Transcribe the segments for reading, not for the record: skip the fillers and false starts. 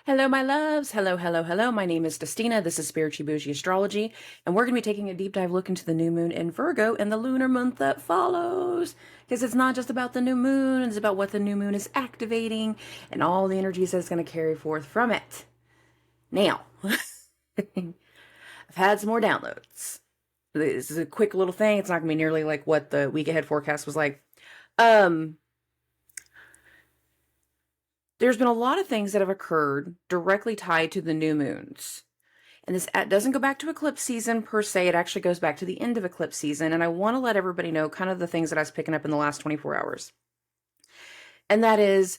Hello, my loves. Hello, hello, hello. My name is Destina. This is Spiritually Bougie Astrology, and we're going to be taking a deep dive look into the new moon in Virgo and the lunar month that follows. Because it's not just about the new moon, it's about what the new moon is activating and all the energies that it's going to carry forth from it. Now, I've had some more downloads. This is a quick little thing. It's not going to be nearly like what the week ahead forecast was like. There's been a lot of things that have occurred directly tied to the new moons. And this doesn't go back to eclipse season per se. It actually goes back to the end of eclipse season. And I want to let everybody know kind of the things that I was picking up in the last 24 hours. And that is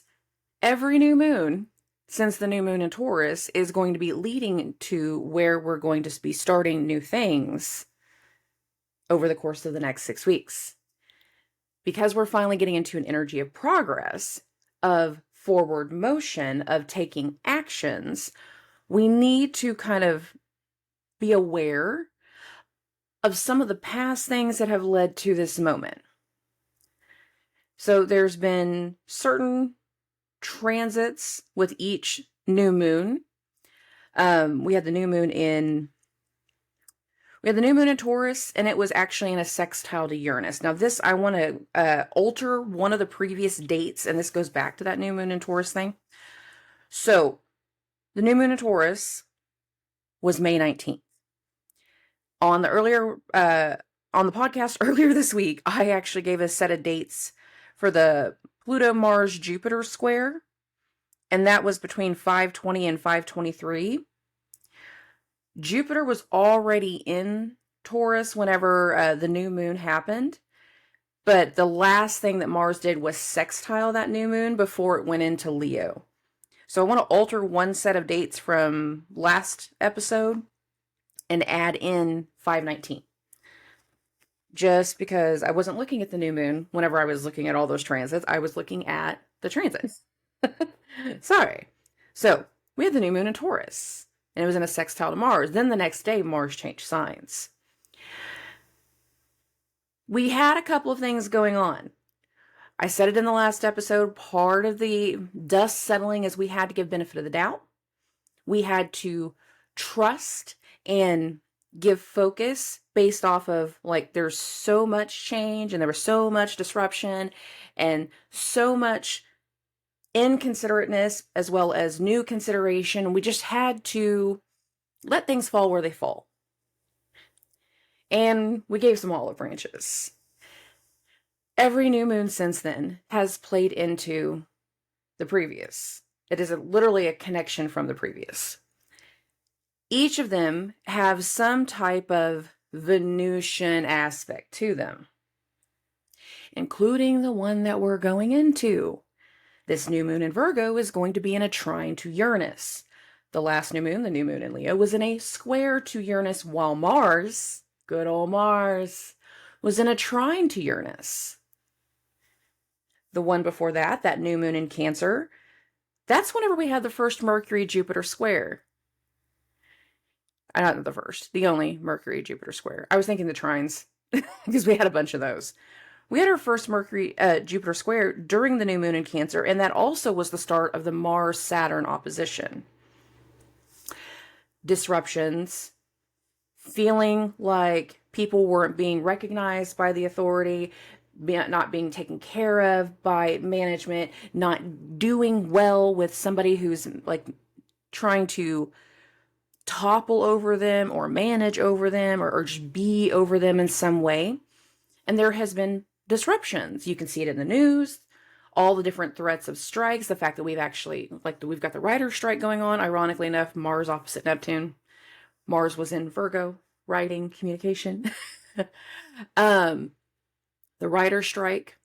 every new moon since the new moon in Taurus is going to be leading to where we're going to be starting new things over the course of the next 6 weeks. Because we're finally getting into an energy of progress, of forward motion, of taking actions, we need to kind of be aware of some of the past things that have led to this moment. So there's been certain transits with each new moon. We had the new moon in Taurus, and it was actually in a sextile to Uranus. Now this, I want to alter one of the previous dates, and this goes back to that new moon in Taurus thing. So the new moon in Taurus was May 19th. On the podcast earlier this week, I actually gave a set of dates for the Pluto-Mars-Jupiter square, and that was between 520 and 523. Jupiter was already in Taurus whenever the new moon happened, but the last thing that Mars did was sextile that new moon before it went into Leo. So I want to alter one set of dates from last episode and add in 519. Just because I wasn't looking at the new moon whenever I was looking at all those transits, I was looking at the transits. Sorry. So we had the new moon in Taurus, and it was in a sextile to Mars. Then the next day, Mars changed signs. We had a couple of things going on. I said it in the last episode, part of the dust settling is we had to give benefit of the doubt. We had to trust and give focus based off of, like, there's so much change and there was so much disruption and so much inconsiderateness as well as new consideration. We just had to let things fall where they fall. And we gave some olive branches. Every new moon since then has played into the previous. It is literally a connection from the previous. Each of them have some type of Venusian aspect to them, including the one that we're going into. This new moon in Virgo is going to be in a trine to Uranus. The last new moon, the new moon in Leo, was in a square to Uranus, while Mars, good old Mars, was in a trine to Uranus. The one before that, that new moon in Cancer, that's whenever we had the first Mercury-Jupiter square. Not the first, the only Mercury-Jupiter square. I was thinking the trines, because we had a bunch of those. We had our first Mercury-Jupiter square during the new moon in Cancer, and that also was the start of the Mars-Saturn opposition. Disruptions, feeling like people weren't being recognized by the authority, not being taken care of by management, not doing well with somebody who's like trying to topple over them or manage over them or just be over them in some way. And there has been disruptions. You can see it in the news, all the different threats of strikes, the fact that we've got the writer's strike going on. Ironically enough, Mars opposite Neptune. Mars was in Virgo, writing, communication. The writer's strike.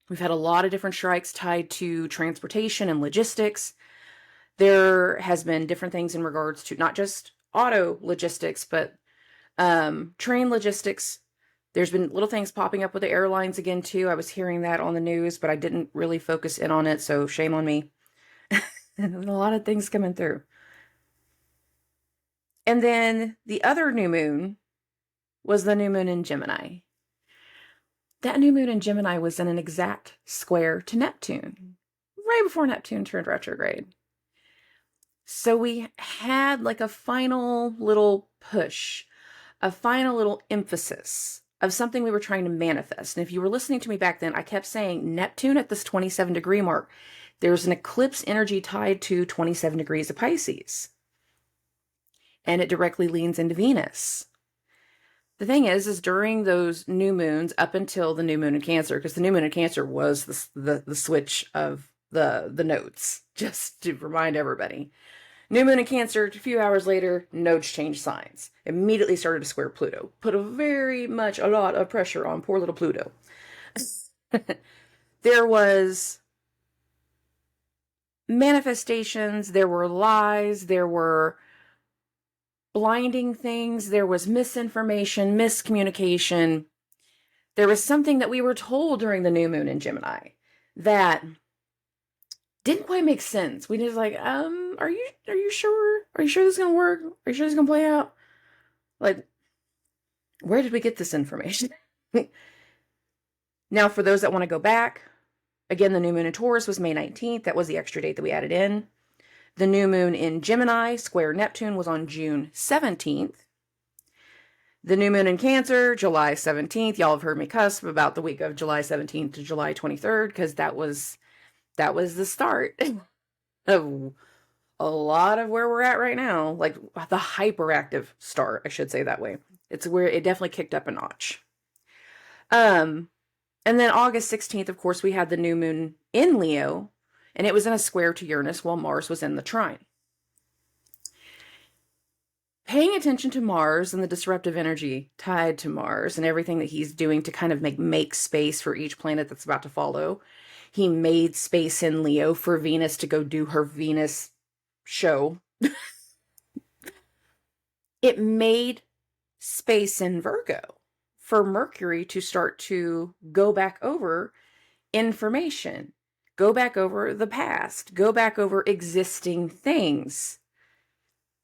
We've had a lot of different strikes tied to transportation and logistics. There has been different things in regards to not just auto logistics, but train logistics. There's been little things popping up with the airlines again, too. I was hearing that on the news, but I didn't really focus in on it, so shame on me. A lot of things coming through. And then the other new moon was the new moon in Gemini. That new moon in Gemini was in an exact square to Neptune, right before Neptune turned retrograde. So we had like a final little push, a final little emphasis of something we were trying to manifest. And if you were listening to me back then, I kept saying Neptune at this 27-degree mark. There's an eclipse energy tied to 27 degrees of Pisces. And it directly leans into Venus. The thing is during those new moons, up until the new moon in Cancer, because the new moon in Cancer was the switch of the nodes, just to remind everybody. New moon in Cancer, a few hours later, nodes changed signs. Immediately started to square Pluto. Put a lot of pressure on poor little Pluto. There was manifestations, there were lies, there were blinding things, there was misinformation, miscommunication. There was something that we were told during the new moon in Gemini that didn't quite make sense. We just like, are you sure? Are you sure this is gonna work? Are you sure this is gonna play out? Like, where did we get this information? Now, for those that want to go back, again, the new moon in Taurus was May 19th. That was the extra date that we added in. The new moon in Gemini, square Neptune, was on June 17th. The new moon in Cancer, July 17th. Y'all have heard me cuss about the week of July 17th to July 23rd, because that was the start of a lot of where we're at right now. Like the hyperactive start, I should say that way. It's where it definitely kicked up a notch. And then August 16th, of course, we had the new moon in Leo, and it was in a square to Uranus while Mars was in the trine. Paying attention to Mars and the disruptive energy tied to Mars and everything that he's doing to kind of make space for each planet that's about to follow. He made space in Leo for Venus to go do her Venus show. It made space in Virgo for Mercury to start to go back over information, go back over the past, go back over existing things.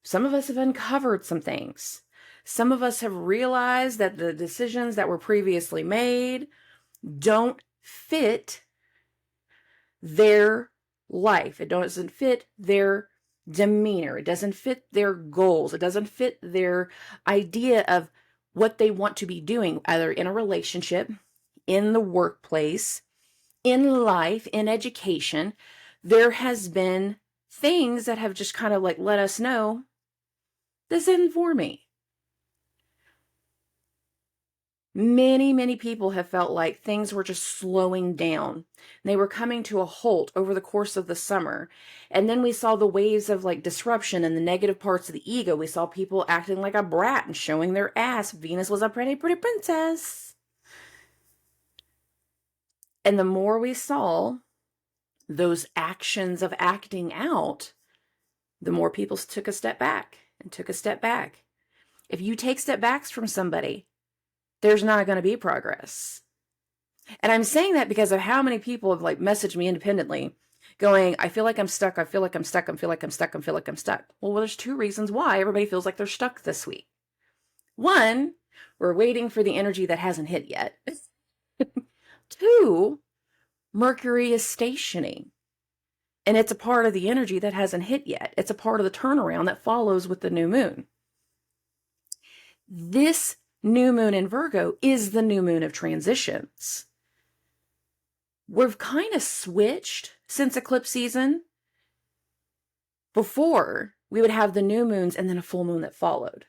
Some of us have uncovered some things. Some of us have realized that the decisions that were previously made don't fit their life. It doesn't fit their demeanor. It doesn't fit their goals. It doesn't fit their idea of what they want to be doing, either in a relationship, in the workplace, in life, in education. There has been things that have just kind of like let us know this isn't for me. Many people have felt like things were just slowing down. They were coming to a halt over the course of the summer. And then we saw the waves of like disruption and the negative parts of the ego. We saw people acting like a brat and showing their ass. Venus was a pretty princess. And the more we saw those actions of acting out, the more people took a step back and took a step back. If you take step backs from somebody, there's not going to be progress. And I'm saying that because of how many people have like messaged me independently going, I feel like I'm stuck. I feel like I'm stuck. I feel like I'm stuck. I feel like I'm stuck. Well, there's two reasons why everybody feels like they're stuck this week. One, we're waiting for the energy that hasn't hit yet. Two, Mercury is stationing. And it's a part of the energy that hasn't hit yet. It's a part of the turnaround that follows with the new moon. This new moon in Virgo is the new moon of transitions. We've kind of switched since eclipse season. Before, we would have the new moons and then a full moon that followed.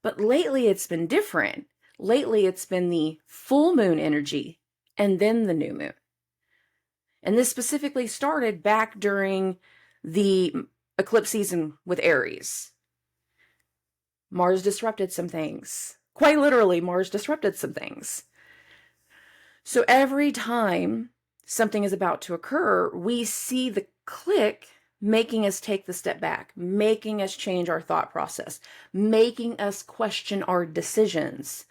But lately it's been different. Lately it's been the full moon energy and then the new moon. And this specifically started back during the eclipse season with Aries. Mars disrupted some things. Quite literally, Mars disrupted some things. So every time something is about to occur, we see the click making us take the step back, making us change our thought process, making us question our decisions.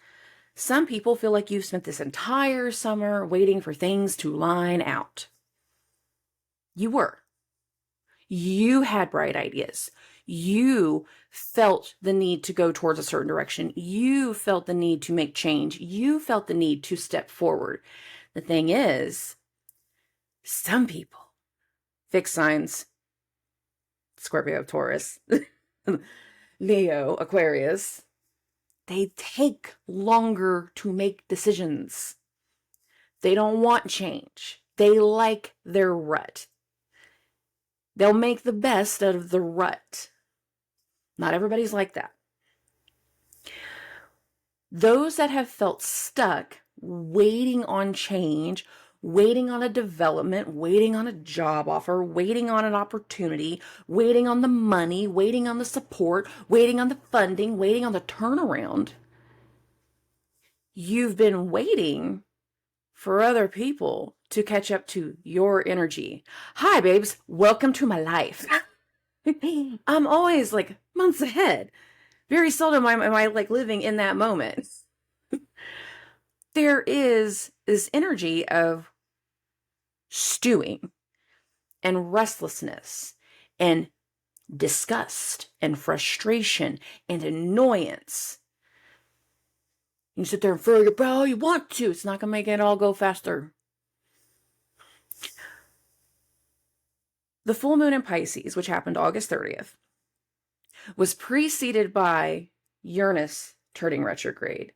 Some people feel like you've spent this entire summer waiting for things to line out. You were. You had bright ideas. You felt the need to go towards a certain direction. You felt the need to make change. You felt the need to step forward. The thing is, some people, fixed signs, Scorpio, Taurus, Leo, Aquarius, they take longer to make decisions. They don't want change. They like their rut. They'll make the best out of the rut. Not everybody's like that. Those that have felt stuck, waiting on change, waiting on a development, waiting on a job offer, waiting on an opportunity, waiting on the money, waiting on the support, waiting on the funding, waiting on the turnaround. You've been waiting for other people to catch up to your energy. Hi, babes. Welcome to my life. I'm always like months ahead. Very seldom am I like living in that moment. There is this energy of stewing and restlessness and disgust and frustration and annoyance. You sit there and furrow your brow, you want to. It's not going to make it all go faster. The full moon in Pisces, which happened August 30th, was preceded by Uranus turning retrograde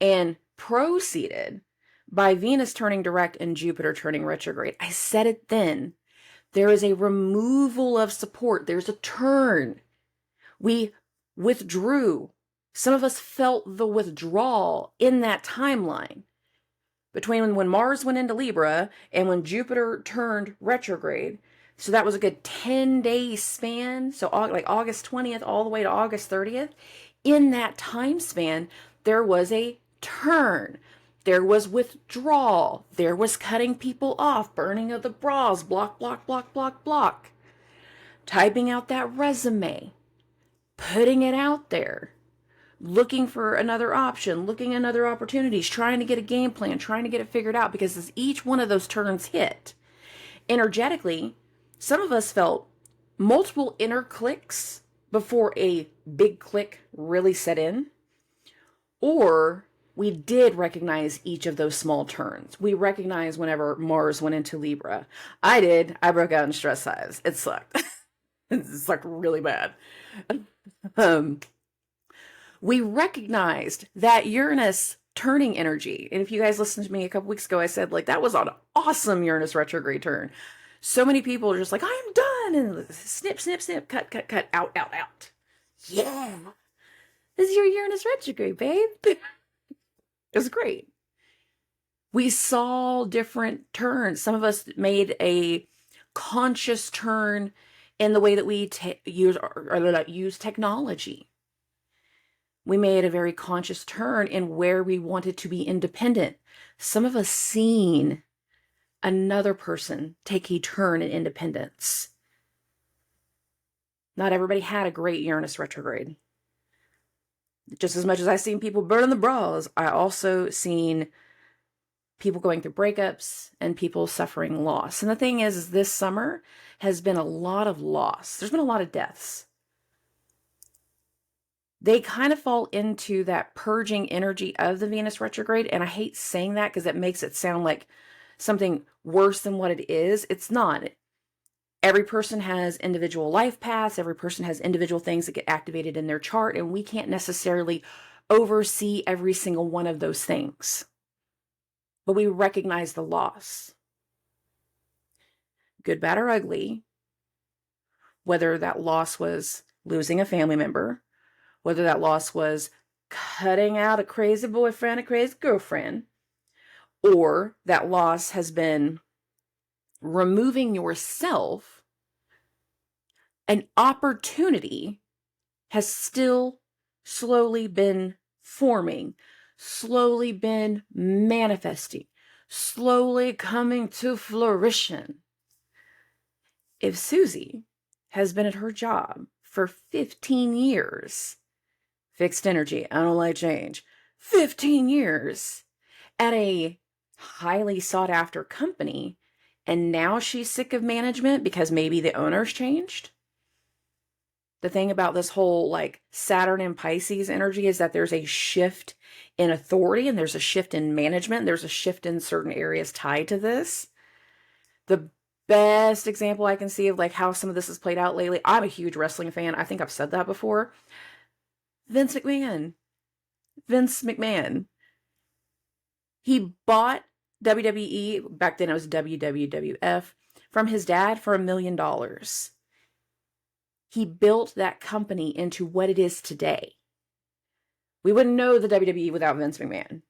and preceded by Venus turning direct and Jupiter turning retrograde. I said it then. There is a removal of support. There's a turn. We withdrew. Some of us felt the withdrawal in that timeline between when Mars went into Libra and when Jupiter turned retrograde. So that was a good 10-day span. So like August 20th all the way to August 30th. In that time span, there was a turn. There was withdrawal. There was cutting people off, burning of the bras, block, block, block, block, block. Typing out that resume, putting it out there, looking for another option, looking at other opportunities, trying to get a game plan, trying to get it figured out, because as each one of those turns hit, energetically, some of us felt multiple inner clicks before a big click really set in, or we did recognize each of those small turns. We recognized whenever Mars went into Libra. I did. I broke out in stress hives. It sucked. It sucked really bad. We recognized that Uranus turning energy. And if you guys listened to me a couple weeks ago, I said, like, that was an awesome Uranus retrograde turn. So many people are just like, I'm done. And snip, snip, snip, cut, cut, cut, out, out, out. Yeah. This is your Uranus retrograde, babe. It was great. We saw different turns. Some of us made a conscious turn in the way that we use technology. We made a very conscious turn in where we wanted to be independent. Some of us seen another person take a turn in independence. Not everybody had a great Uranus retrograde. Just as much as I've seen people burning the bras, I also seen people going through breakups and people suffering loss. And the thing is this summer has been a lot of loss. There's been a lot of deaths. They kind of fall into that purging energy of the Venus retrograde. And I hate saying that because it makes it sound like something worse than what it is. It's not. Every person has individual life paths. Every person has individual things that get activated in their chart. And we can't necessarily oversee every single one of those things. But we recognize the loss. Good, bad, or ugly. Whether that loss was losing a family member, whether that loss was cutting out a crazy boyfriend, a crazy girlfriend, or that loss has been removing yourself, an opportunity has still slowly been forming, slowly been manifesting, slowly coming to fruition. If Susie has been at her job for 15 years, fixed energy, I don't like change, 15 years at a highly sought after company, and now she's sick of management because maybe the owner's changed. The thing about this whole like Saturn and Pisces energy is that there's a shift in authority and there's a shift in management. There's a shift in certain areas tied to this. The best example I can see of like how some of this has played out lately. I'm a huge wrestling fan. I think I've said that before. Vince McMahon. Vince McMahon. He bought WWE, back then it was WWF, from his dad for $1 million. He built that company into what it is today. We wouldn't know the WWE without Vince McMahon.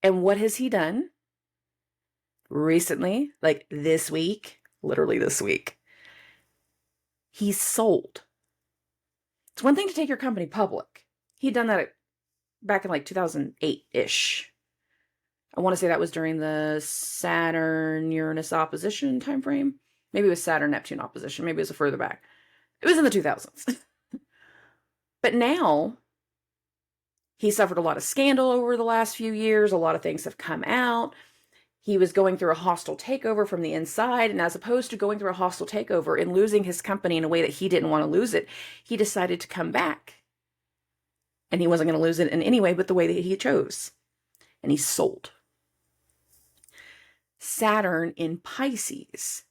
And what has he done? Recently, like this week, literally this week, he's sold. It's one thing to take your company public. He'd done that back in like 2008-ish. I want to say that was during the Saturn-Uranus opposition time frame. Maybe it was Saturn-Neptune opposition. Maybe it was further back. It was in the 2000s. But now, he suffered a lot of scandal over the last few years. A lot of things have come out. He was going through a hostile takeover from the inside, and as opposed to going through a hostile takeover and losing his company in a way that he didn't want to lose it, he decided to come back. And he wasn't going to lose it in any way but the way that he chose. And he sold. Saturn in Pisces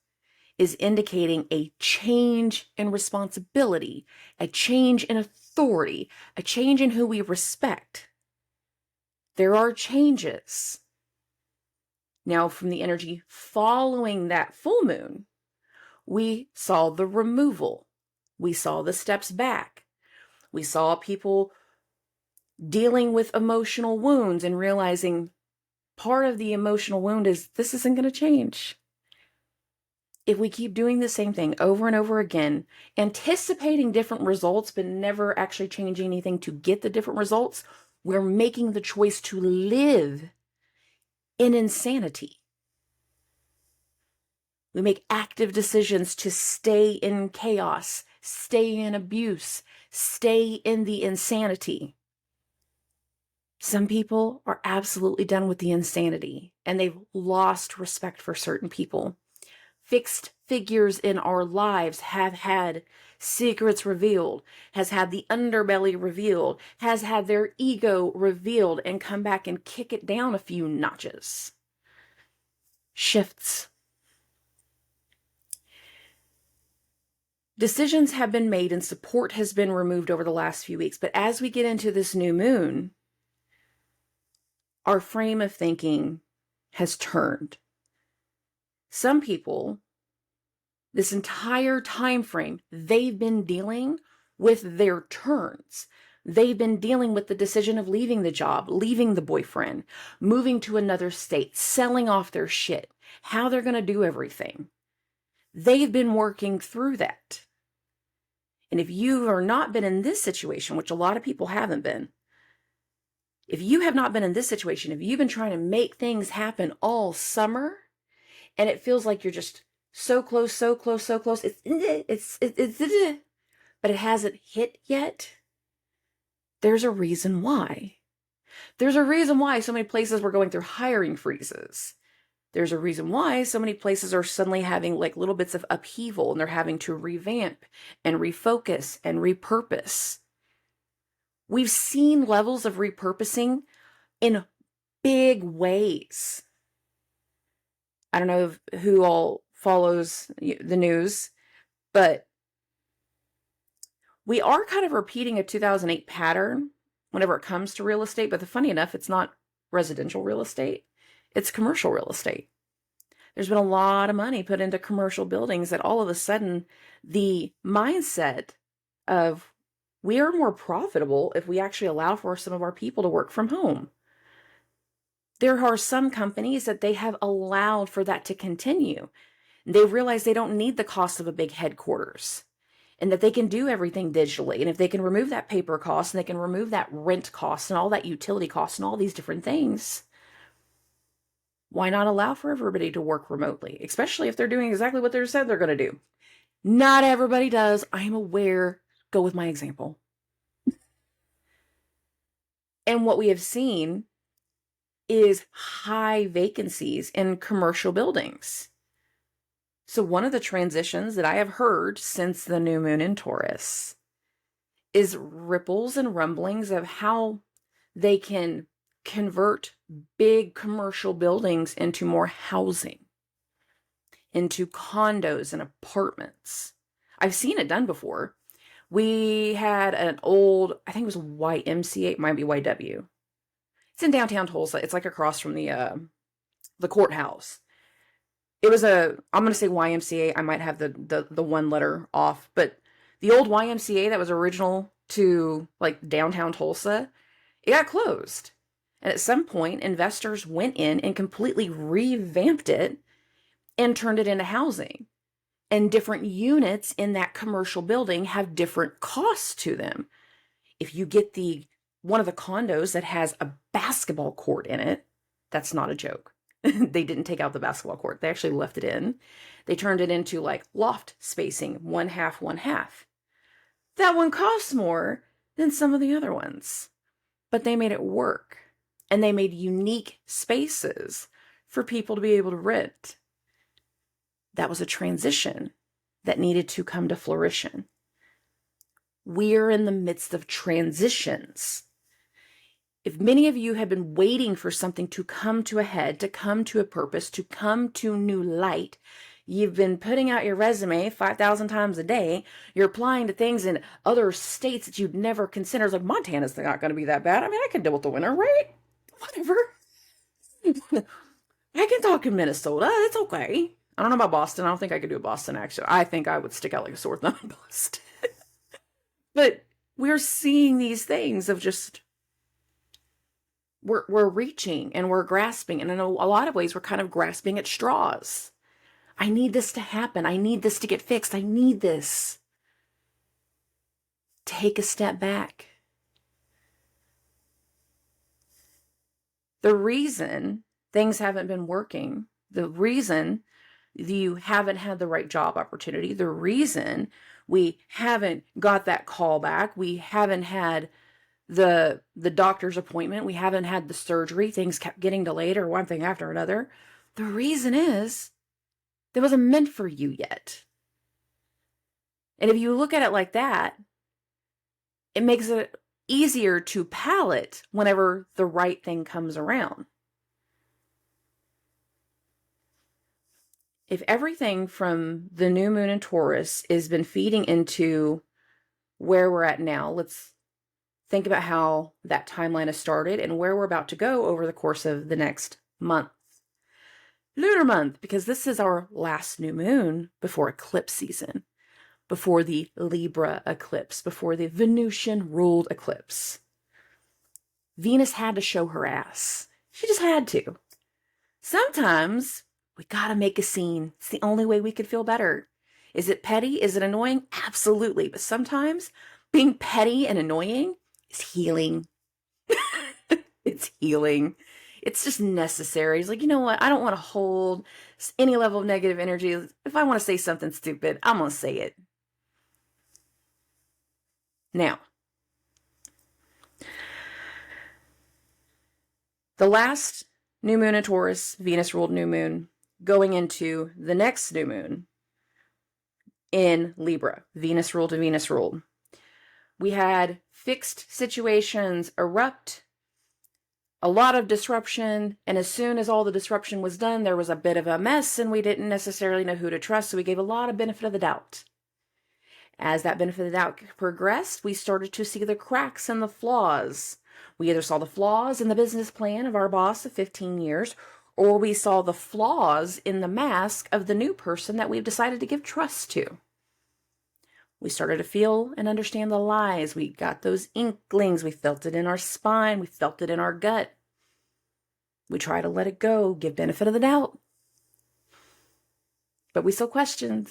is indicating a change in responsibility, a change in authority, a change in who we respect. There are changes. Now, from the energy following that full moon, we saw the removal. We saw the steps back. We saw people dealing with emotional wounds and realizing part of the emotional wound is this isn't going to change. If we keep doing the same thing over and over again, anticipating different results, but never actually changing anything to get the different results, we're making the choice to live in insanity. We make active decisions to stay in chaos, stay in abuse, stay in the insanity. Some people are absolutely done with the insanity, and they've lost respect for certain people. Fixed figures in our lives have had secrets revealed, has had the underbelly revealed, has had their ego revealed, and come back and kick it down a few notches. Shifts. Decisions have been made and support has been removed over the last few weeks. But as we get into this new moon, our frame of thinking has turned. Some people, this entire time frame, they've been dealing with their turns. They've been dealing with the decision of leaving the job, leaving the boyfriend, moving to another state, selling off their shit, how they're going to do everything. They've been working through that. And if you have not been in this situation, which a lot of people haven't been, if you have not been in this situation, if you've been trying to make things happen all summer, and it feels like you're just so close, so close, so close, but it hasn't hit yet, there's a reason why. There's a reason why so many places were going through hiring freezes. There's a reason why so many places are suddenly having like little bits of upheaval, and they're having to revamp and refocus and repurpose. We've seen levels of repurposing in big ways. I don't know who all follows the news, but we are kind of repeating a 2008 pattern whenever it comes to real estate. But funny enough, it's not residential real estate. It's commercial real estate. There's been a lot of money put into commercial buildings that all of a sudden the mindset of we are more profitable if we actually allow for some of our people to work from home. There are some companies that they have allowed for that to continue. They realize they don't need the cost of a big headquarters and that they can do everything digitally. And if they can remove that paper cost and they can remove that rent cost and all that utility cost and all these different things, why not allow for everybody to work remotely, especially if they're doing exactly what they said they're going to do? Not everybody does. I'm aware. Go with my example. And what we have seen is high vacancies in commercial buildings. So one of the transitions that I have heard since the new moon in Taurus is ripples and rumblings of how they can convert big commercial buildings into more housing. into condos and apartments. I've seen it done before. We had an old, I think it was YMCA, it might be YW. It's in downtown Tulsa. It's like across from the courthouse. It was I'm going to say YMCA. I might have the one letter off, but the old YMCA that was original to like downtown Tulsa, it got closed. And at some point, investors went in and completely revamped it and turned it into housing. And different units in that commercial building have different costs to them. If you get one of the condos that has a basketball court in it, that's not a joke. They didn't take out the basketball court. They actually left it in. They turned it into like loft spacing, 1/2, 1/2. That one costs more than some of the other ones, but they made it work. And they made unique spaces for people to be able to rent. That was a transition that needed to come to fruition. We're in the midst of transitions. If many of you have been waiting for something to come to a head, to come to a purpose, to come to new light, you've been putting out your resume 5,000 times a day, you're applying to things in other states that you'd never consider. It's like, Montana's not going to be that bad. I mean, I can deal with the winter, right? Whatever. I can talk in Minnesota. It's okay. I don't know about Boston. I don't think I could do a Boston accent. I think I would stick out like a sore thumb in Boston. But we're seeing these things of just, we're reaching and we're grasping. And in a lot of ways, we're kind of grasping at straws. I need this to happen. I need this to get fixed. I need this. Take a step back. The reason things haven't been working, the reason you haven't had the right job opportunity, the reason we haven't got that call back, we haven't had the doctor's appointment, we haven't had the surgery, things kept getting delayed or one thing after another. The reason is it wasn't meant for you yet. And if you look at it like that, it makes it easier to palate whenever the right thing comes around. If everything from the new moon in Taurus has been feeding into where we're at now, let's think about how that timeline has started and where we're about to go over the course of the next month. Lunar month, because this is our last new moon before eclipse season, before the Libra eclipse, before the Venusian ruled eclipse. Venus had to show her ass. She just had to. Sometimes we gotta make a scene. It's the only way we could feel better. Is it petty? Is it annoying? Absolutely. But sometimes being petty and annoying is healing. It's healing. It's just necessary. It's like, you know what? I don't want to hold any level of negative energy. If I want to say something stupid, I'm going to say it. Now, the last new moon in Taurus, Venus ruled new moon, going into the next new moon in Libra, Venus ruled to Venus ruled. We had fixed situations erupt, a lot of disruption, and as soon as all the disruption was done, there was a bit of a mess and we didn't necessarily know who to trust, so we gave a lot of benefit of the doubt. As that benefit of the doubt progressed, we started to see the cracks and the flaws. We either saw the flaws in the business plan of our boss of 15 years, or we saw the flaws in the mask of the new person that we've decided to give trust to. We started to feel and understand the lies. We got those inklings. We felt it in our spine. We felt it in our gut. We try to let it go, give benefit of the doubt. But we still questioned.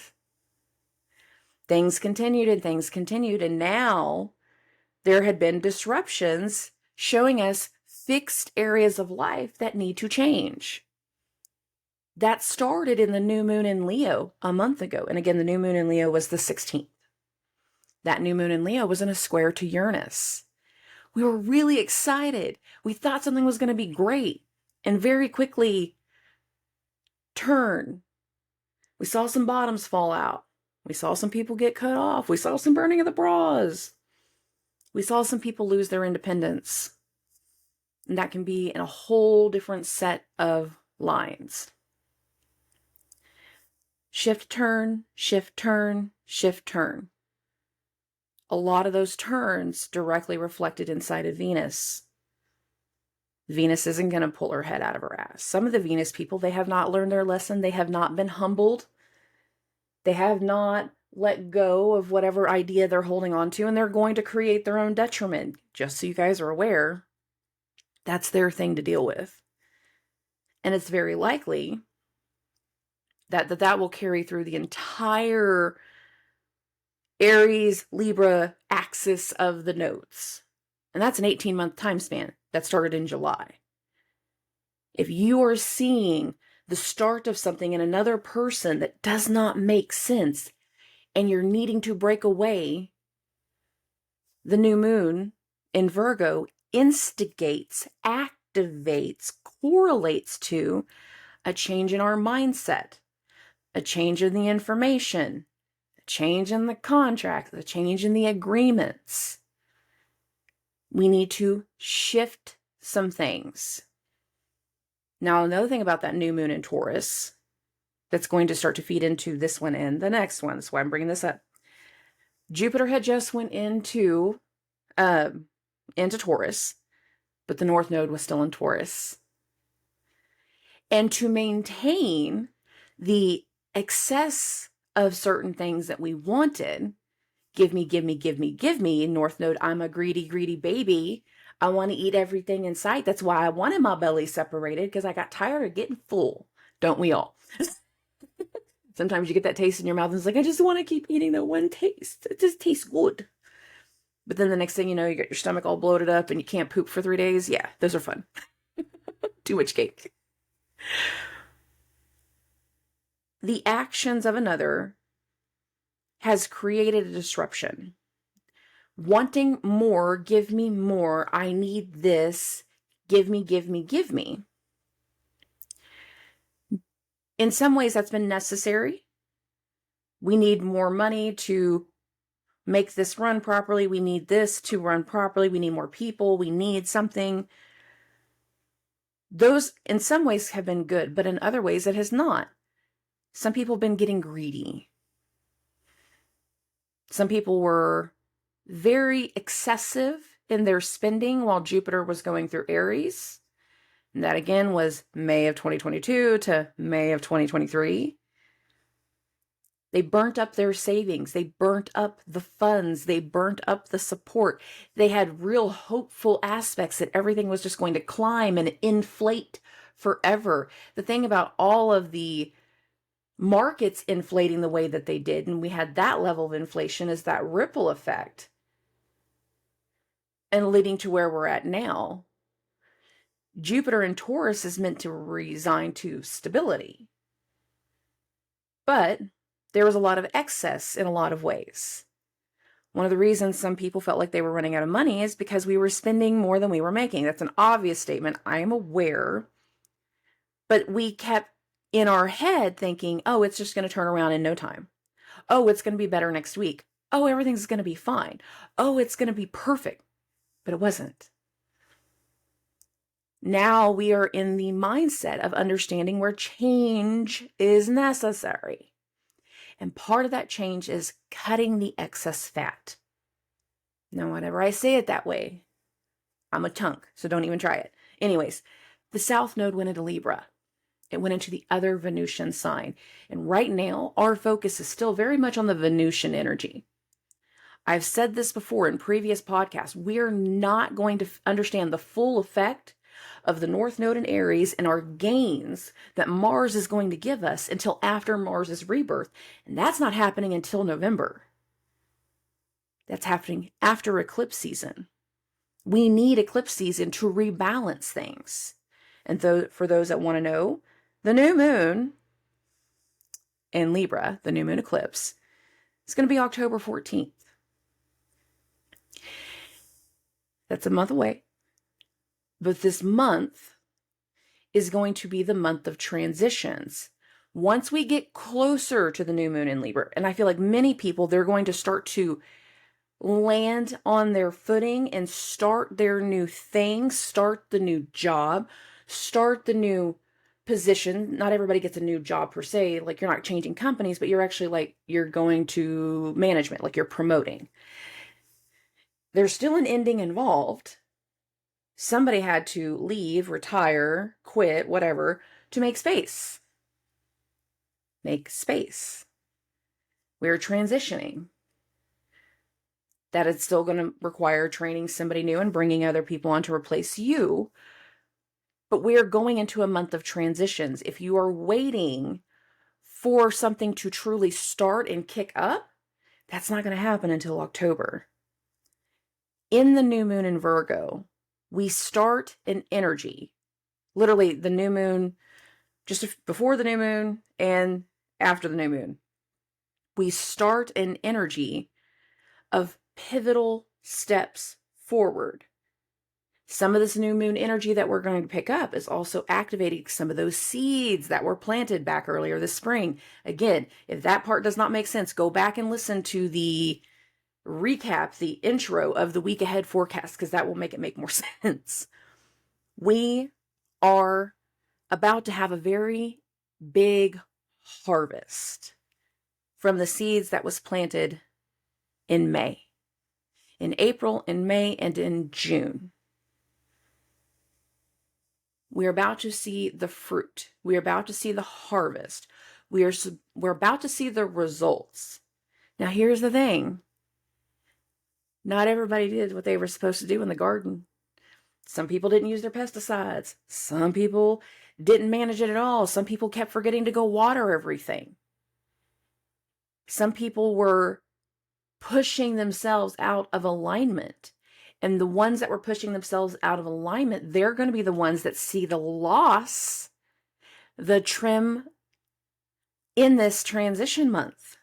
Things continued and things continued. And now there had been disruptions showing us fixed areas of life that need to change. That started in the new moon in Leo a month ago. And again, the new moon in Leo was the 16th. That new moon in Leo was in a square to Uranus. We were really excited. We thought something was going to be great and very quickly turn. We saw some bottoms fall out. We saw some people get cut off. We saw some burning of the bras. We saw some people lose their independence. And that can be in a whole different set of lines. Shift, turn, shift, turn, shift, turn. A lot of those turns directly reflected inside of Venus. Venus isn't going to pull her head out of her ass. Some of the Venus people, they have not learned their lesson. They have not been humbled. They have not let go of whatever idea they're holding on to, and they're going to create their own detriment. Just so you guys are aware, that's their thing to deal with. And it's very likely that will carry through the entire Aries, Libra axis of the nodes. And that's an 18-month time span that started in July. If you are seeing the start of something in another person that does not make sense, and you're needing to break away, the new moon in Virgo instigates, activates, correlates to a change in our mindset, a change in the information, a change in the contract, a change in the agreements. We need to shift some things. Now, another thing about that new moon in Taurus that's going to start to feed into this one and the next one, that's why I'm bringing this up. Jupiter had just went into Taurus, but the North Node was still in Taurus. And to maintain the excess of certain things that we wanted, give me, give me, give me, give me, North Node, I'm a greedy, greedy baby. I want to eat everything in sight. That's why I wanted my belly separated, because I got tired of getting full. Don't we all? Sometimes you get that taste in your mouth and it's like, I just want to keep eating that one taste. It just tastes good. But then the next thing you know, you get your stomach all bloated up and you can't poop for 3 days. Yeah, those are fun. Too much cake. The actions of another has created a disruption. Wanting more, give me more, I need this, give me, give me, give me. In some ways, that's been necessary. We need more money to make this run properly. We need this to run properly. We need more people. We need something. Those, in some ways, have been good, but in other ways, it has not. Some people have been getting greedy. Some people were very excessive in their spending while Jupiter was going through Aries. And that again was May of 2022 to May of 2023. They burnt up their savings. They burnt up the funds. They burnt up the support. They had real hopeful aspects that everything was just going to climb and inflate forever. The thing about all of the markets inflating the way that they did, and we had that level of inflation, is that ripple effect. And leading to where we're at now. Jupiter in Taurus is meant to resign to stability. But there was a lot of excess in a lot of ways. One of the reasons some people felt like they were running out of money is because we were spending more than we were making. That's an obvious statement. I am aware. But we kept in our head thinking, oh, it's just going to turn around in no time. Oh, it's going to be better next week. Oh, everything's going to be fine. Oh, it's going to be perfect. But it wasn't. Now we are in the mindset of understanding where change is necessary. And part of that change is cutting the excess fat. Now, whenever I say it that way, I'm a tunk, so don't even try it. Anyways, the South Node went into Libra. It went into the other Venusian sign. And right now, our focus is still very much on the Venusian energy. I've said this before in previous podcasts. We're not going to understand the full effect of the North Node in Aries and our gains that Mars is going to give us until after Mars's rebirth. And that's not happening until November. That's happening after eclipse season. We need eclipse season to rebalance things. And for those that want to know, the new moon in Libra, the new moon eclipse, is going to be October 14th. That's a month away. But this month is going to be the month of transitions. Once we get closer to the new moon in Libra, and I feel like many people, they're going to start to land on their footing and start their new thing, start the new job, start the new position. Not everybody gets a new job per se. Like, you're not changing companies, but you're actually like, you're going to management, like you're promoting. There's still an ending involved. Somebody had to leave, retire, quit, whatever, to make space. Make space. We're transitioning. That it's still going to require training somebody new and bringing other people on to replace you. But we are going into a month of transitions. If you are waiting for something to truly start and kick up, that's not going to happen until October. In the new moon in Virgo, we start an energy. Literally, the new moon, just before the new moon and after the new moon. We start an energy of pivotal steps forward. Some of this new moon energy that we're going to pick up is also activating some of those seeds that were planted back earlier this spring. Again, if that part does not make sense, go back and listen to the recap, the intro of the week ahead forecast, because that will make it make more sense. We are about to have a very big harvest from the seeds that was planted in May, in April, in May, and in June. We're about to see the fruit. We're about to see the harvest. We're about to see the results. Now, here's the thing. Not everybody did what they were supposed to do in the garden. Some people didn't use their pesticides. Some people didn't manage it at all. Some people kept forgetting to go water everything. Some people were pushing themselves out of alignment. And the ones that were pushing themselves out of alignment, they're going to be the ones that see the loss, the trim in this transition month.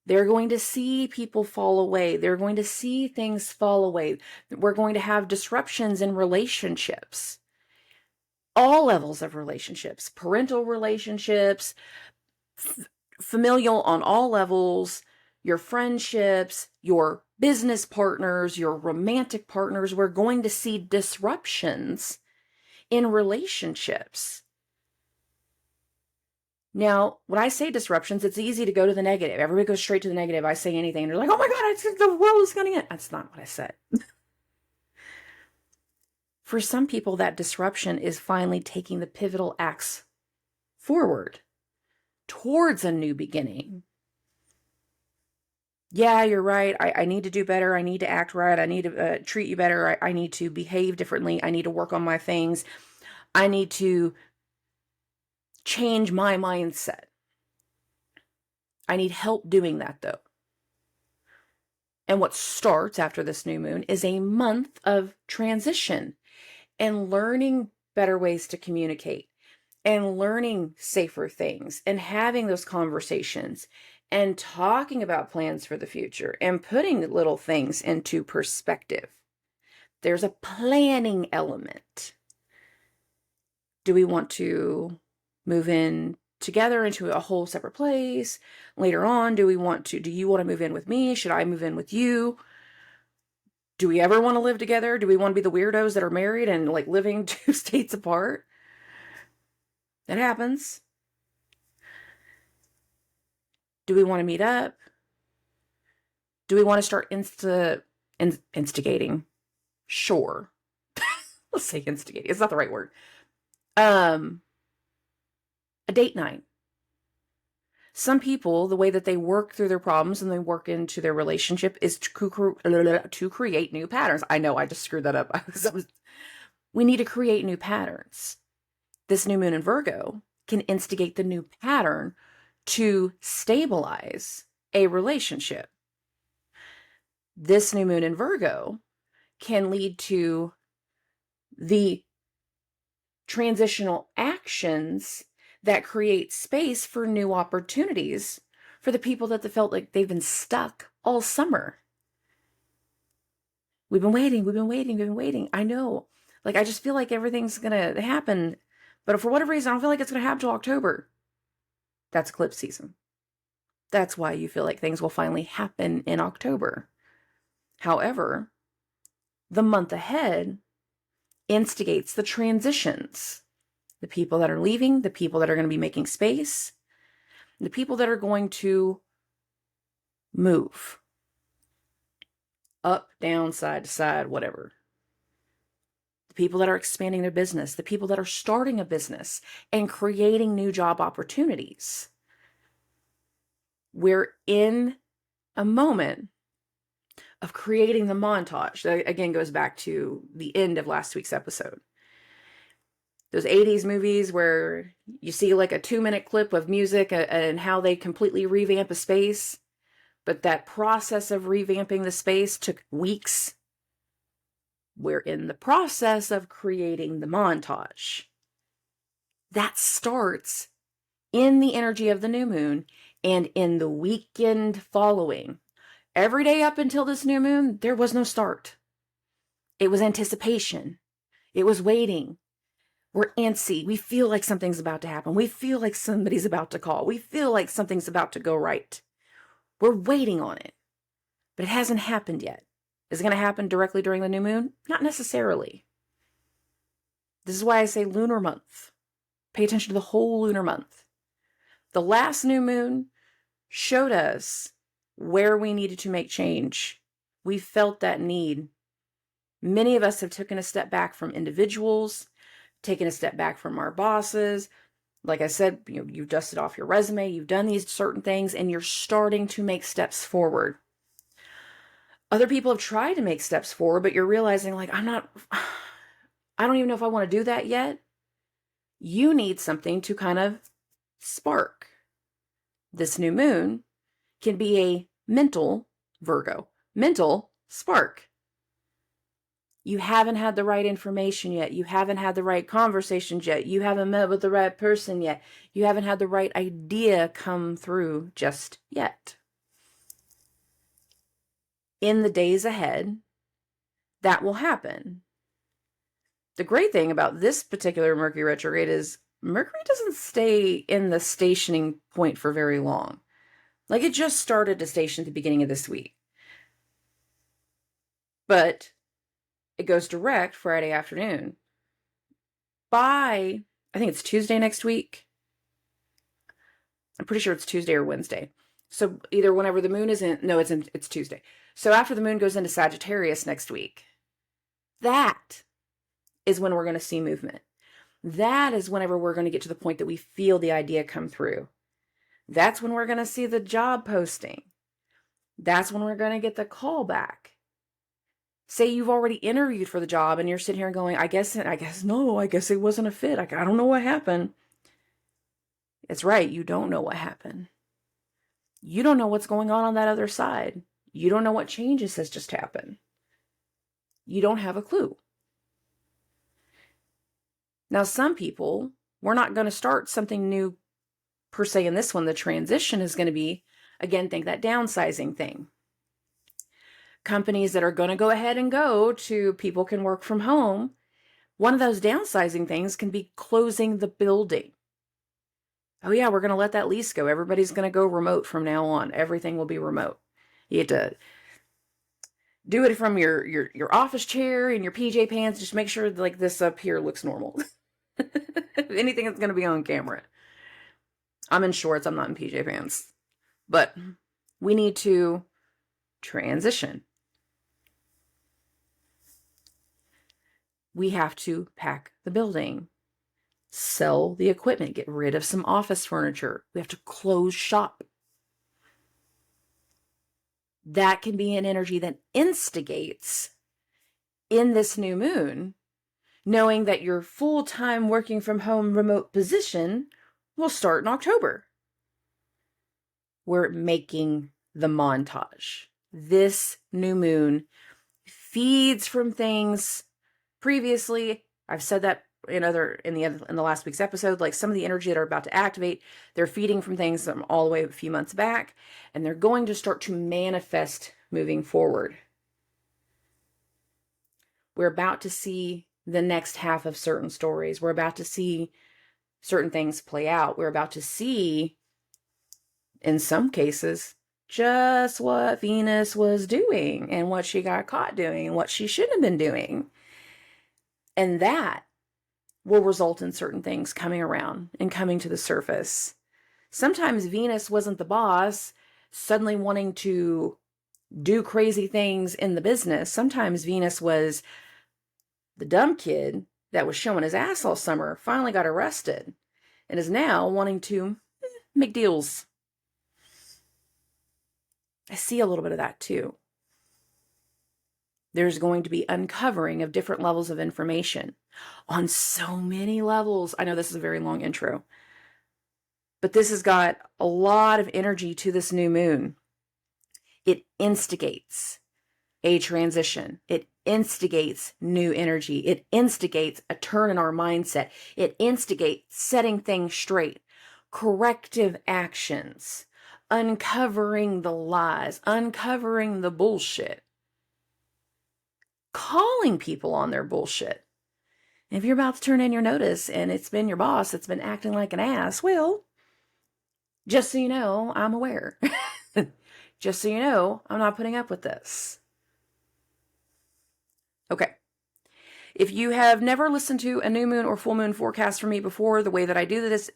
They're going to see people fall away. They're going to see things fall away. We're going to have disruptions in relationships. All levels of relationships, parental relationships, familial on all levels, your friendships, your business partners, your romantic partners. We're going to see disruptions in relationships. Now, when I say disruptions, it's easy to go to the negative. Everybody goes straight to the negative. I say anything and they're like, oh my God, I think the world is going to end. That's not what I said. For some people, that disruption is finally taking the pivotal acts forward towards a new beginning. Yeah, you're right. I need to do better. I need to act right. I need to treat you better. I need to behave differently. I need to work on my things. I need to change my mindset. I need help doing that, though. And what starts after this new moon is a month of transition and learning better ways to communicate and learning safer things and having those conversations and talking about plans for the future and putting little things into perspective. There's a planning element. Do we want to move in together into a whole separate place later on? Do you want to move in with me? Should I move in with you? Do we ever want to live together? Do we want to be the weirdos that are married and like living 2 states apart? That happens. Do we want to meet up? Do we want to start instigating? Sure. Let's say instigating. It's not the right word. A date night. Some people, the way that they work through their problems and they work into their relationship is to create new patterns. I know I just screwed that up. We need to create new patterns. This new moon in Virgo can instigate the new pattern to stabilize a relationship. This new moon in Virgo can lead to the transitional actions that create space for new opportunities for the people that felt like they've been stuck all summer. We've been waiting. I know. Like, I just feel like everything's going to happen. But for whatever reason, I don't feel like it's going to happen till October. That's eclipse season. That's why you feel like things will finally happen in October. However, the month ahead instigates the transitions. the people that are leaving, the people that are going to be making space, the people that are going to move up, down, side to side, whatever. The people that are expanding their business, the people that are starting a business and creating new job opportunities. We're in a moment of creating the montage. That again goes back to the end of last week's episode. Those 80s movies where you see like a 2-minute clip of music and how they completely revamp a space. But that process of revamping the space took weeks. We're in the process of creating the montage. That starts in the energy of the new moon and in the weekend following. Every day up until this new moon, there was no start. It was anticipation. It was waiting. We're antsy. We feel like something's about to happen. We feel like somebody's about to call. We feel like something's about to go right. We're waiting on it, but it hasn't happened yet. Is it going to happen directly during the new moon? Not necessarily. This is why I say lunar month. Pay attention to the whole lunar month. The last new moon showed us where we needed to make change. We felt that need. Many of us have taken a step back from individuals, taken a step back from our bosses. Like I said, you've dusted off your resume, you've done these certain things, and you're starting to make steps forward. Other people have tried to make steps forward, but you're realizing, like, I don't even know if I want to do that yet. You need something to kind of spark. This new moon can be a mental spark. You haven't had the right information yet. You haven't had the right conversations yet. You haven't met with the right person yet. You haven't had the right idea come through just yet. In the days ahead, that will happen. The great thing about this particular Mercury retrograde is Mercury doesn't stay in the stationing point for very long. Like, it just started to station at the beginning of this week. But it goes direct Friday afternoon. By, I think it's Tuesday next week. I'm pretty sure it's Tuesday or Wednesday. So either whenever the moon is in, no, it's Tuesday. So after the moon goes into Sagittarius next week, that is when we're going to see movement. That is whenever we're going to get to the point that we feel the idea come through. That's when we're going to see the job posting. That's when we're going to get the call back. Say you've already interviewed for the job and you're sitting here going, I guess it wasn't a fit. I don't know what happened. It's right. You don't know what happened. You don't know what's going on that other side. You don't know what changes has just happened. You don't have a clue. Now, some people, we're not going to start something new per se in this one. The transition is going to be, again, think that downsizing thing. Companies that are going to go ahead and go to people can work from home. One of those downsizing things can be closing the building. Oh yeah, we're going to let that lease go. Everybody's going to go remote from now on. Everything will be remote. You have to do it from your office chair and your PJ pants. Just make sure like this up here looks normal. If anything, it's going to be on camera. I'm in shorts. I'm not in PJ pants. But we need to transition. We have to pack the building, sell the equipment, get rid of some office furniture. We have to close shop. That can be an energy that instigates in this new moon, knowing that your full-time working from home remote position will start in October. We're making the montage. This new moon feeds from things previously. I've said that in the last week's episode, like some of the energy that are about to activate, they're feeding from things from all the way a few months back, and they're going to start to manifest moving forward. We're about to see the next half of certain stories. We're about to see certain things play out. We're about to see, in some cases, just what Venus was doing and what she got caught doing and what she shouldn't have been doing. And that will result in certain things coming around and coming to the surface. Sometimes Venus wasn't the boss, suddenly wanting to do crazy things in the business. Sometimes Venus was the dumb kid that was showing his ass all summer, finally got arrested, and is now wanting to make deals. I see a little bit of that too. There's going to be uncovering of different levels of information on so many levels. I know this is a very long intro, but this has got a lot of energy to this new moon. It instigates a transition. It instigates new energy. It instigates a turn in our mindset. It instigates setting things straight, corrective actions, uncovering the lies, uncovering the bullshit, calling people on their bullshit. If you're about to turn in your notice and it's been your boss that's been acting like an ass, well, just so you know, I'm aware. Just so you know, I'm not putting up with this. Okay. If you have never listened to a new moon or full moon forecast from me before, the way that I do this,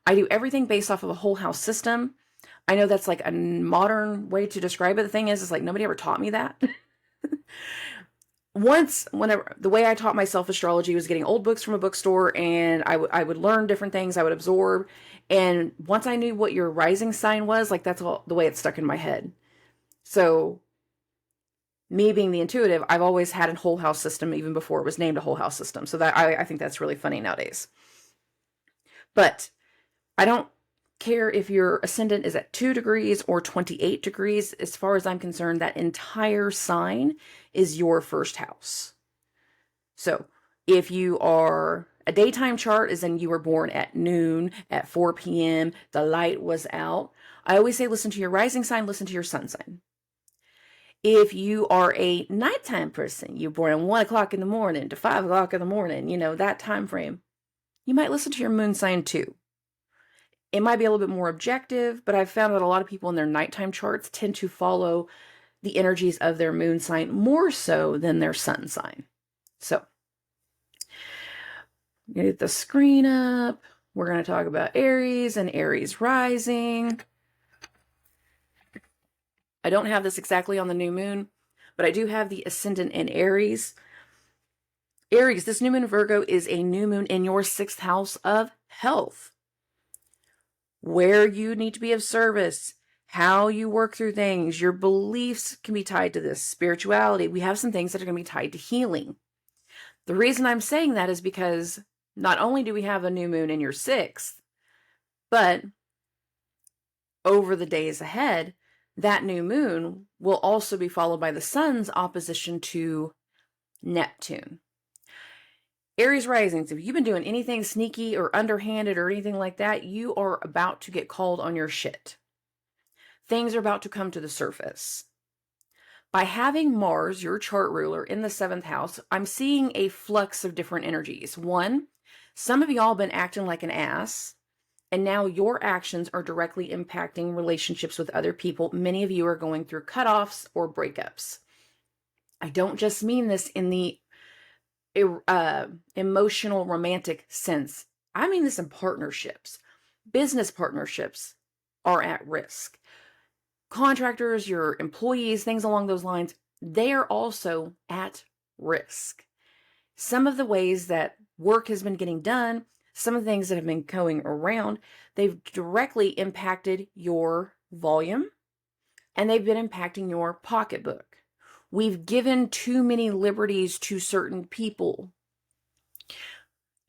I do everything based off of a whole house system. I know that's like a modern way to describe it. The thing is, it's like nobody ever taught me that. Whenever the way I taught myself astrology was getting old books from a bookstore, and I would learn different things, I would absorb. And once I knew what your rising sign was, like that's all the way it stuck in my head. So me being the intuitive, I've always had a whole house system even before it was named a whole house system. So that I think that's really funny nowadays. But I don't care if your ascendant is at 2 degrees or 28 degrees. As far as I'm concerned, that entire sign is your first house. So if you are a daytime chart, as in you were born at noon, at 4 p.m., the light was out. I always say, listen to your rising sign, listen to your sun sign. If you are a nighttime person, you're born at 1 o'clock in the morning to 5 o'clock in the morning, you know, that time frame, you might listen to your moon sign too. It might be a little bit more objective, but I've found that a lot of people in their nighttime charts tend to follow the energies of their moon sign more so than their sun sign. So, I'm going to get the screen up. We're going to talk about Aries and Aries rising. I don't have this exactly on the new moon, but I do have the ascendant in Aries. Aries, this new moon Virgo is a new moon in your 6th house of health, where you need to be of service, how you work through things. Your beliefs can be tied to this. Spirituality. We have some things that are going to be tied to healing. The reason I'm saying that is because not only do we have a new moon in your 6th, but over the days ahead, that new moon will also be followed by the sun's opposition to Neptune. Aries risings, if you've been doing anything sneaky or underhanded or anything like that, you are about to get called on your shit. Things are about to come to the surface. By having Mars, your chart ruler, in the 7th house, I'm seeing a flux of different energies. One, some of y'all been acting like an ass, and now your actions are directly impacting relationships with other people. Many of you are going through cutoffs or breakups. I don't just mean this in the emotional, romantic sense. I mean this in partnerships. Business partnerships are at risk. Contractors, your employees, things along those lines, they are also at risk. Some of the ways that work has been getting done, some of the things that have been going around, they've directly impacted your volume, and they've been impacting your pocketbook. We've given too many liberties to certain people.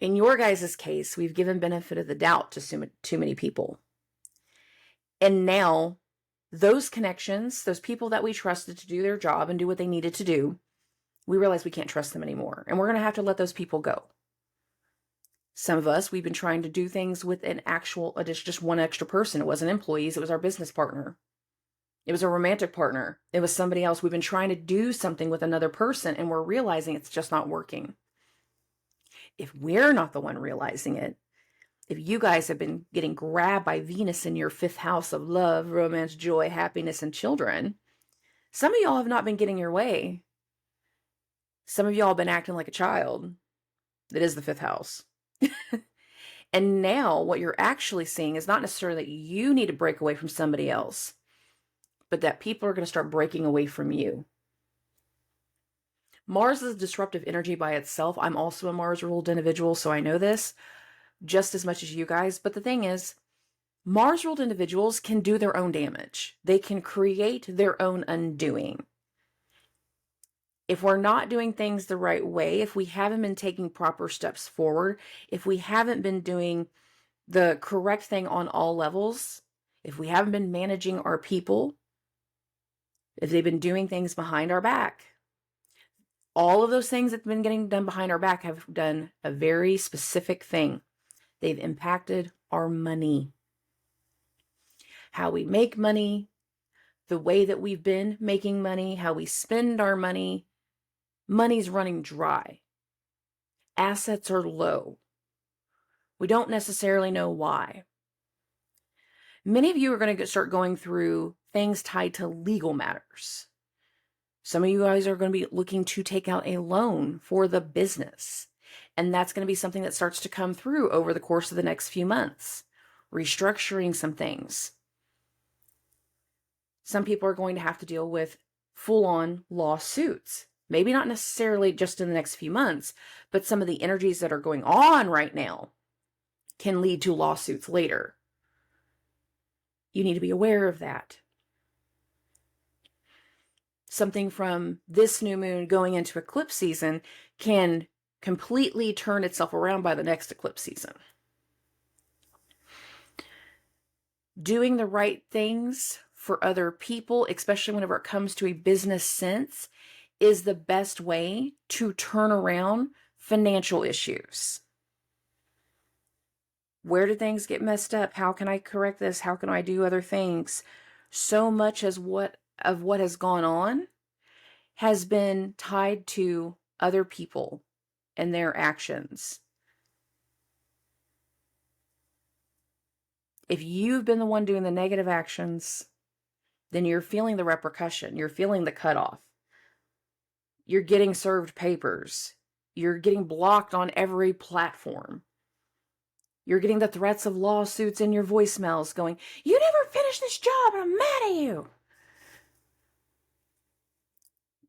In your guys' case, we've given benefit of the doubt to too many people. And now, those connections, those people that we trusted to do their job and do what they needed to do, we realize we can't trust them anymore. And we're going to have to let those people go. Some of us, we've been trying to do things with an actual, just one extra person. It wasn't employees, it was our business partner. It was a romantic partner. It was somebody else. We've been trying to do something with another person, and we're realizing it's just not working. If we're not the one realizing it, if you guys have been getting grabbed by Venus in your 5th house of love, romance, joy, happiness, and children, some of y'all have not been getting your way. Some of y'all have been acting like a child. It is the 5th house. And now what you're actually seeing is not necessarily that you need to break away from somebody else, but that people are going to start breaking away from you. Mars is a disruptive energy by itself. I'm also a Mars ruled individual, so I know this just as much as you guys. But the thing is, Mars ruled individuals can do their own damage. They can create their own undoing. If we're not doing things the right way, if we haven't been taking proper steps forward, if we haven't been doing the correct thing on all levels, if we haven't been managing our people, if they've been doing things behind our back, all of those things that have been getting done behind our back have done a very specific thing. They've impacted our money, how we make money, the way that we've been making money, how we spend our money. Money's running dry. Assets are low. We don't necessarily know why. Many of you are going to start going through things tied to legal matters. Some of you guys are going to be looking to take out a loan for the business. And that's going to be something that starts to come through over the course of the next few months. Restructuring some things. Some people are going to have to deal with full-on lawsuits. Maybe not necessarily just in the next few months, but some of the energies that are going on right now can lead to lawsuits later. You need to be aware of that. Something from this new moon going into eclipse season can completely turn itself around by the next eclipse season. Doing the right things for other people, especially whenever it comes to a business sense, is the best way to turn around financial issues. Where do things get messed up? How can I correct this? How can I do other things? So much of what has gone on has been tied to other people and their actions. If you've been the one doing the negative actions, then you're feeling the repercussion. You're feeling the cutoff. You're getting served papers. You're getting blocked on every platform. You're getting the threats of lawsuits in your voicemails going, "You never finished this job and I'm mad at you."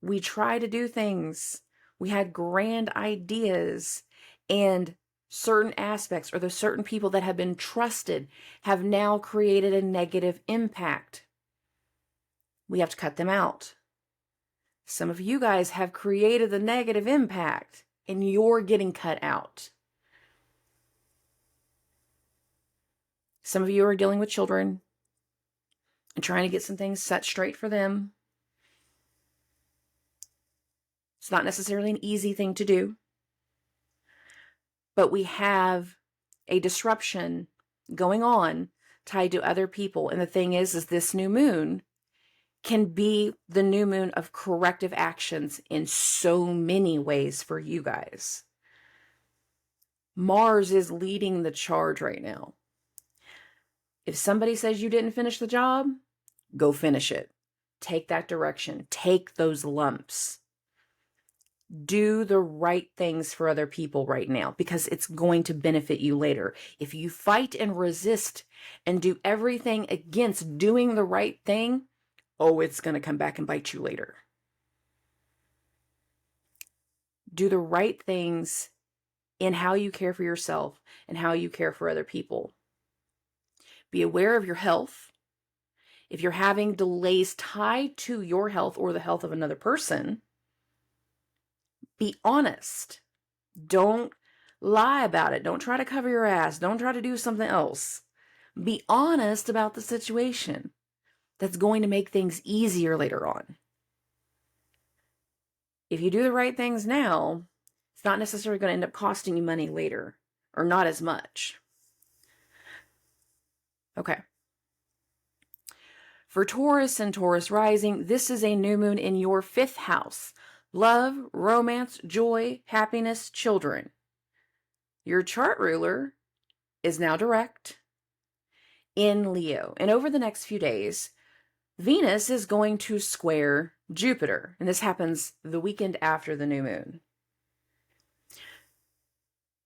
We try to do things. We had grand ideas, and certain aspects or the certain people that have been trusted have now created a negative impact. We have to cut them out. Some of you guys have created the negative impact and you're getting cut out. Some of you are dealing with children and trying to get some things set straight for them. It's not necessarily an easy thing to do, but we have a disruption going on tied to other people. And the thing is this new moon can be the new moon of corrective actions in so many ways for you guys. Mars is leading the charge right now. If somebody says you didn't finish the job, go finish it. Take that direction. Take those lumps. Do the right things for other people right now because it's going to benefit you later. If you fight and resist and do everything against doing the right thing, it's going to come back and bite you later. Do the right things in how you care for yourself and how you care for other people. Be aware of your health. If you're having delays tied to your health or the health of another person, be honest. Don't lie about it. Don't try to cover your ass. Don't try to do something else. Be honest about the situation. That's going to make things easier later on. If you do the right things now, it's not necessarily going to end up costing you money later, or not as much. Okay. For Taurus and Taurus rising, this is a new moon in your 5th house. Love, romance, joy, happiness, children. Your chart ruler is now direct in Leo. And over the next few days, Venus is going to square Jupiter. And this happens the weekend after the new moon.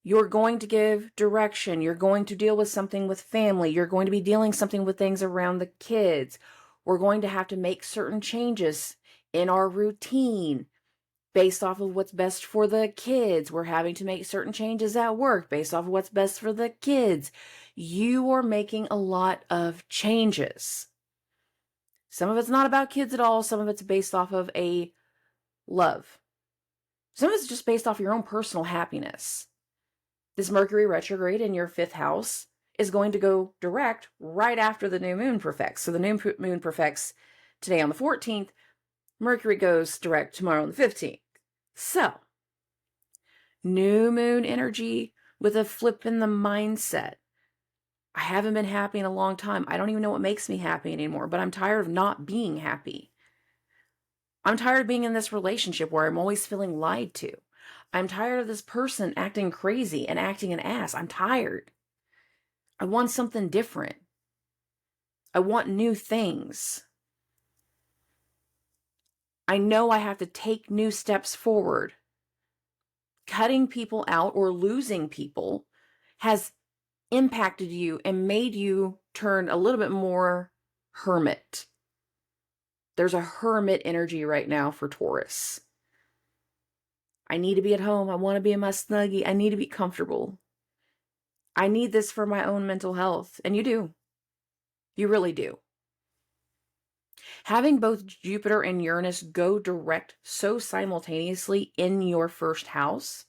You're going to give direction. You're going to deal with something with family. You're going to be dealing something with things around the kids. We're going to have to make certain changes in our routine based off of what's best for the kids. We're having to make certain changes at work based off of what's best for the kids. You are making a lot of changes. Some of it's not about kids at all. Some of it's based off of a love. Some of it's just based off your own personal happiness. This Mercury retrograde in your 5th house is going to go direct right after the new moon perfects. So the new moon perfects today on the 14th. Mercury goes direct tomorrow on the 15th. So, new moon energy with a flip in the mindset. I haven't been happy in a long time. I don't even know what makes me happy anymore, but I'm tired of not being happy. I'm tired of being in this relationship where I'm always feeling lied to. I'm tired of this person acting crazy and acting an ass. I'm tired. I want something different. I want new things. I know I have to take new steps forward. Cutting people out or losing people has impacted you and made you turn a little bit more hermit. There's a hermit energy right now for Taurus. I need to be at home. I want to be in my snuggie. I need to be comfortable. I need this for my own mental health. And you do. You really do. Having both Jupiter and Uranus go direct so simultaneously in your 1st house,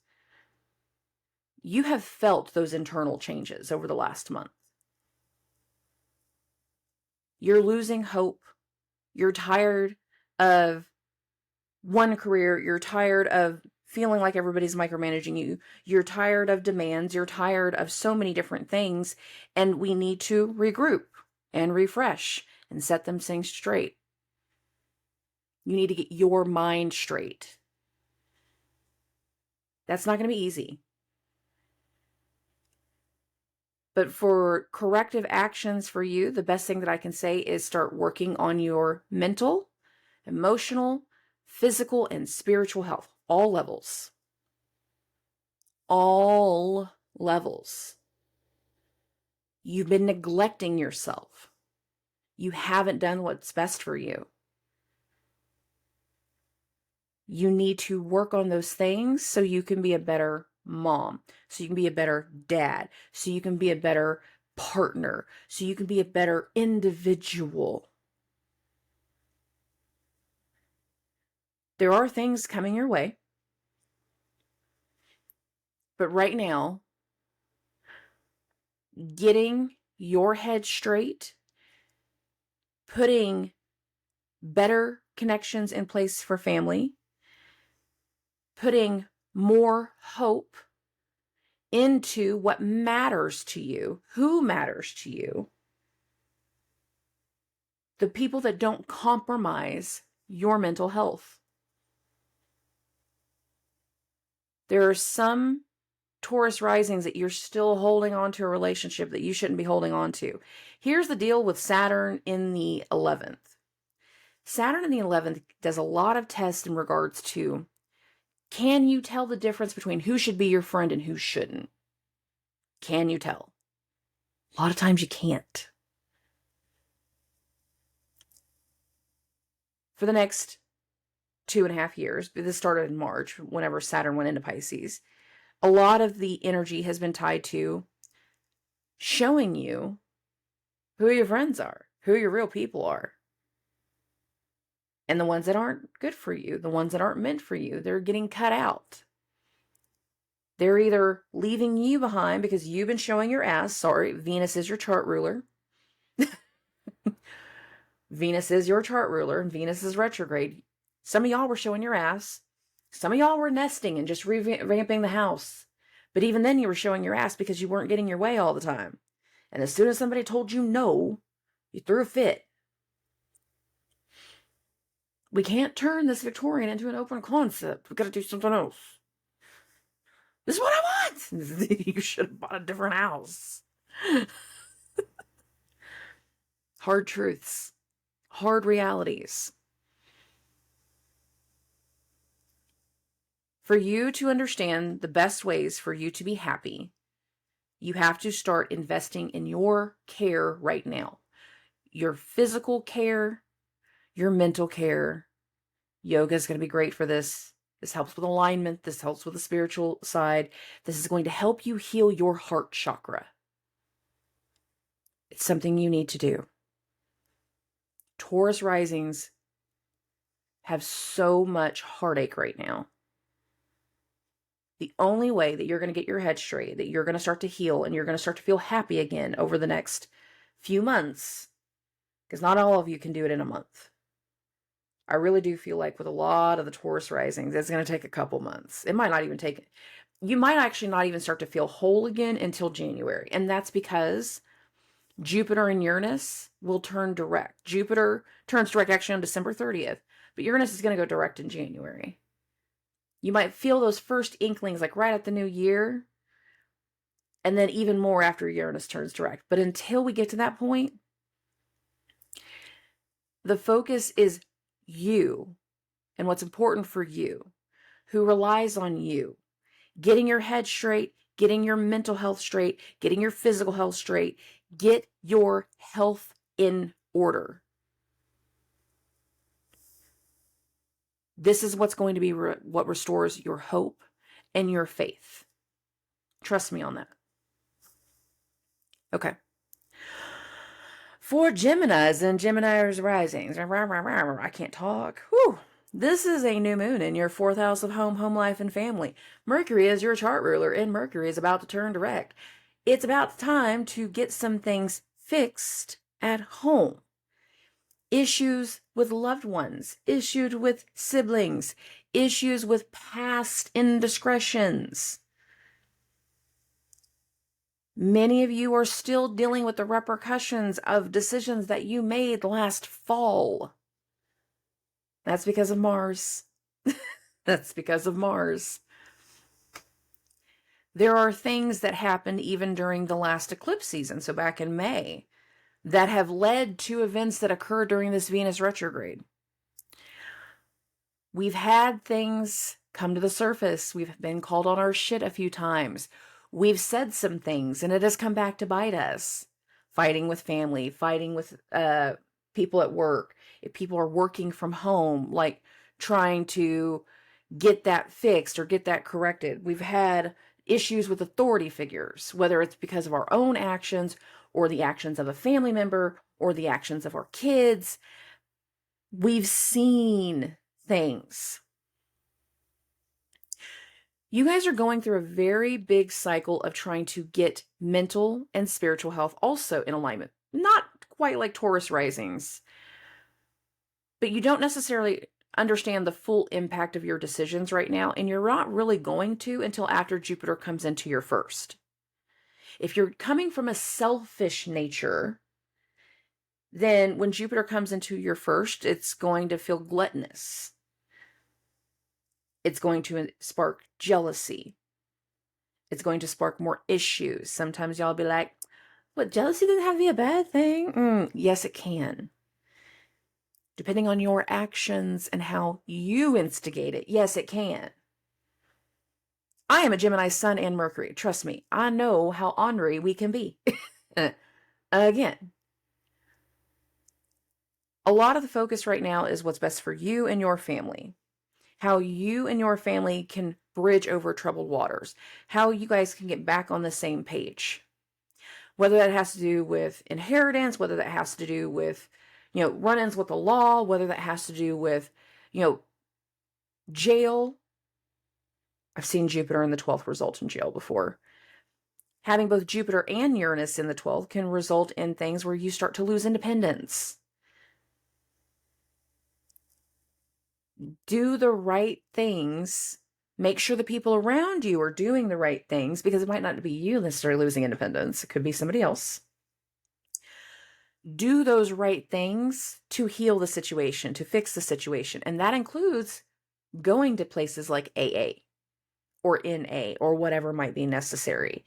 you have felt those internal changes over the last month. You're losing hope. You're tired of one career. You're tired of feeling like everybody's micromanaging you. You're tired of demands. You're tired of so many different things. And we need to regroup and refresh and set them things straight. You need to get your mind straight. That's not going to be easy. But for corrective actions for you, the best thing that I can say is start working on your mental, emotional, physical, and spiritual health. All levels. All levels. You've been neglecting yourself. You haven't done what's best for you. You need to work on those things so you can be a better mom, so you can be a better dad, so you can be a better partner, so you can be a better individual. There are things coming your way, but right now, getting your head straight, putting better connections in place for family, putting more hope into what matters to you, who matters to you, the people that don't compromise your mental health. There are some Taurus risings that you're still holding on to a relationship that you shouldn't be holding on to. Here's the deal with Saturn in the 11th. Saturn in the 11th does a lot of tests in regards to, can you tell the difference between who should be your friend and who shouldn't? Can you tell? A lot of times you can't. For the next 2.5 years, this started in March, whenever Saturn went into Pisces, a lot of the energy has been tied to showing you who your friends are, who your real people are. And the ones that aren't good for you, the ones that aren't meant for you, they're getting cut out. They're either leaving you behind because you've been showing your ass. Sorry, Venus is your chart ruler. Venus is your chart ruler, and Venus is retrograde. Some of y'all were showing your ass. Some of y'all were nesting and just revamping the house. But even then you were showing your ass because you weren't getting your way all the time. And as soon as somebody told you no, you threw a fit. We can't turn this Victorian into an open concept. We've got to do something else. This is what I want. You should have bought a different house. Hard truths. Hard realities. For you to understand the best ways for you to be happy, you have to start investing in your care right now. Your physical care, your mental care. Yoga is going to be great for this. This helps with alignment. This helps with the spiritual side. This is going to help you heal your heart chakra. It's something you need to do. Taurus risings have so much heartache right now. The only way that you're going to get your head straight, that you're going to start to heal and you're going to start to feel happy again over the next few months, because not all of you can do it in a month. I really do feel like with a lot of the Taurus risings, it's going to take a couple months. It might not even take, you might actually not even start to feel whole again until January. And that's because Jupiter and Uranus will turn direct. Jupiter turns direct actually on December 30th, but Uranus is going to go direct in January. You might feel those first inklings like right at the new year, and then even more after Uranus turns direct. But until we get to that point, the focus is you and what's important for you, who relies on you. Getting your head straight, getting your mental health straight, getting your physical health straight. Get your health in order. This is what's going to be what restores your hope and your faith. Trust me on that. Okay. For Geminis and Gemini's risings, I can't talk. Whew. This is a new moon in your 4th house of home life, and family. Mercury is your chart ruler, and Mercury is about to turn direct. It's about time to get some things fixed at home. Issues with loved ones, issues with siblings, issues with past indiscretions. Many of you are still dealing with the repercussions of decisions that you made last fall. That's because of Mars. That's because of Mars. There are things that happened even during the last eclipse season, so back in May, that have led to events that occurred during this Venus retrograde. We've had things come to the surface. We've been called on our shit a few times. We've said some things and it has come back to bite us. Fighting with family, fighting with people at work. If people are working from home, like trying to get that fixed or get that corrected. We've had issues with authority figures, whether it's because of our own actions or the actions of a family member or the actions of our kids. We've seen things. You guys are going through a very big cycle of trying to get mental and spiritual health also in alignment. Not quite like Taurus risings, but you don't necessarily understand the full impact of your decisions right now, and you're not really going to until after Jupiter comes into your 1st. If you're coming from a selfish nature, then when Jupiter comes into your 1st, it's going to feel gluttonous. It's going to spark jealousy. It's going to spark more issues. Sometimes y'all be like, what, jealousy doesn't have to be a bad thing? Yes, it can. Depending on your actions and how you instigate it, yes, it can. I am a Gemini Sun and Mercury. Trust me, I know how ornery we can be. Again, a lot of the focus right now is what's best for you and your family. How you and your family can bridge over troubled waters. How you guys can get back on the same page. Whether that has to do with inheritance, whether that has to do with, run-ins with the law, whether that has to do with, jail. I've seen Jupiter in the 12th result in jail before. Having both Jupiter and Uranus in the 12th can result in things where you start to lose independence. Do the right things. Make sure the people around you are doing the right things, because it might not be you necessarily losing independence. It could be somebody else. Do those right things to heal the situation, to fix the situation. And that includes going to places like AA or NA or whatever might be necessary.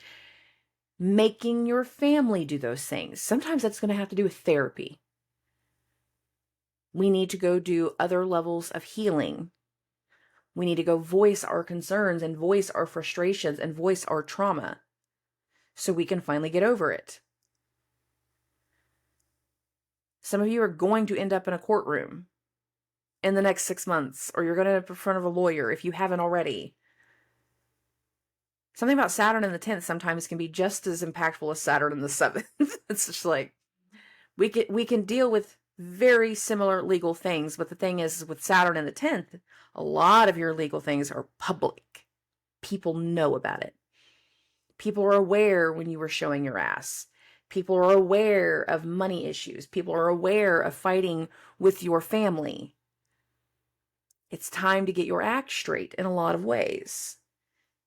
Making your family do those things. Sometimes that's going to have to do with therapy. We need to go do other levels of healing We need to go voice our concerns and voice our frustrations and voice our trauma so we can finally get over it. Some of you are going to end up in a courtroom in the next 6 months, or you're going to end up in front of a lawyer if you haven't already. Something about Saturn in the 10th sometimes can be just as impactful as Saturn in the 7th. It's just like, we can deal with very similar legal things, but the thing is, with Saturn in the 10th, a lot of your legal things are public. People know about it. People are aware when you were showing your ass. People are aware of money issues. People are aware of fighting with your family. It's time to get your act straight in a lot of ways.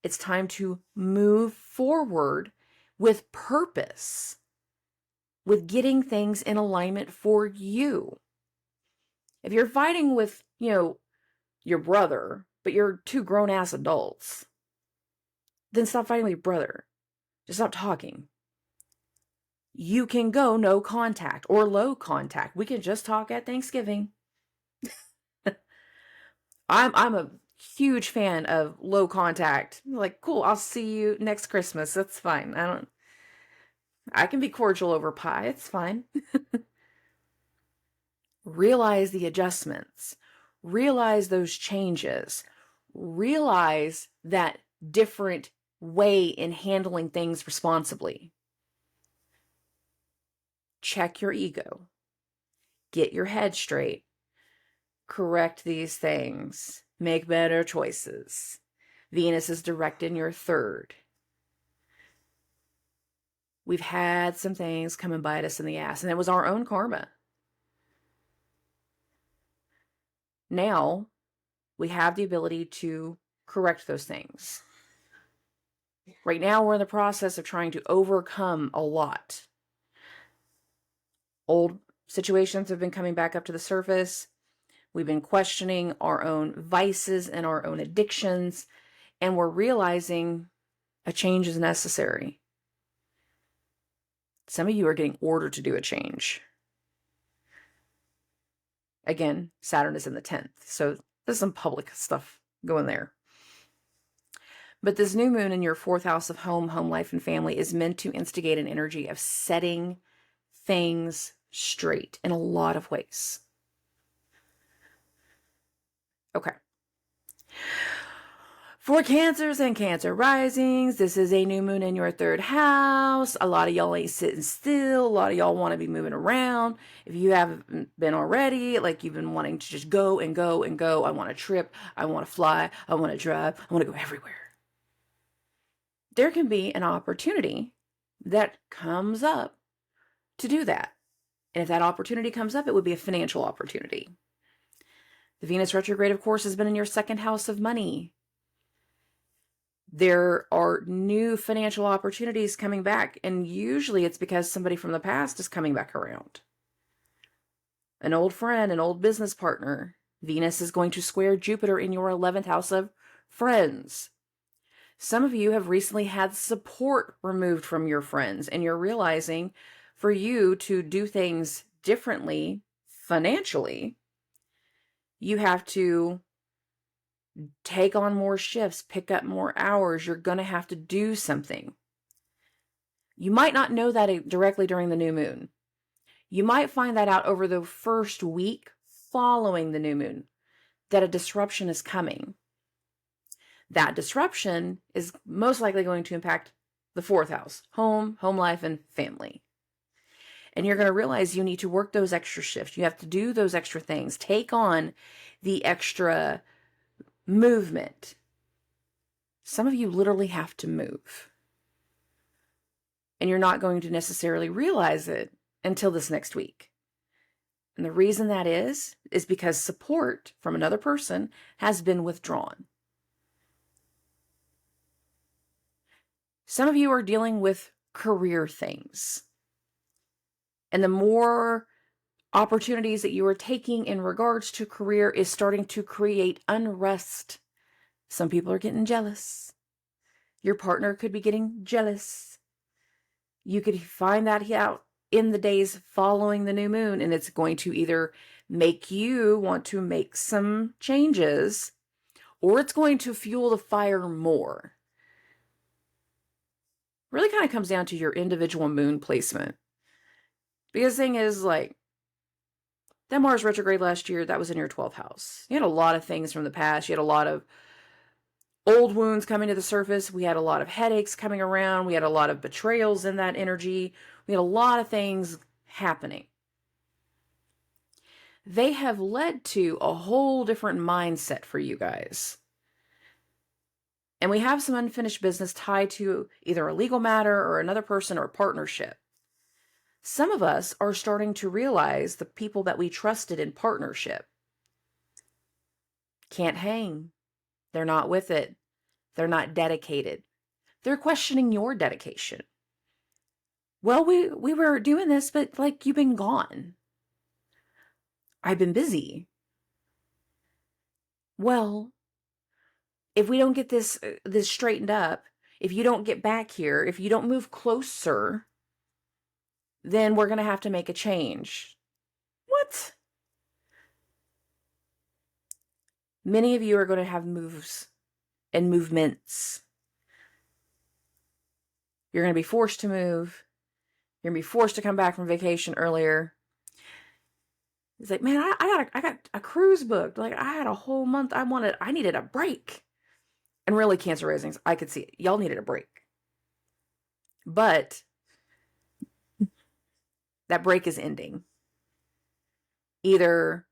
It's time to move forward with purpose, with getting things in alignment for you. If you're fighting with, your brother, but you're two grown-ass adults, then stop fighting with your brother. Just stop talking. You can go no contact or low contact. We can just talk at Thanksgiving. I'm a huge fan of low contact. Like, cool, I'll see you next Christmas. That's fine. I can be cordial over pie. It's fine. Realize the adjustments. Realize those changes. Realize that different way in handling things responsibly. Check your ego. Get your head straight. Correct these things. Make better choices. Venus is direct in your 3rd. We've had some things come and bite us in the ass, and it was our own karma. Now, we have the ability to correct those things. Right now, we're in the process of trying to overcome a lot. Old situations have been coming back up to the surface. We've been questioning our own vices and our own addictions, and we're realizing a change is necessary. Some of you are getting ordered to do a change. Again, Saturn is in the 10th, so there's some public stuff going there. But this new moon in your 4th house of home life, and family is meant to instigate an energy of setting things straight in a lot of ways. Okay. For Cancers and Cancer risings, this is a new moon in your 3rd house. A lot of y'all ain't sitting still. A lot of y'all want to be moving around. If you haven't been already, like you've been wanting to just go and go and go. I want to trip. I want to fly. I want to drive. I want to go everywhere. There can be an opportunity that comes up to do that. And if that opportunity comes up, it would be a financial opportunity. The Venus retrograde, of course, has been in your 2nd house of money. There are new financial opportunities coming back, and usually it's because somebody from the past is coming back around. An old friend, an old business partner. Venus is going to square Jupiter in your 11th house of friends. Some of you have recently had support removed from your friends, and you're realizing for you to do things differently financially, you have to take on more shifts, pick up more hours. You're going to have to do something. You might not know that directly during the new moon. You might find that out over the first week following the new moon, that a disruption is coming. That disruption is most likely going to impact the 4th house, home life, and family. And you're going to realize you need to work those extra shifts. You have to do those extra things. Take on the extra movement. Some of you literally have to move. And you're not going to necessarily realize it until this next week. And the reason that is because support from another person has been withdrawn. Some of you are dealing with career things. And the more opportunities that you are taking in regards to career is starting to create unrest. Some people are getting jealous. Your partner could be getting jealous. You could find that out in the days following the new moon, and it's going to either make you want to make some changes, or it's going to fuel the fire more. Really kind of comes down to your individual moon placement. Because the thing is, like, that Mars retrograde last year, that was in your 12th house. You had a lot of things from the past. You had a lot of old wounds coming to the surface. We had a lot of headaches coming around. We had a lot of betrayals in that energy. We had a lot of things happening. They have led to a whole different mindset for you guys. And we have some unfinished business tied to either a legal matter or another person or a partnership. Some of us are starting to realize the people that we trusted in partnership can't hang. They're not with it. They're not dedicated. They're questioning your dedication. Well, we were doing this, but like, you've been gone. I've been busy. Well, if we don't get this straightened up, if you don't get back here, if you don't move closer, then we're going to have to make a change. What? Many of you are going to have moves and movements. You're going to be forced to move. You're going to be forced to come back from vacation earlier. It's like, man, I got a cruise booked. Like, I had a whole month. I needed a break. And really, Cancer risings, I could see it. Y'all needed a break. But that break is ending. Either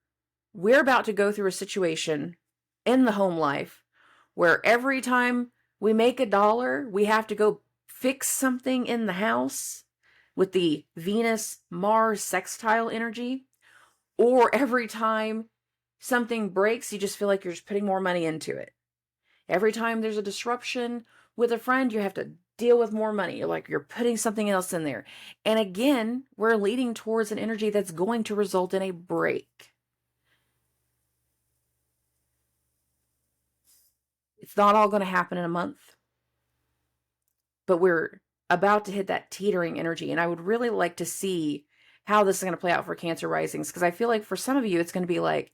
we're about to go through a situation in the home life where every time we make $1, we have to go fix something in the house with the Venus-Mars sextile energy, or every time something breaks, you just feel like you're just putting more money into it. Every time there's a disruption with a friend, you have to deal with more money. You're putting something else in there. And again, we're leading towards an energy that's going to result in a break. It's not all going to happen in a month. But we're about to hit that teetering energy. And I would really like to see how this is going to play out for Cancer risings. Because I feel like for some of you, it's going to be like,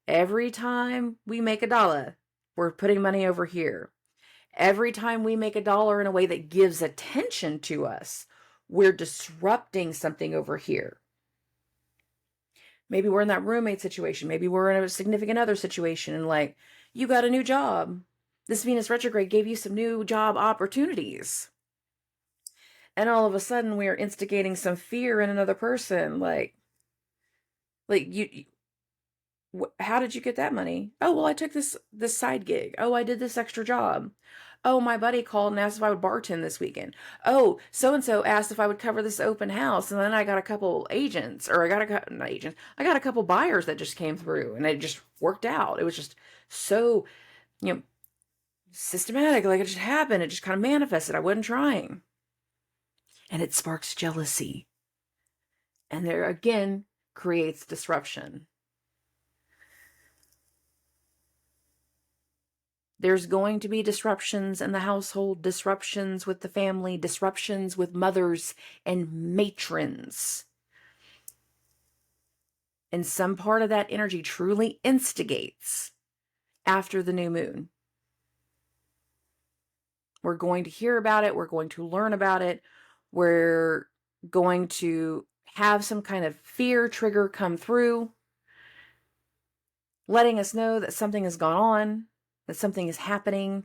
every time we make $1, we're putting money over here. Every time we make $1 in a way that gives attention to us, we're disrupting something over here. Maybe we're in that roommate situation. Maybe we're in a significant other situation and like, you got a new job. This Venus retrograde gave you some new job opportunities. And all of a sudden we're instigating some fear in another person. Like how did you get that money? Oh, well, I took this side gig. Oh, I did this extra job. Oh, my buddy called and asked if I would bartend this weekend. Oh, so-and-so asked if I would cover this open house. And then I got a couple agents, or I got a couple buyers that just came through, and it just worked out. It was just so, systematic. Like, it just happened. It just kind of manifested. I wasn't trying. And it sparks jealousy. And there again creates disruption. There's going to be disruptions in the household, disruptions with the family, disruptions with mothers and matrons. And some part of that energy truly instigates after the new moon. We're going to hear about it. We're going to learn about it. We're going to have some kind of fear trigger come through, letting us know that something has gone on, that something is happening.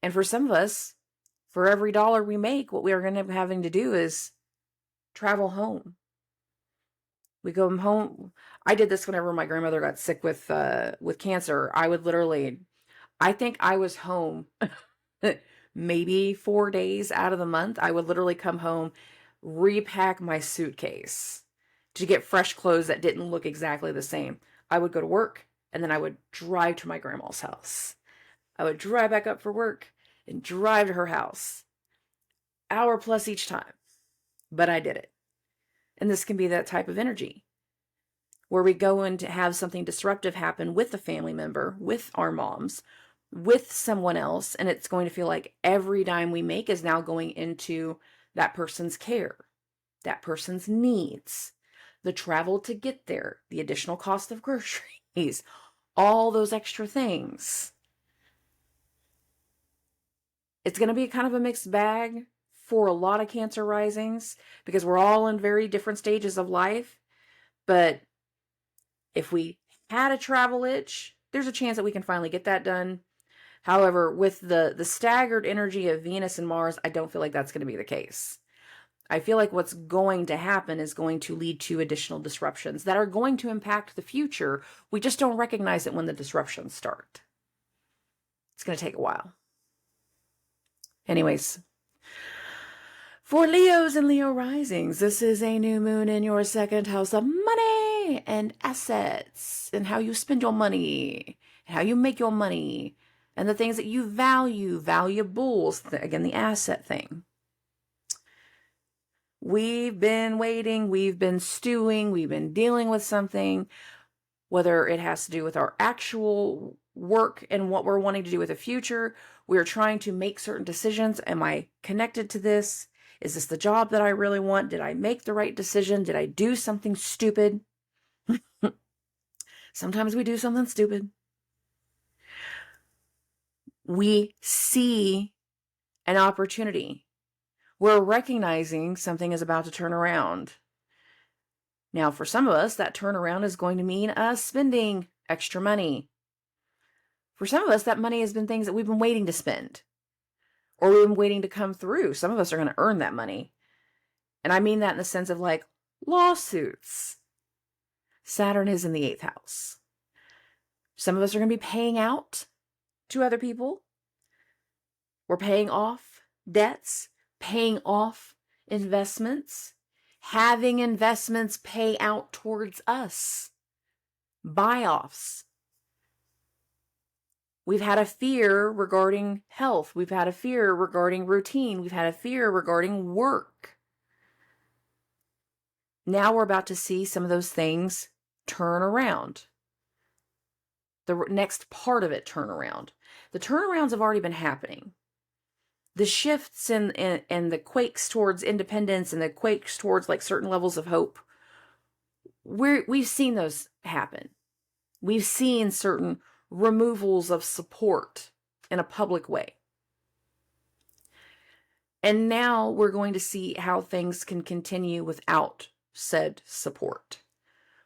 And for some of us, for every $1 we make, what we are going to be having to do is travel home. We go home. I did this whenever my grandmother got sick with cancer. I think I was home maybe 4 days out of the month. I would literally come home, repack my suitcase to get fresh clothes that didn't look exactly the same. I would go to work, and then I would drive to my grandma's house. I would drive back up for work and drive to her house. Hour plus each time. But I did it. And this can be that type of energy where we go in to have something disruptive happen with a family member, with our moms, with someone else. And it's going to feel like every dime we make is now going into that person's care, that person's needs, the travel to get there, the additional cost of groceries, all those extra things. It's going to be kind of a mixed bag for a lot of Cancer risings because we're all in very different stages of life. But if we had a travel itch, there's a chance that we can finally get that done. However, with the staggered energy of Venus and Mars, I don't feel like that's going to be the case. I feel like what's going to happen is going to lead to additional disruptions that are going to impact the future. We just don't recognize it when the disruptions start. It's going to take a while. Anyways, for Leos and Leo risings, this is a new moon in your second house of money and assets and how you spend your money and how you make your money and the things that you value, valuables, again, the asset thing. We've been waiting, we've been stewing, we've been dealing with something, whether it has to do with our actual work and what we're wanting to do with the future. We're trying to make certain decisions. Am I connected to this? Is this the job that I really want? Did I make the right decision? Did I do something stupid? Sometimes we do something stupid. We see an opportunity. We're recognizing something is about to turn around. Now, for some of us, that turnaround is going to mean us spending extra money. For some of us, that money has been things that we've been waiting to spend, or we've been waiting to come through. Some of us are going to earn that money. And I mean that in the sense of like lawsuits. Saturn is in the 8th house. Some of us are going to be paying out to other people. We're paying off debts, paying off investments, having investments pay out towards us, buy-offs. We've had a fear regarding health. We've had a fear regarding routine. We've had a fear regarding work. Now we're about to see some of those things turn around. The next part of it turn around. The turnarounds have already been happening. The shifts and the quakes towards independence and the quakes towards like certain levels of hope, we've seen those happen. We've seen certain removals of support in a public way. And now we're going to see how things can continue without said support,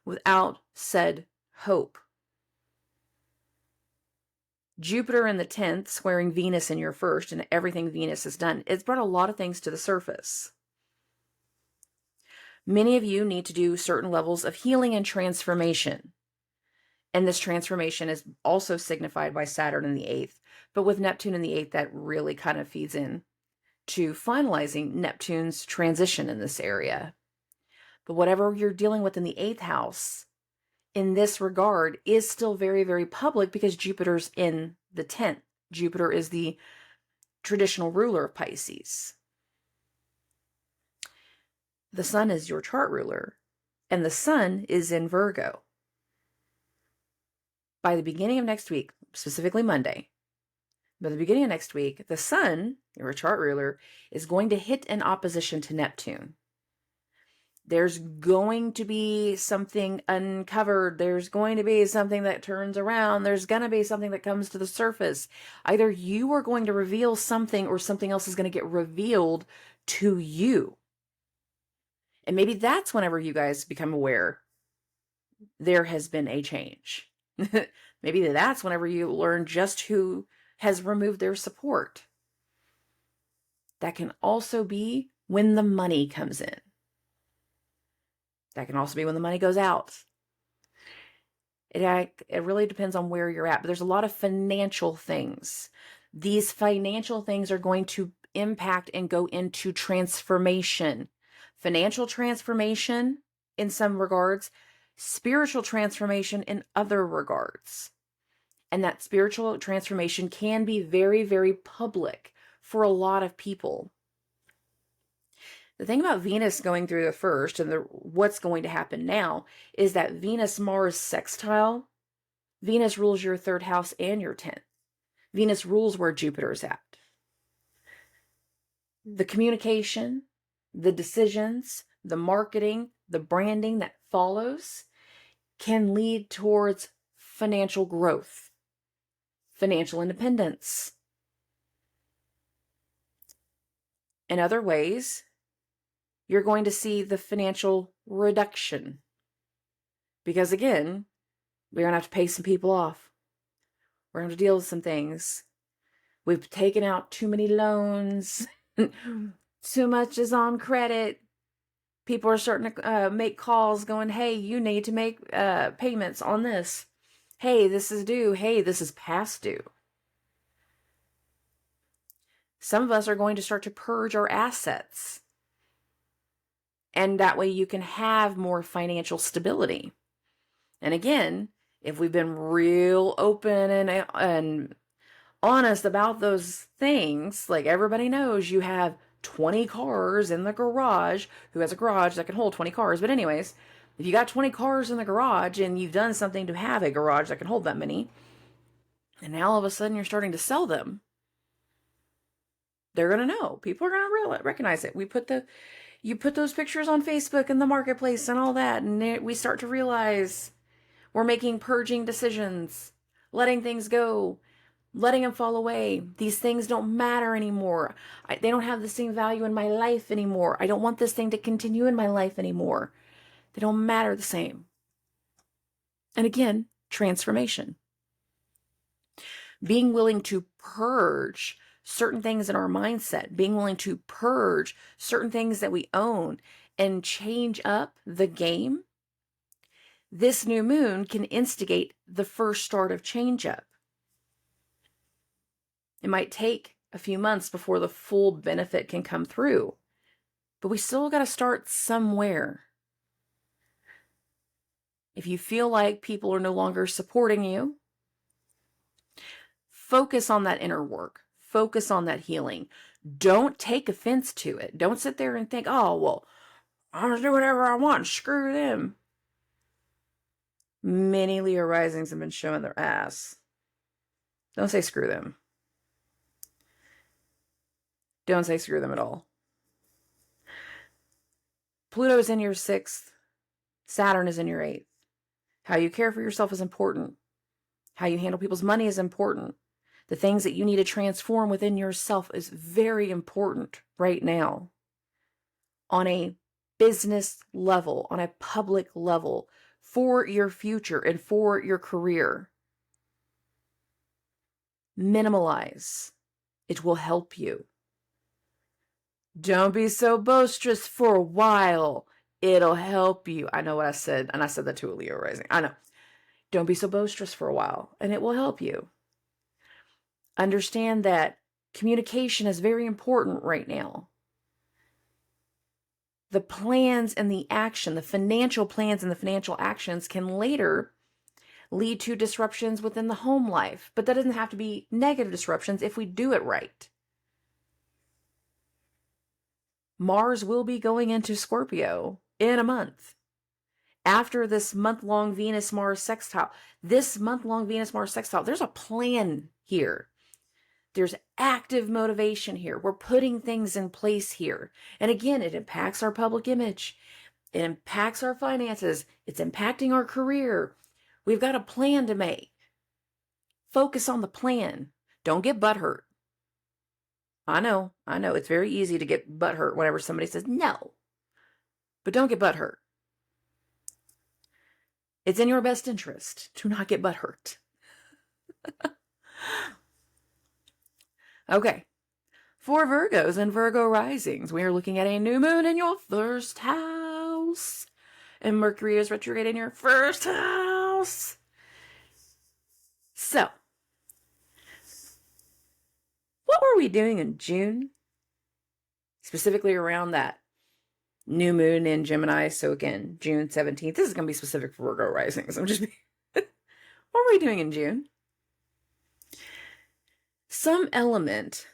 without said hope. Jupiter in the 10th, squaring Venus in your first, and everything Venus has done, it's brought a lot of things to the surface. Many of you need to do certain levels of healing and transformation. And this transformation is also signified by Saturn in the 8th. But with Neptune in the 8th, that really kind of feeds in to finalizing Neptune's transition in this area. But whatever you're dealing with in the 8th house, in this regard, is still very, very public because Jupiter's in the 10th. Jupiter is the traditional ruler of Pisces. The sun is your chart ruler, and the sun is in Virgo. By the beginning of next week, specifically Monday, by the beginning of next week, the sun, your chart ruler, is going to hit an opposition to Neptune. There's going to be something uncovered. There's going to be something that turns around. There's going to be something that comes to the surface. Either you are going to reveal something or something else is going to get revealed to you. And maybe that's whenever you guys become aware there has been a change. Maybe that's whenever you learn just who has removed their support. That can also be when the money comes in. That can also be when the money goes out. It really depends on where you're at. But there's a lot of financial things. These financial things are going to impact and go into transformation. Financial transformation in some regards. Spiritual transformation in other regards. And that spiritual transformation can be very, very public for a lot of people. The thing about Venus going through the first and what's going to happen now is that Venus-Mars sextile, Venus rules your 3rd house and your 10th. Venus rules where Jupiter's at. The communication, the decisions, the marketing, the branding that follows can lead towards financial growth, financial independence. In other ways, you're going to see the financial reduction. Because again, we're going to have to pay some people off. We're going to have to deal with some things. We've taken out too many loans. Too much is on credit. People are starting to make calls going, hey, you need to make payments on this. Hey, this is due. Hey, this is past due. Some of us are going to start to purge our assets. And that way you can have more financial stability. And again, if we've been real open and honest about those things, like everybody knows you have 20 cars in the garage. Who has a garage that can hold 20 cars? But anyways, if you got 20 cars in the garage and you've done something to have a garage that can hold that many, and now all of a sudden you're starting to sell them, they're going to know. People are going to recognize it. You put those pictures on Facebook and the marketplace and all that, and we start to realize we're making purging decisions, letting things go, letting them fall away. These things don't matter anymore. They don't have the same value in my life anymore. I don't want this thing to continue in my life anymore. They don't matter the same. And again, transformation. Being willing to purge certain things in our mindset, being willing to purge certain things that we own and change up the game. This new moon can instigate the first start of change up. It might take a few months before the full benefit can come through, but we still got to start somewhere. If you feel like people are no longer supporting you, focus on that inner work. Focus on that healing. Don't take offense to it. Don't sit there and think, oh, well, I'm going to do whatever I want. Screw them. Many Leo risings have been showing their ass. Don't say screw them. Don't say screw them at all. Pluto is in your 6th. Saturn is in your 8th. How you care for yourself is important. How you handle people's money is important. The things that you need to transform within yourself is very important right now. On a business level, on a public level, for your future and for your career. Minimalize. It will help you. Don't be so boisterous for a while. It'll help you. I know what I said, and I said that to a Leo rising. I know. Don't be so boisterous for a while, and it will help you. Understand that communication is very important right now. The plans and the action, the financial plans and the financial actions can later lead to disruptions within the home life, but that doesn't have to be negative disruptions if we do it right. Mars will be going into Scorpio in a month. After this month-long Venus-Mars sextile, there's a plan here. There's active motivation here. We're putting things in place here. And again, it impacts our public image. It impacts our finances. It's impacting our career. We've got a plan to make. Focus on the plan. Don't get butthurt. I know. It's very easy to get butthurt whenever somebody says no. But don't get butthurt. It's in your best interest to not get butthurt. Okay. For Virgos and Virgo risings, we are looking at a new moon in your 1st house. And Mercury is retrograde in your 1st house. So, what were we doing in June? Specifically around that new moon in Gemini. So again, June 17th. This is going to be specific for Virgo risings. What were we doing in June? Some element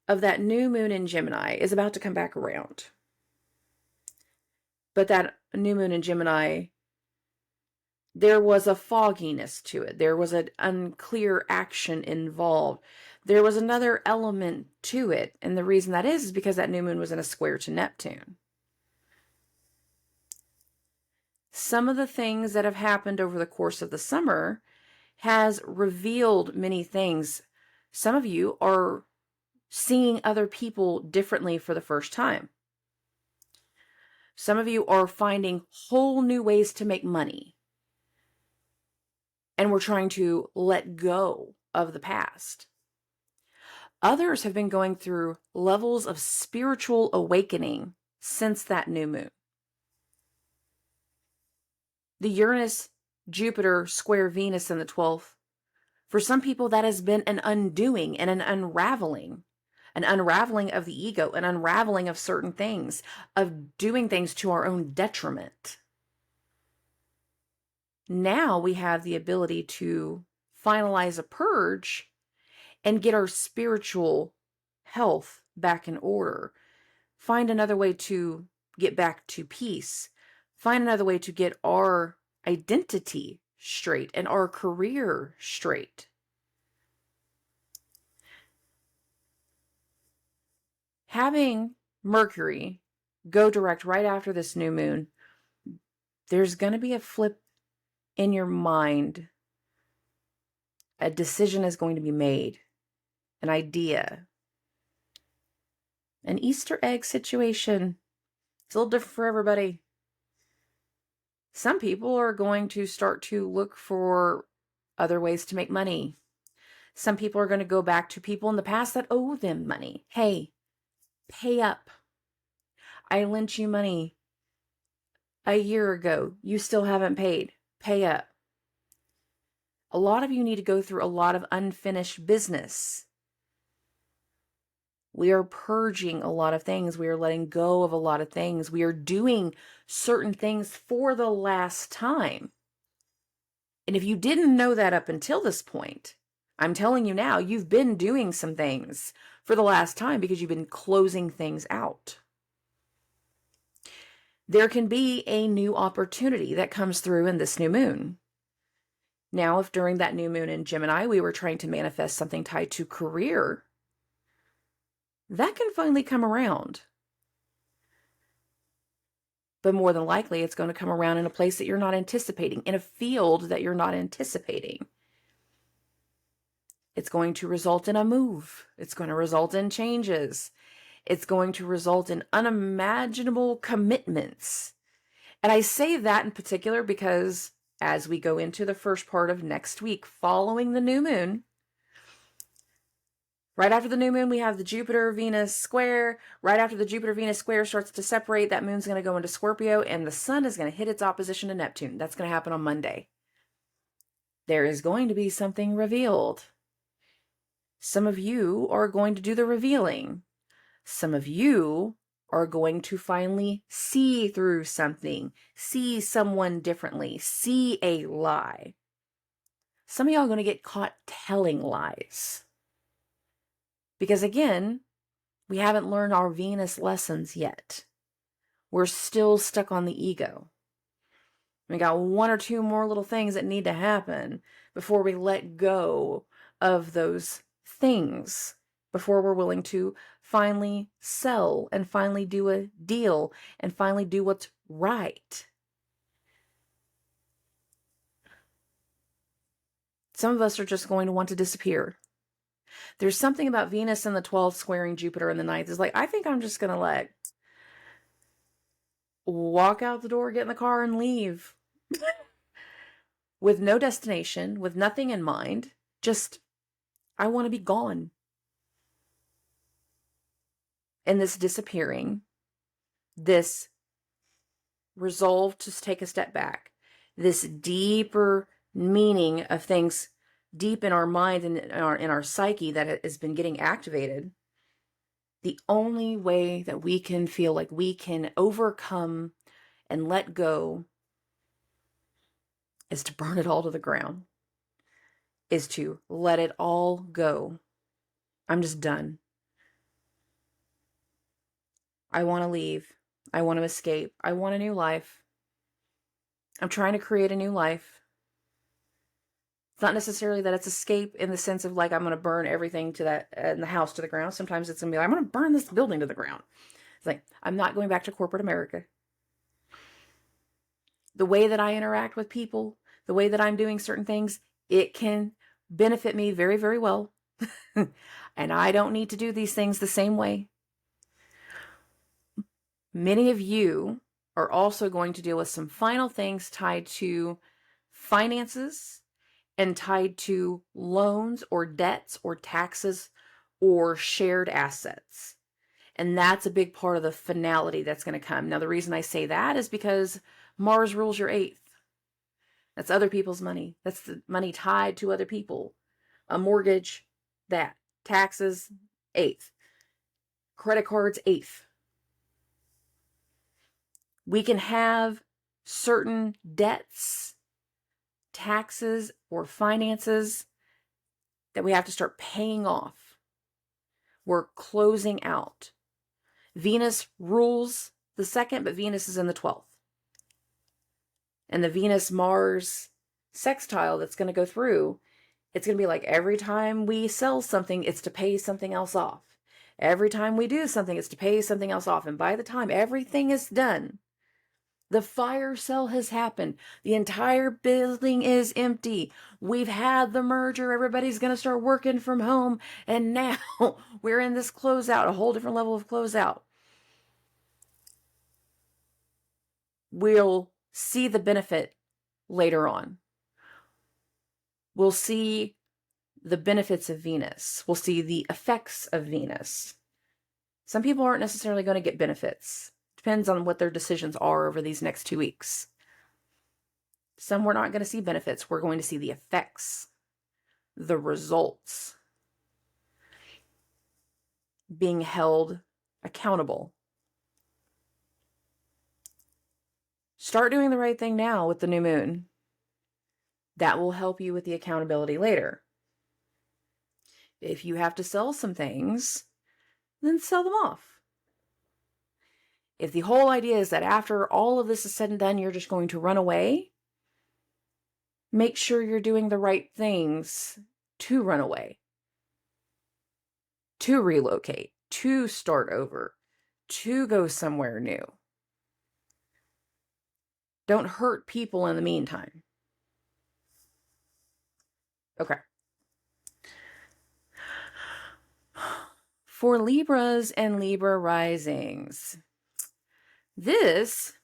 of that new moon in Gemini is about to come back around. But that new moon in Gemini, there was a fogginess to it. There was an unclear action involved. There was another element to it. And the reason that is because that new moon was in a square to Neptune. Some of the things that have happened over the course of the summer has revealed many things. Some of you are seeing other people differently for the first time. Some of you are finding whole new ways to make money. And we're trying to let go of the past. Others have been going through levels of spiritual awakening since that new moon. The Uranus-Jupiter square Venus in the 12th, for some people that has been an undoing and an unraveling of the ego, an unraveling of certain things, of doing things to our own detriment. Now we have the ability to finalize a purge and get our spiritual health back in order. Find another way to get back to peace. Find another way to get our identity straight and our career straight. Having Mercury go direct right after this new moon, there's going to be a flip in your mind. A decision is going to be made. An idea. An Easter egg situation. It's a little different for everybody. Some people are going to start to look for other ways to make money. Some people are going to go back to people in the past that owe them money. Hey, pay up. I lent you money a year ago. You still haven't paid. Pay up. A lot of you need to go through a lot of unfinished business. We are purging a lot of things. We are letting go of a lot of things. We are doing certain things for the last time. And if you didn't know that up until this point, I'm telling you now, you've been doing some things for the last time because you've been closing things out. There can be a new opportunity that comes through in this new moon. Now, if during that new moon in Gemini, we were trying to manifest something tied to career, that can finally come around. But more than likely, it's going to come around in a place that you're not anticipating, in a field that you're not anticipating. It's going to result in a move. It's going to result in changes. It's going to result in unimaginable commitments. And I say that in particular because as we go into the first part of next week, following the new moon, right after the new moon, we have the Jupiter-Venus square. Right after the Jupiter-Venus square starts to separate, that moon's going to go into Scorpio, and the sun is going to hit its opposition to Neptune. That's going to happen on Monday. There is going to be something revealed. Some of you are going to do the revealing. Some of you are going to finally see through something, see someone differently, see a lie. Some of y'all are going to get caught telling lies. Because again, we haven't learned our Venus lessons yet. We're still stuck on the ego. We got one or two more little things that need to happen before we let go of those things, before we're willing to finally sell and finally do a deal and finally do what's right. Some of us are just going to want to disappear. There's something about Venus in the 12th squaring Jupiter in the 9th. It's like, I think I'm just going to walk out the door, get in the car, and leave. With no destination, with nothing in mind. Just, I want to be gone. And this disappearing, this resolve to take a step back, this deeper meaning of things deep in our mind and in our psyche that has been getting activated, the only way that we can feel like we can overcome and let go is to burn it all to the ground, is to let it all go. I'm just done. I want to leave. I want to escape. I want a new life. I'm trying to create a new life. It's not necessarily that it's escape in the sense of like I'm going to burn everything to that in the house to the ground. Sometimes it's going to be like, I'm going to burn this building to the ground. It's like, I'm not going back to corporate America. The way that I interact with people, the way that I'm doing certain things It can benefit me very, very well. And I don't need to do these things the same way. Many of you are also going to deal with some final things tied to finances and tied to loans or debts or taxes or shared assets. And that's a big part of the finality that's going to come. Now, the reason I say that is because Mars rules your eighth. That's other people's money. That's the money tied to other people. A mortgage, that. Taxes, eighth. Credit cards, eighth. We can have certain debts, taxes, or finances that we have to start paying off. We're closing out. Venus rules the second, but Venus is in the 12th. And the Venus-Mars sextile that's going to go through, it's going to be like every time we sell something, it's to pay something else off. Every time we do something, it's to pay something else off. And by the time everything is done, the fire sale has happened. The entire building is empty. We've had the merger. Everybody's going to start working from home. And now we're in this closeout, a whole different level of closeout. We'll see the benefit later on. We'll see the benefits of Venus. We'll see the effects of Venus. Some people aren't necessarily going to get benefits. Depends on what their decisions are over these next 2 weeks. Some we're not going to see benefits. We're going to see the effects, the results, being held accountable. Start doing the right thing now with the new moon. That will help you with the accountability later. If you have to sell some things, then sell them off. If the whole idea is that after all of this is said and done, you're just going to run away, make sure you're doing the right things to run away, to relocate, to start over, to go somewhere new. Don't hurt people in the meantime. Okay. For Libras and Libra risings, this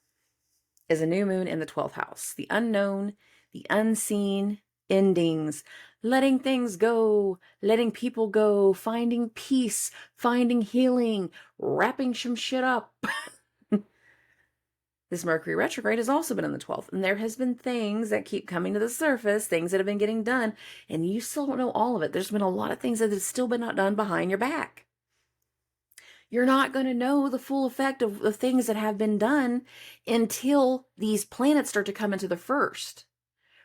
is a new moon in the 12th house. The unknown, the unseen, endings, letting things go, letting people go, finding peace, finding healing, wrapping some shit up. This Mercury retrograde has also been in the 12th, and there has been things that keep coming to the surface, things that have been getting done, and you still don't know all of it. There's been a lot of things that have still been not done behind your back. You're not going to know the full effect of the things that have been done until these planets start to come into the first.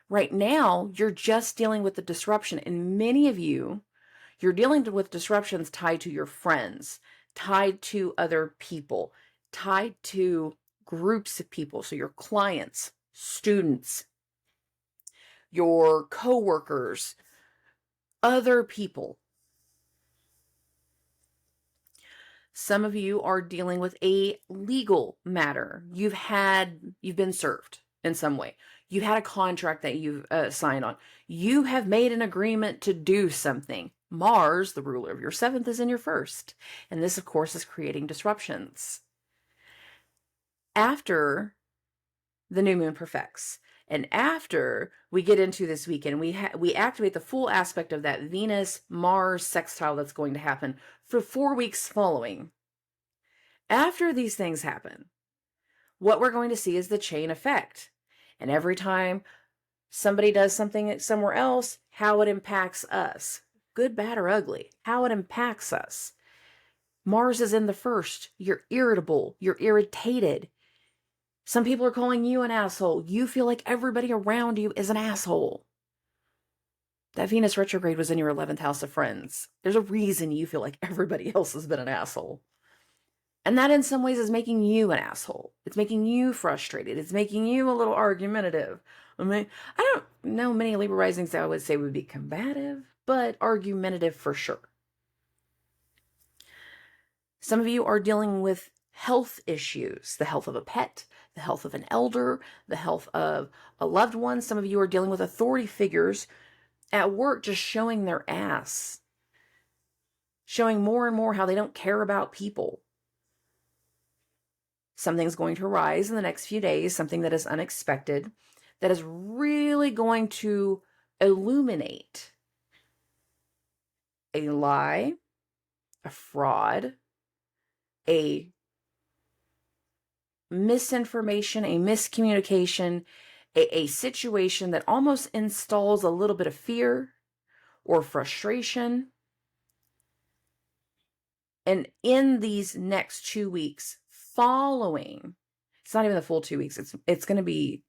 Right now, you're just dealing with the disruption, and many of you, you're dealing with disruptions tied to your friends, tied to other people, tied to groups of people. So your clients, students, your coworkers, other people. Some of you are dealing with a legal matter. You've been served in some way. You've had a contract that you've signed on. You have made an agreement to do something. Mars, the ruler of your 7th, is in your 1st. And this, of course, is creating disruptions. After the new moon perfects, and after we get into this weekend, we activate the full aspect of that Venus-Mars sextile that's going to happen for 4 weeks following. After these things happen, what we're going to see is the chain effect. And every time somebody does something somewhere else, how it impacts us. Good, bad, or ugly. How it impacts us. Mars is in the 1st. You're irritable. You're irritated. Some people are calling you an asshole. You feel like everybody around you is an asshole. That Venus retrograde was in your 11th house of friends. There's a reason you feel like everybody else has been an asshole. And that in some ways is making you an asshole. It's making you frustrated. It's making you a little argumentative. I mean, I don't know many Libra risings that I would say would be combative, but argumentative for sure. Some of you are dealing with health issues, the health of a pet, the health of an elder, the health of a loved one. Some of you are dealing with authority figures at work just showing their ass, showing more and more how they don't care about people. Something's going to arise in the next few days, something that is unexpected, that is really going to illuminate a lie, a fraud, a misinformation, a miscommunication, a situation that almost installs a little bit of fear or frustration. And in these next 2 weeks following, it's not even the full 2 weeks, it's going to be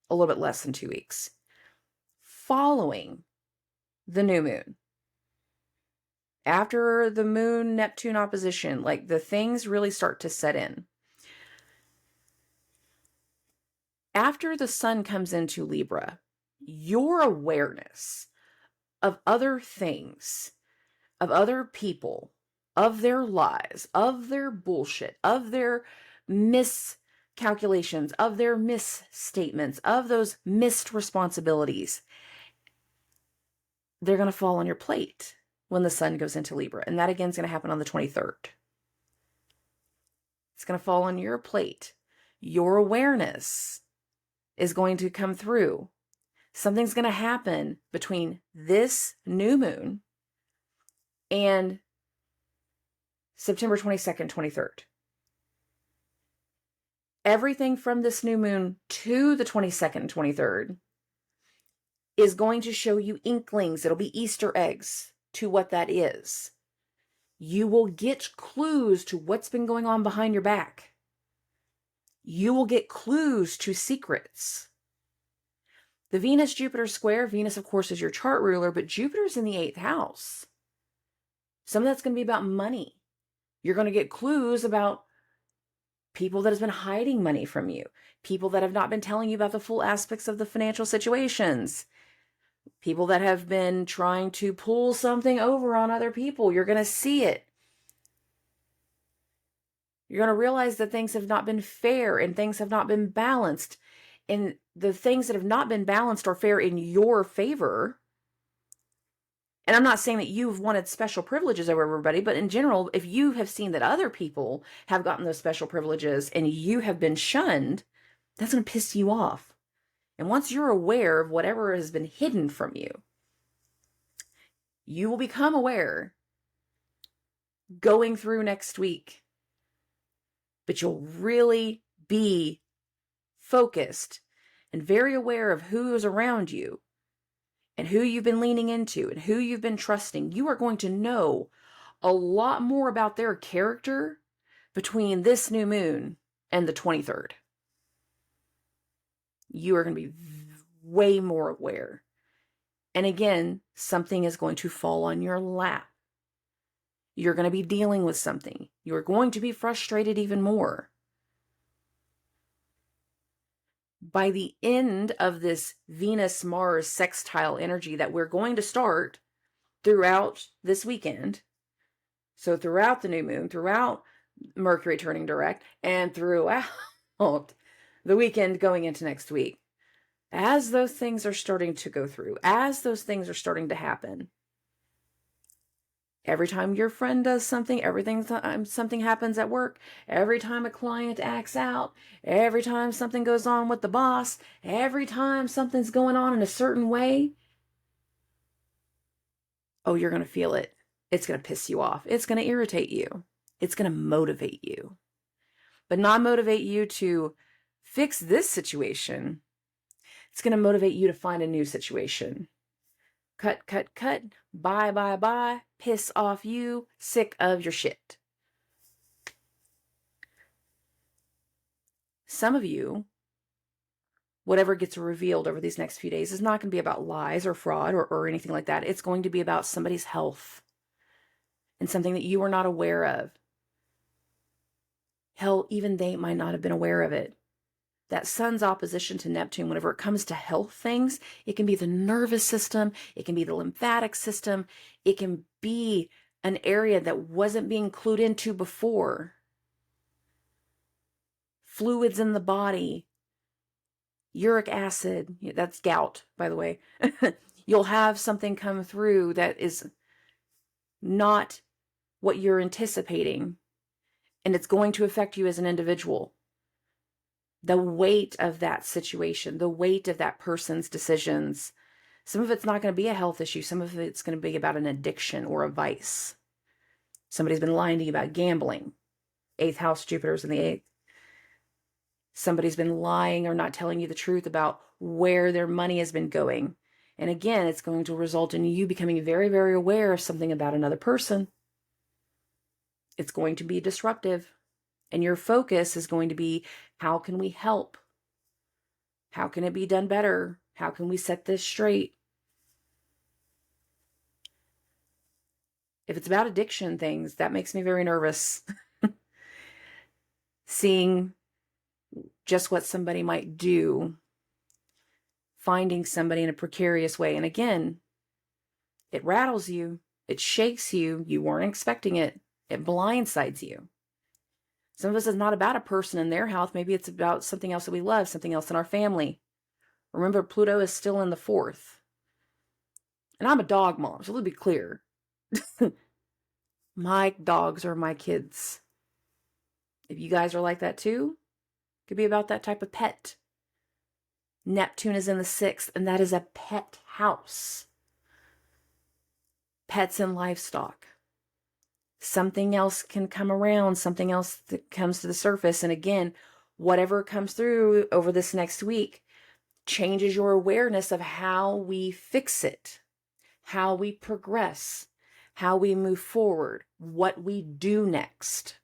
a little bit less than 2 weeks, following the new moon, after the moon Neptune opposition, like the things really start to set in. After the sun comes into Libra, your awareness of other things, of other people, of their lies, of their bullshit, of their miscalculations, of their misstatements, of those missed responsibilities, they're going to fall on your plate when the sun goes into Libra. And that again is going to happen on the 23rd. It's going to fall on your plate. Your awareness is going to come through. Something's going to happen between this new moon and September 22nd, 23rd. Everything from this new moon to the 22nd and 23rd is going to show you inklings. It'll be Easter eggs to what that is. You will get clues to what's been going on behind your back. You will get clues to secrets. The Venus-Jupiter square, Venus, of course, is your chart ruler, but Jupiter's in the 8th house. Some of that's going to be about money. You're going to get clues about people that have been hiding money from you, people that have not been telling you about the full aspects of the financial situations, people that have been trying to pull something over on other people. You're going to see it. You're going to realize that things have not been fair and things have not been balanced. And the things that have not been balanced are fair in your favor. And I'm not saying that you've wanted special privileges over everybody, but in general, if you have seen that other people have gotten those special privileges and you have been shunned, that's going to piss you off. And once you're aware of whatever has been hidden from you, you will become aware going through next week. But you'll really be focused and very aware of who is around you and who you've been leaning into and who you've been trusting. You are going to know a lot more about their character between this new moon and the 23rd. You are going to be way more aware. And again, something is going to fall on your lap. You're going to be dealing with something. You're going to be frustrated even more. By the end of this Venus-Mars sextile energy that we're going to start throughout this weekend, so throughout the new moon, throughout Mercury turning direct, and throughout the weekend going into next week, as those things are starting to go through, as those things are starting to happen, every time your friend does something, something happens at work, every time a client acts out, every time something goes on with the boss, every time something's going on in a certain way, oh, you're going to feel it. It's going to piss you off. It's going to irritate you. It's going to motivate you. But not motivate you to fix this situation. It's going to motivate you to find a new situation. Cut, cut, cut. Bye, bye, bye. Piss off you. Sick of your shit. Some of you, whatever gets revealed over these next few days is not going to be about lies or fraud or anything like that. It's going to be about somebody's health and something that you are not aware of. Hell, even they might not have been aware of it. That sun's opposition to Neptune, whenever it comes to health things, it can be the nervous system, it can be the lymphatic system, it can be an area that wasn't being clued into before. Fluids in the body, uric acid, that's gout, by the way. You'll have something come through that is not what you're anticipating, and it's going to affect you as an individual. The weight of that situation, the weight of that person's decisions. Some of it's not going to be a health issue. Some of it's going to be about an addiction or a vice. Somebody's been lying to you about gambling. 8th house, Jupiter's in the 8th. Somebody's been lying or not telling you the truth about where their money has been going. And again, it's going to result in you becoming very, very aware of something about another person. It's going to be disruptive. And your focus is going to be, how can we help? How can it be done better? How can we set this straight? If it's about addiction things, that makes me very nervous. Seeing just what somebody might do, finding somebody in a precarious way. And again, it rattles you, it shakes you, you weren't expecting it, it blindsides you. Some of us is not about a person in their health, maybe it's about something else that we love, something else in our family. Remember, Pluto is still in the 4th. And I'm a dog mom, so let's be clear. My dogs are my kids. If you guys are like that too, it could be about that type of pet. Neptune is in the 6th, and that is a pet house. Pets and livestock. Something else can come around, something else that comes to the surface. And again, whatever comes through over this next week changes your awareness of how we fix it, how we progress, how we move forward, what we do next.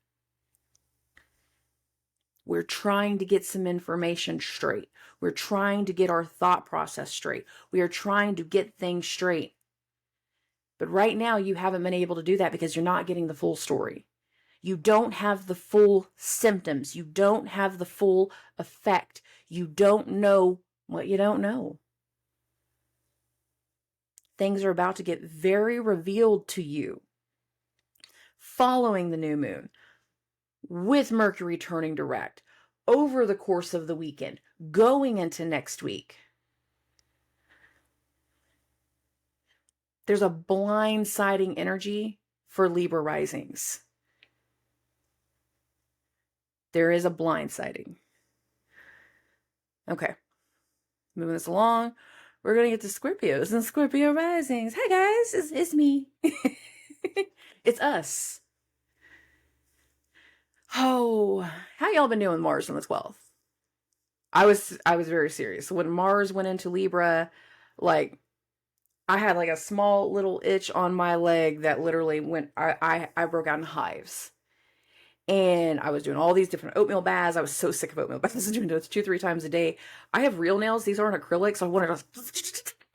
We're trying to get some information straight. We're trying to get our thought process straight. We are trying to get things straight. But right now, you haven't been able to do that because you're not getting the full story. You don't have the full symptoms. You don't have the full effect. You don't know what you don't know. Things are about to get very revealed to you following the new moon, with Mercury turning direct, over the course of the weekend, going into next week. There's a blindsiding energy for Libra risings. There is a blindsiding. Okay, moving this along. We're going to get to Scorpios and Scorpio risings. Hi guys, it's me. It's us. Oh, how y'all been doing with Mars on the 12th? I was very serious. When Mars went into Libra, like, I had like a small little itch on my leg that literally went, I broke out in hives. And I was doing all these different oatmeal baths. I was so sick of oatmeal baths. I was doing it 2-3 times a day. I have real nails. These aren't acrylic. So I wanted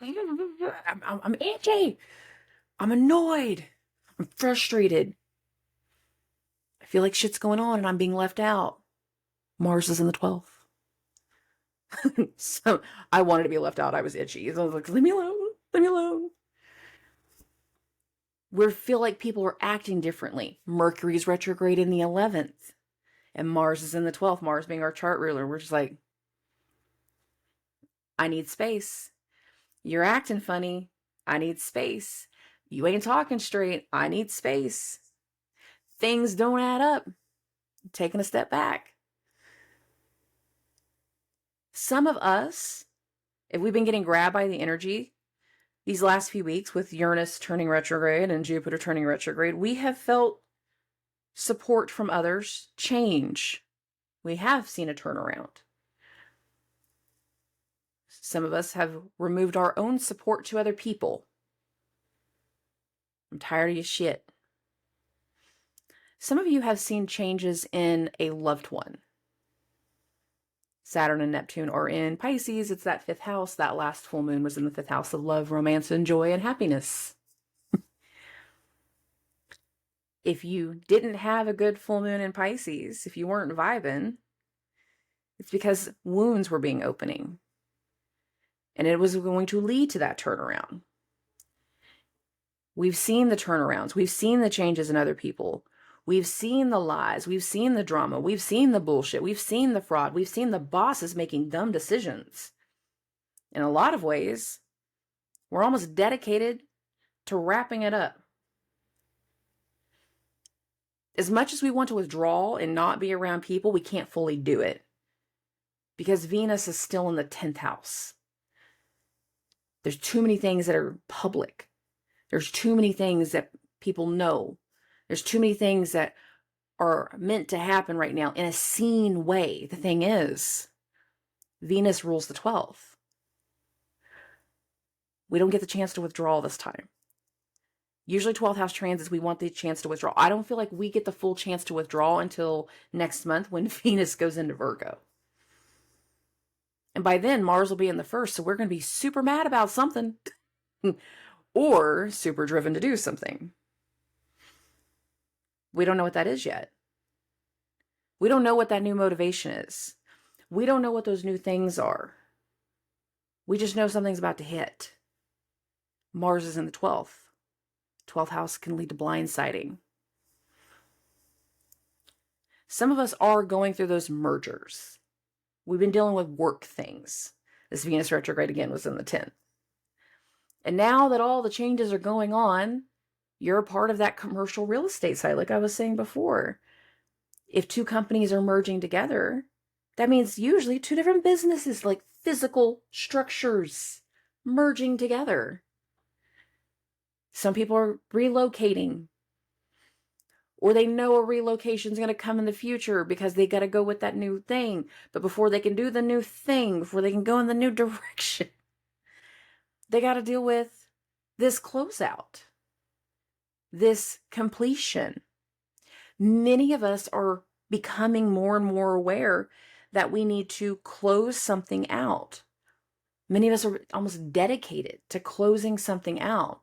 to, I'm itchy. I'm annoyed. I'm frustrated. I feel like shit's going on and I'm being left out. Mars is in the 12th. So I wanted to be left out. I was itchy. So I was like, leave me alone. Leave me alone. We feel like people are acting differently. Mercury's retrograde in the 11th. And Mars is in the 12th. Mars being our chart ruler. We're just like, I need space. You're acting funny. I need space. You ain't talking straight. I need space. Things don't add up. Taking a step back. Some of us, if we've been getting grabbed by the energy these last few weeks with Uranus turning retrograde and Jupiter turning retrograde, we have felt support from others, change. We have seen a turnaround. Some of us have removed our own support to other people. I'm tired of your shit. Some of you have seen changes in a loved one. Saturn and Neptune are in Pisces. It's that 5th house. That last full moon was in the 5th house of love, romance, and joy and happiness. If you didn't have a good full moon in Pisces, if you weren't vibing, it's because wounds were being opening. And it was going to lead to that turnaround. We've seen the turnarounds. We've seen the changes in other people. We've seen the lies. We've seen the drama. We've seen the bullshit. We've seen the fraud. We've seen the bosses making dumb decisions. In a lot of ways, We're almost dedicated to wrapping it up. As much as we want to withdraw and not be around people, we can't fully do it because Venus is still in the 10th house. There's too many things that are public. There's too many things that people know. There's too many things that are meant to happen right now in a seen way. The thing is, Venus rules the 12th. We don't get the chance to withdraw this time. Usually 12th house transits, we want the chance to withdraw. I don't feel like we get the full chance to withdraw until next month when Venus goes into Virgo. And by then, Mars will be in the first, so we're going to be super mad about something or super driven to do something. We don't know what that is yet. We don't know what that new motivation is. We don't know what those new things are. We just know something's about to hit. Mars is in the 12th. 12th house can lead to blindsiding. Some of us are going through those mergers. We've been dealing with work things. This Venus retrograde again was in the 10th. And now that all the changes are going on, you're a part of that commercial real estate side, like I was saying before. If two companies are merging together, that means usually two different businesses, like physical structures, merging together. Some people are relocating, or they know a relocation is going to come in the future because they got to go with that new thing. But before they can do the new thing, before they can go in the new direction, they got to deal with this closeout, this completion. Many of us are becoming more and more aware that we need to close something out. Many of us are almost dedicated to closing something out,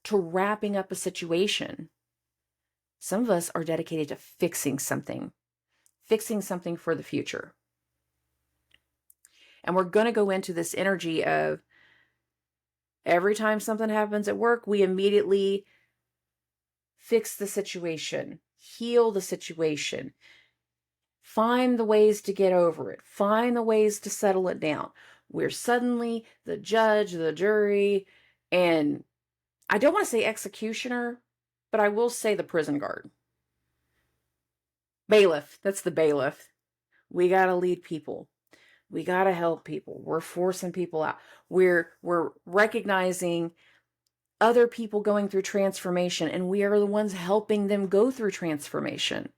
to wrapping up a situation. Some of us are dedicated to fixing something for the future. And we're going to go into this energy of every time something happens at work, we immediately fix the situation, heal the situation, find the ways to get over it, find the ways to settle it down. We're suddenly the judge, the jury, and I don't want to say executioner, but I will say the prison guard. Bailiff, that's the bailiff. We got to lead people. We got to help people. We're forcing people out. We're recognizing other people going through transformation, and we are the ones helping them go through transformation.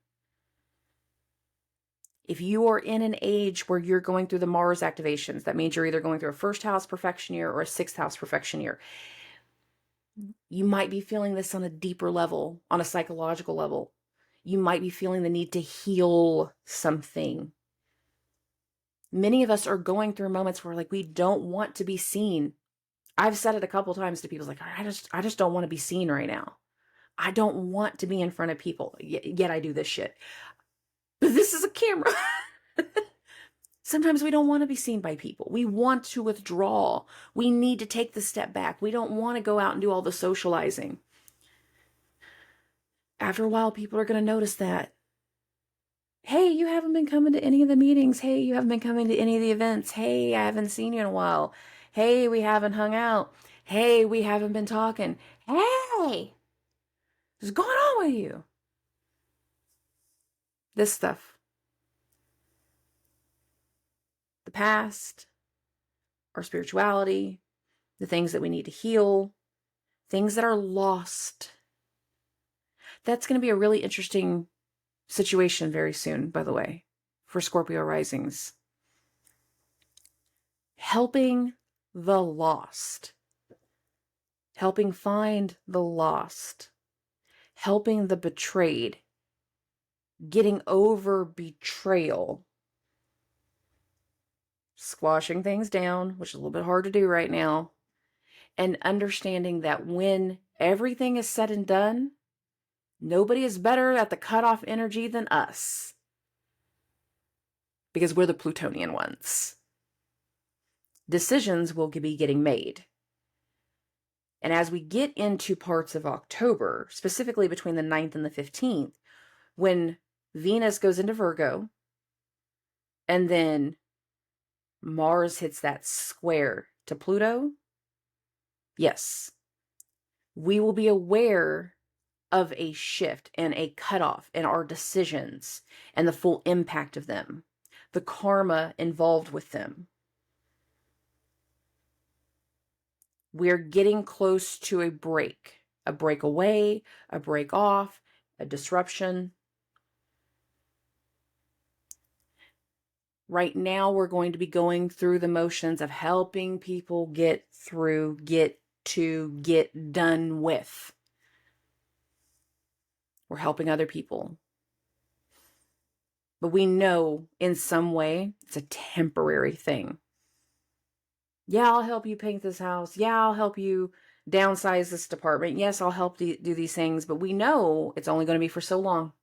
If you are in an age where you're going through the Mars activations, that means you're either going through a first house perfection year or a sixth house perfection year. You might be feeling this on a deeper level, on a psychological level. You might be feeling the need to heal something. Many of us are going through moments where we don't want to be seen. I've said it a couple times to people, I just don't want to be seen right now. I don't want to be in front of people, yet I do this shit. But this is a camera. Sometimes we don't want to be seen by people. We want to withdraw. We need to take the step back. We don't want to go out and do all the socializing. After a while, people are going to notice that. Hey, you haven't been coming to any of the meetings. Hey, you haven't been coming to any of the events. Hey, I haven't seen you in a while. Hey, we haven't hung out. Hey, we haven't been talking. Hey, what's going on with you? This stuff. The past, our spirituality, the things that we need to heal, things that are lost. That's going to be a really interesting situation very soon, by the way, for Scorpio risings. Helping the lost. Helping find the lost. Helping the betrayed. Getting over betrayal. Squashing things down, which is a little bit hard to do right now. And understanding that when everything is said and done, nobody is better at the cutoff energy than us. Because we're the Plutonian ones. Decisions will be getting made. And as we get into parts of October, specifically between the 9th and the 15th, when Venus goes into Virgo, and then Mars hits that square to Pluto, Yes, we will be aware of a shift and a cutoff in our decisions and the full impact of them, the karma involved with them. We're getting close to a break away, a break off, a disruption. Right now, we're going to be going through the motions of helping people get through, get done with. We're helping other people. But we know in some way it's a temporary thing. Yeah, I'll help you paint this house. Yeah, I'll help you downsize this department. Yes, I'll help do these things. But we know it's only going to be for so long.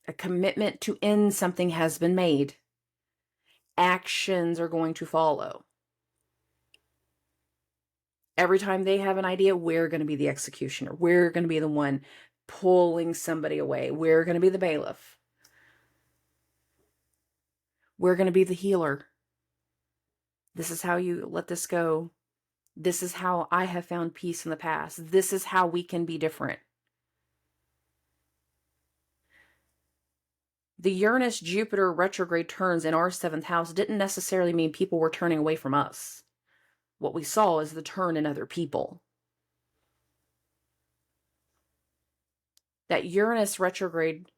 A commitment to end something has been made. Actions are going to follow. Every time they have an idea, we're going to be the executioner. We're going to be the one pulling somebody away. We're going to be the bailiff. We're going to be the healer. This is how you let this go. This is how I have found peace in the past. This is how we can be different. The Uranus-Jupiter retrograde turns in our 7th house didn't necessarily mean people were turning away from us. What we saw is the turn in other people. That Uranus retrograde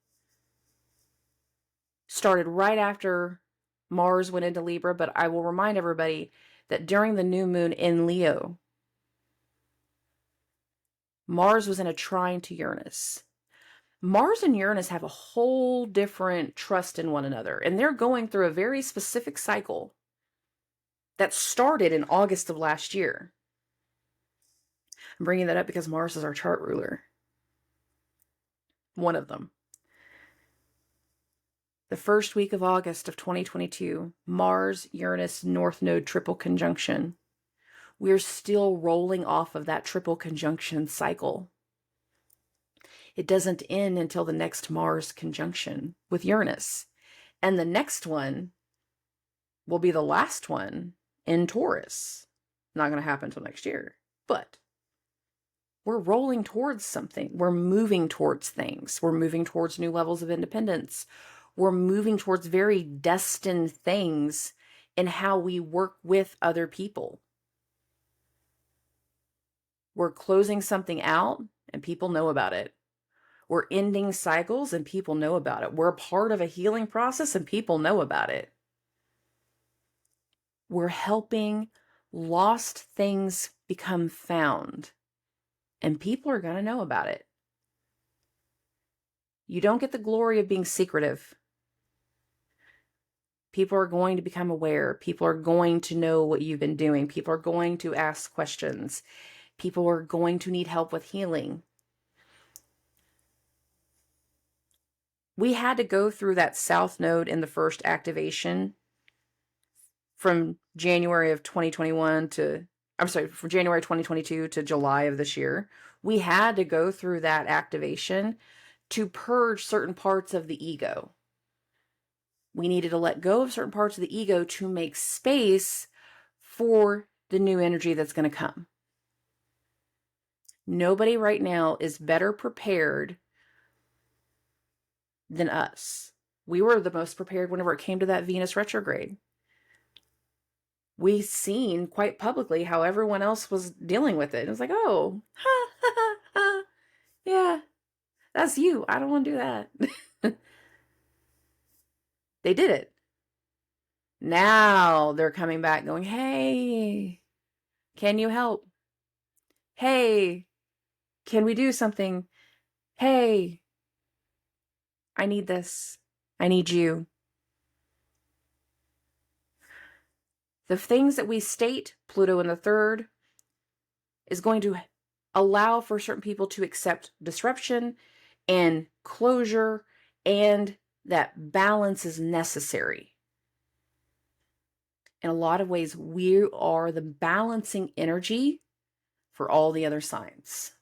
started right after Mars went into Libra, but I will remind everybody that during the new moon in Leo, Mars was in a trine to Uranus. Mars and Uranus have a whole different trust in one another, and they're going through a very specific cycle that started in August of last year. I'm bringing that up because Mars is our chart ruler. One of them. The first week of August of 2022, Mars-Uranus North Node triple conjunction. We're still rolling off of that triple conjunction cycle. It doesn't end until the next Mars conjunction with Uranus. And the next one will be the last one in Taurus. Not going to happen until next year. But we're rolling towards something. We're moving towards things. We're moving towards new levels of independence. We're moving towards very destined things in how we work with other people. We're closing something out and people know about it. We're ending cycles and people know about it. We're a part of a healing process and people know about it. We're helping lost things become found and people are going to know about it. You don't get the glory of being secretive. People are going to become aware. People are going to know what you've been doing. People are going to ask questions. People are going to need help with healing. We had to go through that South Node in the first activation from January of 2021 to, from January 2022 to July of this year. We had to go through that activation to purge certain parts of the ego. We needed to let go of certain parts of the ego to make space for the new energy that's going to come. Nobody right now is better prepared than us. We were the most prepared whenever it came to that Venus retrograde. We seen quite publicly how everyone else was dealing with it. It was like, oh, ha, ha, ha, ha. Yeah, that's you. I don't want to do that. They did it. Now they're coming back going, hey, can you help? Hey, can we do something? Hey, I need this. I need you. The things that we state, Pluto in the 3rd, is going to allow for certain people to accept disruption and closure, and that balance is necessary. In a lot of ways, we are the balancing energy for all the other signs.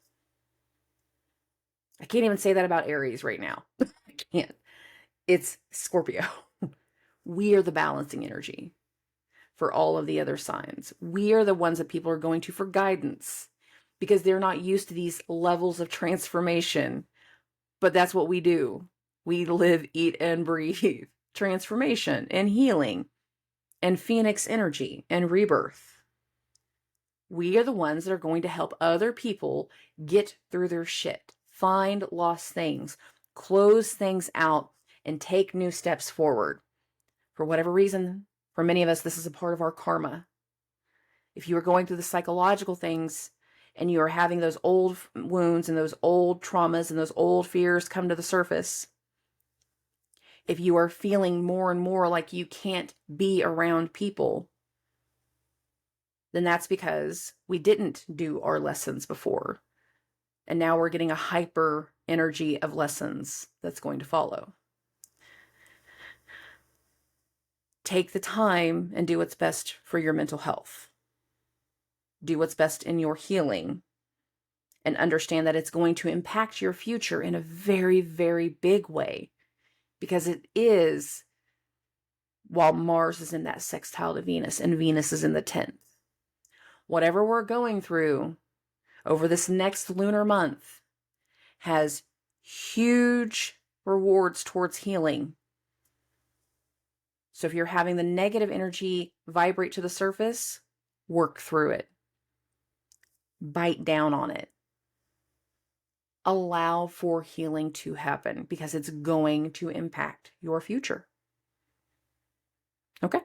I can't even say that about Aries right now. I can't. It's Scorpio. We are the balancing energy. for all of the other signs. We are the ones that people are going to for guidance because they're not used to these levels of transformation. But that's what we do. We live, eat, and breathe transformation and healing and phoenix energy and rebirth. We are the ones that are going to help other people get through their shit, find lost things, close things out, and take new steps forward. For whatever reason, for many of us, this is a part of our karma. If you are going through the psychological things and you are having those old wounds and those old traumas and those old fears come to the surface, if you are feeling more and more like you can't be around people, then that's because we didn't do our lessons before. And now we're getting a hyper energy of lessons that's going to follow. Take the time and do what's best for your mental health. Do what's best in your healing. And understand that it's going to impact your future in a very, very big way. Because it is, while Mars is in that sextile to Venus, and Venus is in the 10th. Whatever we're going through over this next lunar month has huge rewards towards healing. So if you're having the negative energy vibrate to the surface, work through it. Bite down on it. Allow for healing to happen because it's going to impact your future. Okay?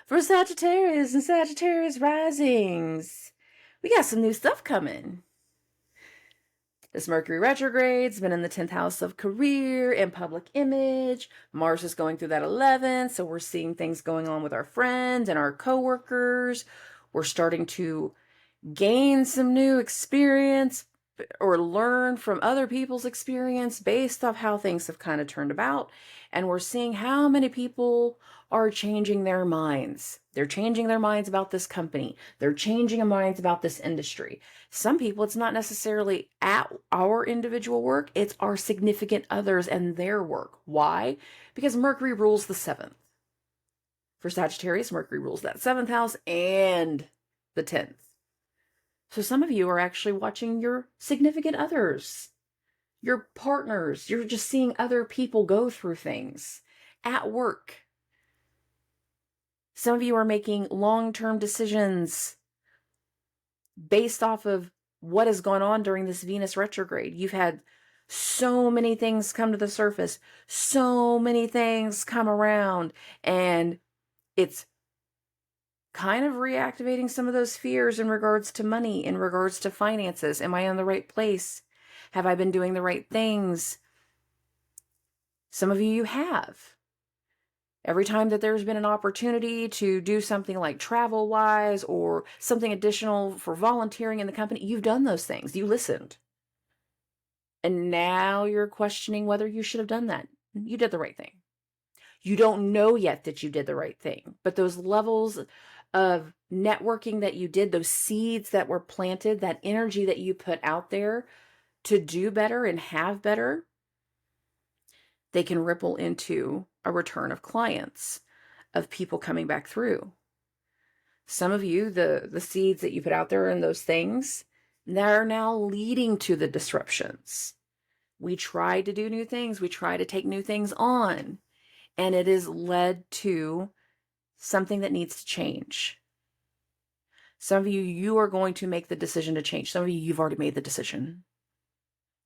For Sagittarius and Sagittarius risings, we got some new stuff coming. This Mercury retrograde's been in the 10th house of career and public image. Mars is going through that 11th, so we're seeing things going on with our friends and our coworkers. We're starting to gain some new experience or learn from other people's experience based off how things have kind of turned about. And we're seeing how many people are changing their minds. They're changing their minds about this company. They're changing their minds about this industry. Some people, it's not necessarily at our individual work. It's our significant others and their work. Why? Because Mercury rules the 7th. For Sagittarius, Mercury rules that 7th house and the 10th. So some of you are actually watching your significant others, your partners. You're just seeing other people go through things at work. Some of you are making long-term decisions based off of what has gone on during this Venus retrograde. You've had so many things come to the surface, so many things come around, and it's kind of reactivating some of those fears in regards to money, in regards to finances. Am I in the right place? Have I been doing the right things? Some of you have. Every time that there's been an opportunity to do something like travel-wise or something additional for volunteering in the company, you've done those things. You listened. And now you're questioning whether you should have done that. You did the right thing. You don't know yet that you did the right thing, but those levels of networking that you did, those seeds that were planted, that energy that you put out there to do better and have better, they can ripple into a return of clients, of people coming back through. Some of you, the seeds that you put out there and those things, they're now leading to the disruptions. We try to do new things. We try to take new things on. And it has led to something that needs to change. Some of you, you are going to make the decision to change. Some of you, you've already made the decision.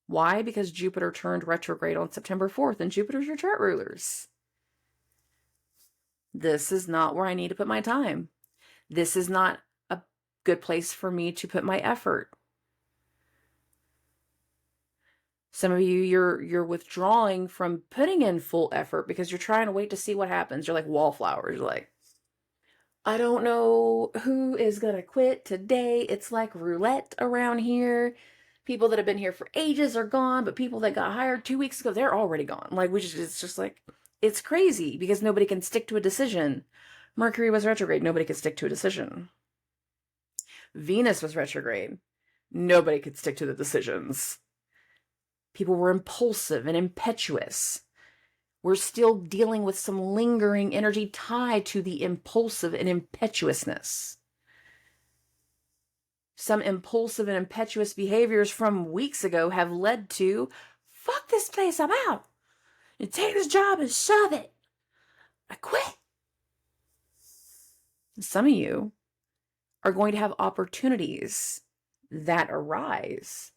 Why? Because Jupiter turned retrograde on September 4th, and Jupiter's your chart rulers. This is not where I need to put my time. This is not a good place for me to put my effort. Some of you, you're withdrawing from putting in full effort because you're trying to wait to see what happens. You're like wallflowers. You're like, I don't know who is going to quit today. It's like roulette around here. People that have been here for ages are gone, but people that got hired 2 weeks ago, they're already gone. Like, it's just like, it's crazy because nobody can stick to a decision. Mercury was retrograde. Nobody could stick to a decision. Venus was retrograde. Nobody could stick to the decisions. People were impulsive and impetuous. We're still dealing with some lingering energy tied to the impulsive and impetuousness. Some impulsive and impetuous behaviors from weeks ago have led to, fuck this place, I'm out. And take this job and shove it. I quit. Some of you are going to have opportunities that arise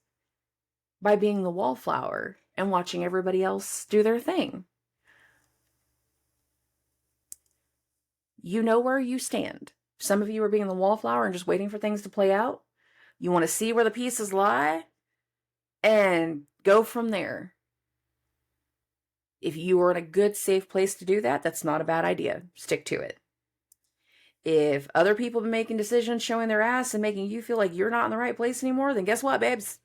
by being the wallflower and watching everybody else do their thing. You know where you stand. Some of you are being the wallflower and just waiting for things to play out. You want to see where the pieces lie and go from there. If you are in a good, safe place to do that, that's not a bad idea. Stick to it. If other people have been making decisions, showing their ass and making you feel like you're not in the right place anymore, then guess what, babes?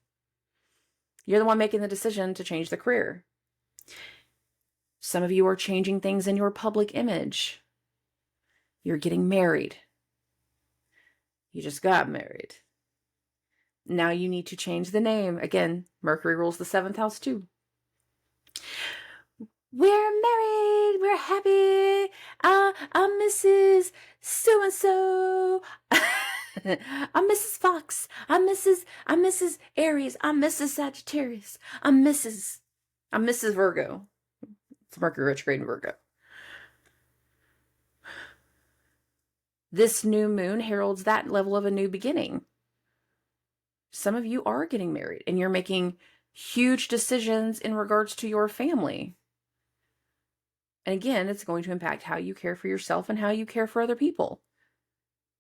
You're the one making the decision to change the career. Some of you are changing things in your public image. You're getting married. You just got married. Now you need to change the name. Again, Mercury rules the 7th house too. We're married. We're happy. I'm Mrs. So-and-so. I'm Mrs. Fox. I'm Mrs. Aries. I'm Mrs. Sagittarius. I'm Mrs. Virgo. It's Mercury retrograde in Virgo. This new moon heralds that level of a new beginning. Some of you are getting married and you're making huge decisions in regards to your family. And again, it's going to impact how you care for yourself and how you care for other people.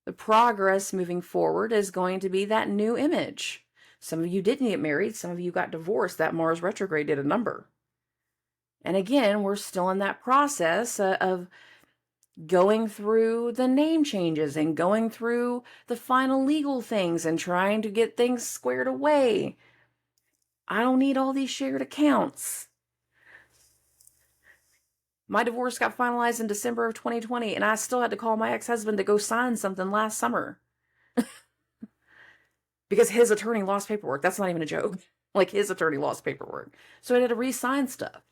The progress moving forward is going to be that new image. Some of you didn't get married. Some of you got divorced. That Mars retrograde did a number. And again, we're still in that process of going through the name changes and going through the final legal things and trying to get things squared away. I don't need all these shared accounts. My divorce got finalized in December of 2020, and I still had to call my ex-husband to go sign something last summer. Because his attorney lost paperwork. That's not even a joke. Like, his attorney lost paperwork. So I had to re-sign stuff.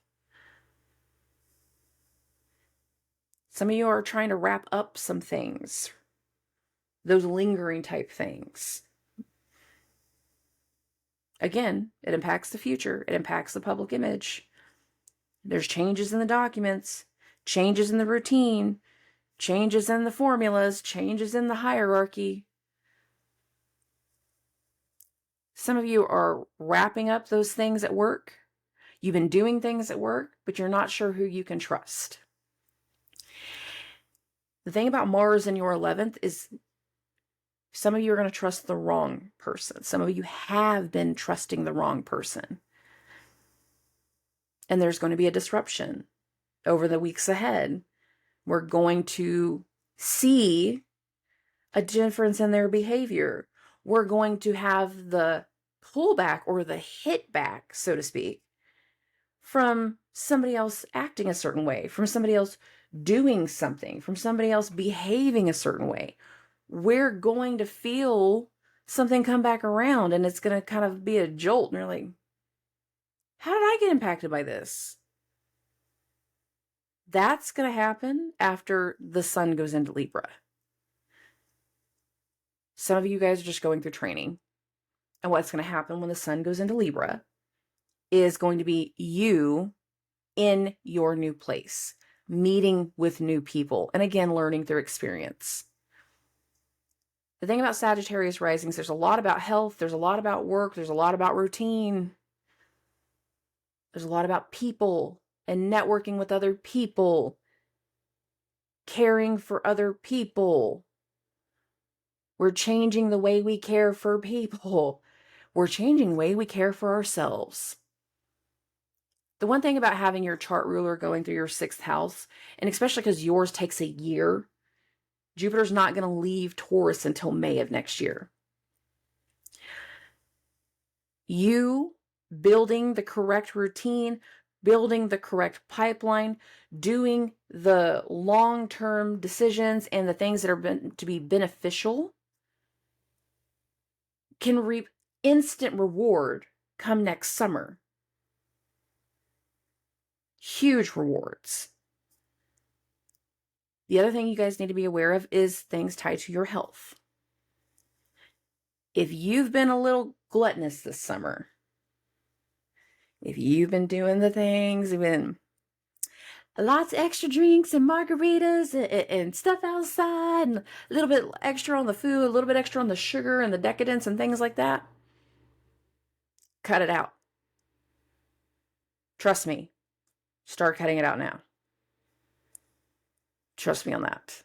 Some of you are trying to wrap up some things. Those lingering type things. Again, it impacts the future. It impacts the public image. There's changes in the documents, changes in the routine, changes in the formulas, changes in the hierarchy. Some of you are wrapping up those things at work. You've been doing things at work, but you're not sure who you can trust. The thing about Mars in your 11th is some of you are going to trust the wrong person. Some of you have been trusting the wrong person. And there's going to be a disruption over the weeks ahead. We're going to see a difference in their behavior. We're going to have the pullback or the hit back, so to speak, from somebody else acting a certain way, from somebody else doing something, from somebody else behaving a certain way. We're going to feel something come back around, and it's going to kind of be a jolt. And you're like, how did I get impacted by this? That's going to happen after the sun goes into Libra. Some of you guys are just going through training. And what's going to happen when the sun goes into Libra is going to be you in your new place, meeting with new people, and again, learning through experience. The thing about Sagittarius risings, there's a lot about health, there's a lot about work, there's a lot about routine. There's a lot about people and networking with other people, caring for other people. We're changing the way we care for people. We're changing the way we care for ourselves. The one thing about having your chart ruler going through your 6th house, and especially because yours takes a year, Jupiter's not going to leave Taurus until May of next year. You building the correct routine, building the correct pipeline, doing the long-term decisions and the things that are to be beneficial can reap instant reward come next summer. Huge rewards. The other thing you guys need to be aware of is things tied to your health. If you've been a little gluttonous this summer, if you've been doing the things, you've been lots of extra drinks and margaritas and stuff outside, and a little bit extra on the food, a little bit extra on the sugar and the decadence and things like that, cut it out. Trust me. Start cutting it out now. Trust me on that.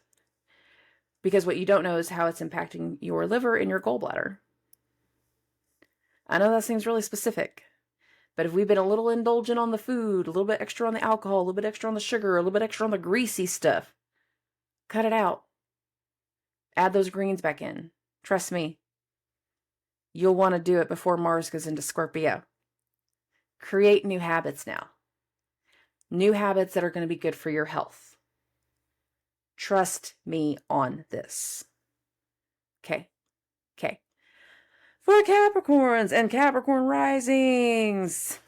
Because what you don't know is how it's impacting your liver and your gallbladder. I know that seems really specific, but if we've been a little indulgent on the food, a little bit extra on the alcohol, a little bit extra on the sugar, a little bit extra on the greasy stuff, cut it out. Add those greens back in. Trust me. You'll want to do it before Mars goes into Scorpio. Create new habits now. New habits that are going to be good for your health. Trust me on this. Okay. For Capricorns and Capricorn risings.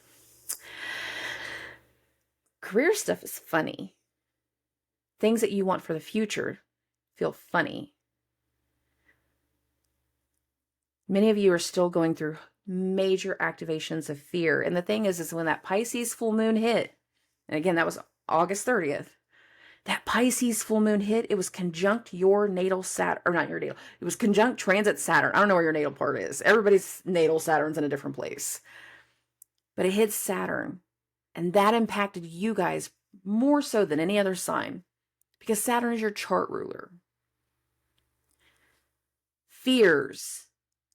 Career stuff is funny. Things that you want for the future feel funny. Many of you are still going through major activations of fear. And the thing is when that Pisces full moon hit, and again, that was August 30th, that Pisces full moon hit, it was conjunct your natal Saturn, or not your natal, it was conjunct transit Saturn. I don't know where your natal part is. Everybody's natal Saturn's in a different place. But it hit Saturn, and that impacted you guys more so than any other sign, because Saturn is your chart ruler. Fears,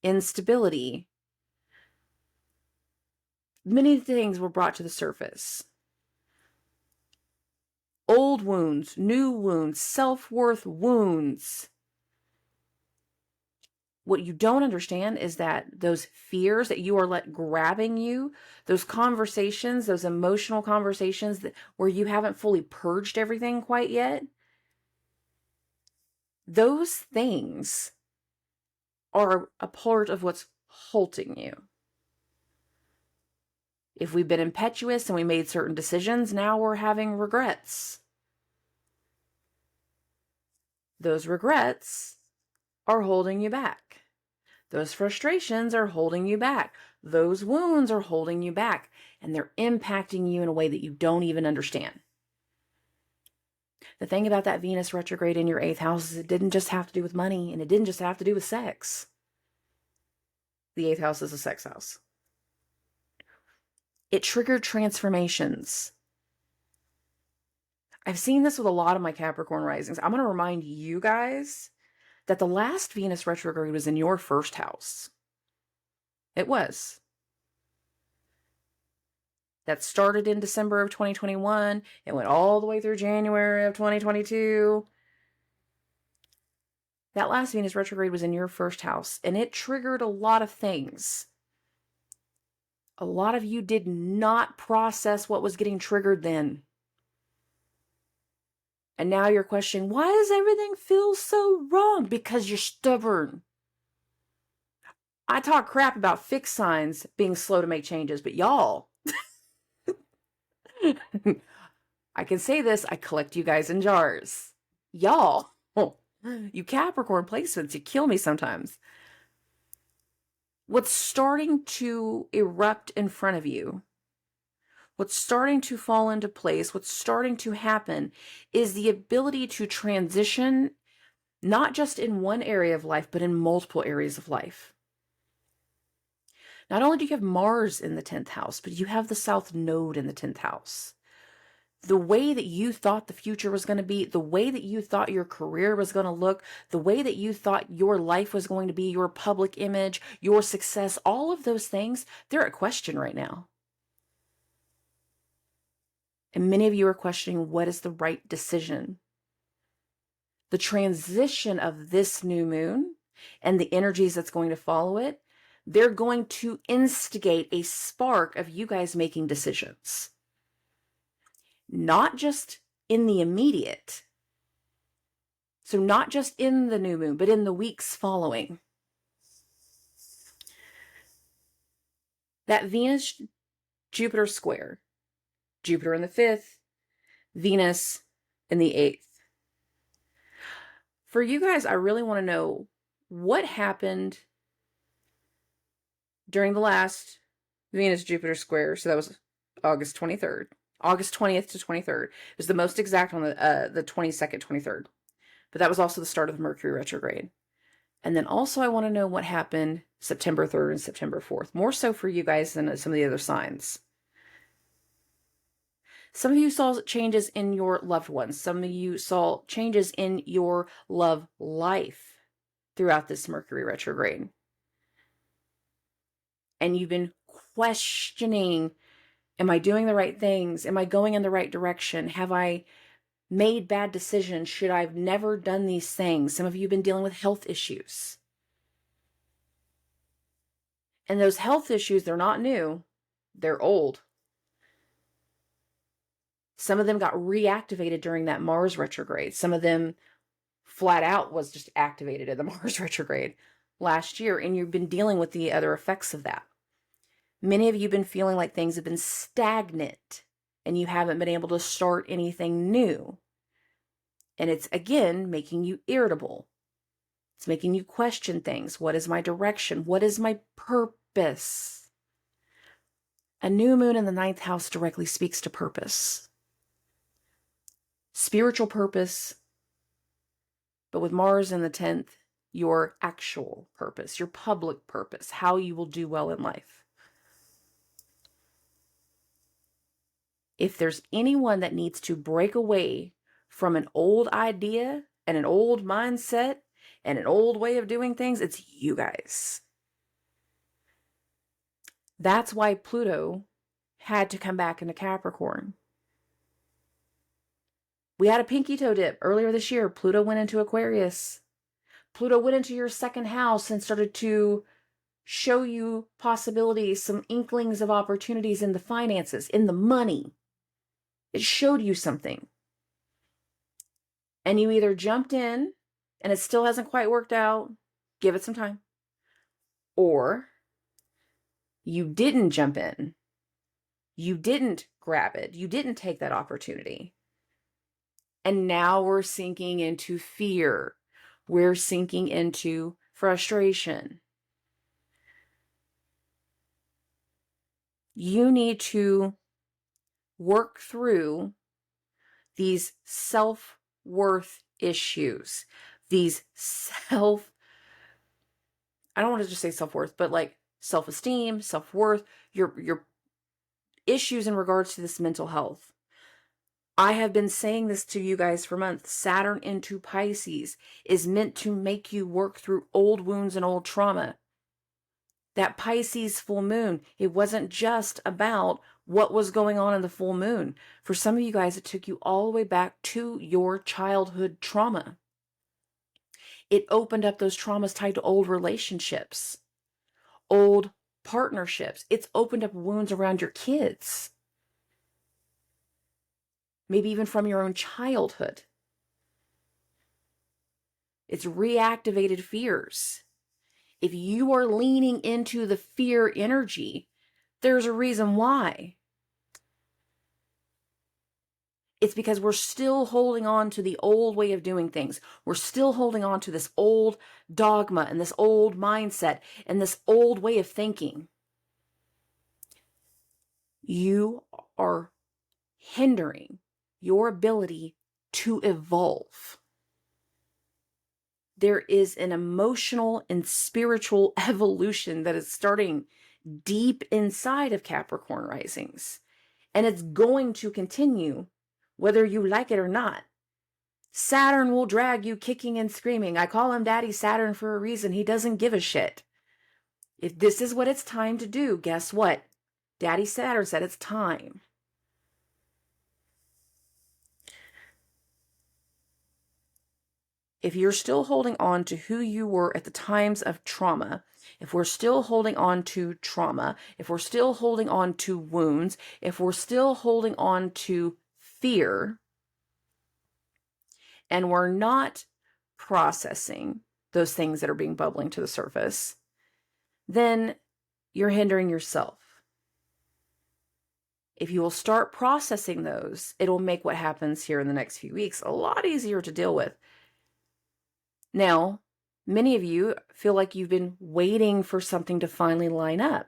instability, many things were brought to the surface. Old wounds, new wounds, self-worth wounds. What you don't understand is that those fears that you are let grabbing you, those conversations, those emotional conversations where you haven't fully purged everything quite yet, those things are a part of what's halting you. If we've been impetuous and we made certain decisions, now we're having regrets. Those regrets are holding you back. Those frustrations are holding you back. Those wounds are holding you back, and they're impacting you in a way that you don't even understand. The thing about that Venus retrograde in your 8th house is it didn't just have to do with money, and it didn't just have to do with sex. The 8th house is a sex house. It triggered transformations. I've seen this with a lot of my Capricorn risings. I'm going to remind you guys that the last Venus retrograde was in your 1st house. It was. That started in December of 2021. It went all the way through January of 2022. That last Venus retrograde was in your 1st house, and it triggered a lot of things. A lot of you did not process what was getting triggered then. And now you're questioning, why does everything feel so wrong? Because you're stubborn. I talk crap about fixed signs being slow to make changes, but y'all, I can say this, I collect you guys in jars. Y'all, you Capricorn placements, you kill me sometimes. What's starting to erupt in front of you, what's starting to fall into place, what's starting to happen is the ability to transition, not just in one area of life, but in multiple areas of life. Not only do you have Mars in the 10th house, but you have the South Node in the 10th house. The way that you thought the future was going to be, the way that you thought your career was going to look, the way that you thought your life was going to be, your public image, your success, all of those things, they're at question right now. And many of you are questioning, what is the right decision? The transition of this new moon and the energies that's going to follow it, they're going to instigate a spark of you guys making decisions. Not just in the immediate. So not just in the new moon, but in the weeks following. That Venus-Jupiter square Jupiter in the 5th, Venus in the 8th. For you guys, I really want to know what happened during the last Venus-Jupiter square. So that was August 23rd. August 20th to 23rd. It was the most exact on the 22nd, 23rd. But that was also the start of the Mercury retrograde. And then also I want to know what happened September 3rd and September 4th. More so for you guys than some of the other signs. Some of you saw changes in your loved ones. Some of you saw changes in your love life throughout this Mercury retrograde. And you've been questioning, am I doing the right things? Am I going in the right direction? Have I made bad decisions? Should I have never done these things? Some of you have been dealing with health issues. And those health issues, they're not new. They're old. Some of them got reactivated during that Mars retrograde. Some of them flat out was just activated in the Mars retrograde last year. And you've been dealing with the other effects of that. Many of you have been feeling like things have been stagnant and you haven't been able to start anything new. And it's, again, making you irritable. It's making you question things. What is my direction? What is my purpose? A new moon in the 9th house directly speaks to purpose. Spiritual purpose. But with Mars in the 10th, your actual purpose, your public purpose, how you will do well in life. If there's anyone that needs to break away from an old idea and an old mindset and an old way of doing things, it's you guys. That's why Pluto had to come back into Capricorn. We had a pinky toe dip earlier this year. Pluto went into Aquarius. Pluto went into your 2nd house and started to show you possibilities, some inklings of opportunities in the finances, in the money. It showed you something. And you either jumped in and it still hasn't quite worked out, give it some time. Or you didn't jump in. You didn't grab it. You didn't take that opportunity. And now we're sinking into fear. We're sinking into frustration. You need to work through these self-worth issues, these I don't want to just say self-worth, but like self-esteem, self-worth, your issues in regards to this mental health. I have been saying this to you guys for months. Saturn into Pisces is meant to make you work through old wounds and old trauma. That Pisces full moon, it wasn't just about what was going on in the full moon. For some of you guys, it took you all the way back to your childhood trauma. It opened up those traumas tied to old relationships, old partnerships. It's opened up wounds around your kids. Maybe even from your own childhood. It's reactivated fears. If you are leaning into the fear energy, there's a reason why. It's because we're still holding on to the old way of doing things. We're still holding on to this old dogma and this old mindset and this old way of thinking. You are hindering your ability to evolve. There is an emotional and spiritual evolution that is starting deep inside of Capricorn risings. And it's going to continue whether you like it or not. Saturn will drag you kicking and screaming. I call him Daddy Saturn for a reason. He doesn't give a shit. If this is what it's time to do, guess what? Daddy Saturn said it's time. If you're still holding on to who you were at the times of trauma, if we're still holding on to trauma, if we're still holding on to wounds, if we're still holding on to fear, and we're not processing those things that are being bubbling to the surface, then you're hindering yourself. If you will start processing those, it'll make what happens here in the next few weeks a lot easier to deal with. Now, many of you feel like you've been waiting for something to finally line up,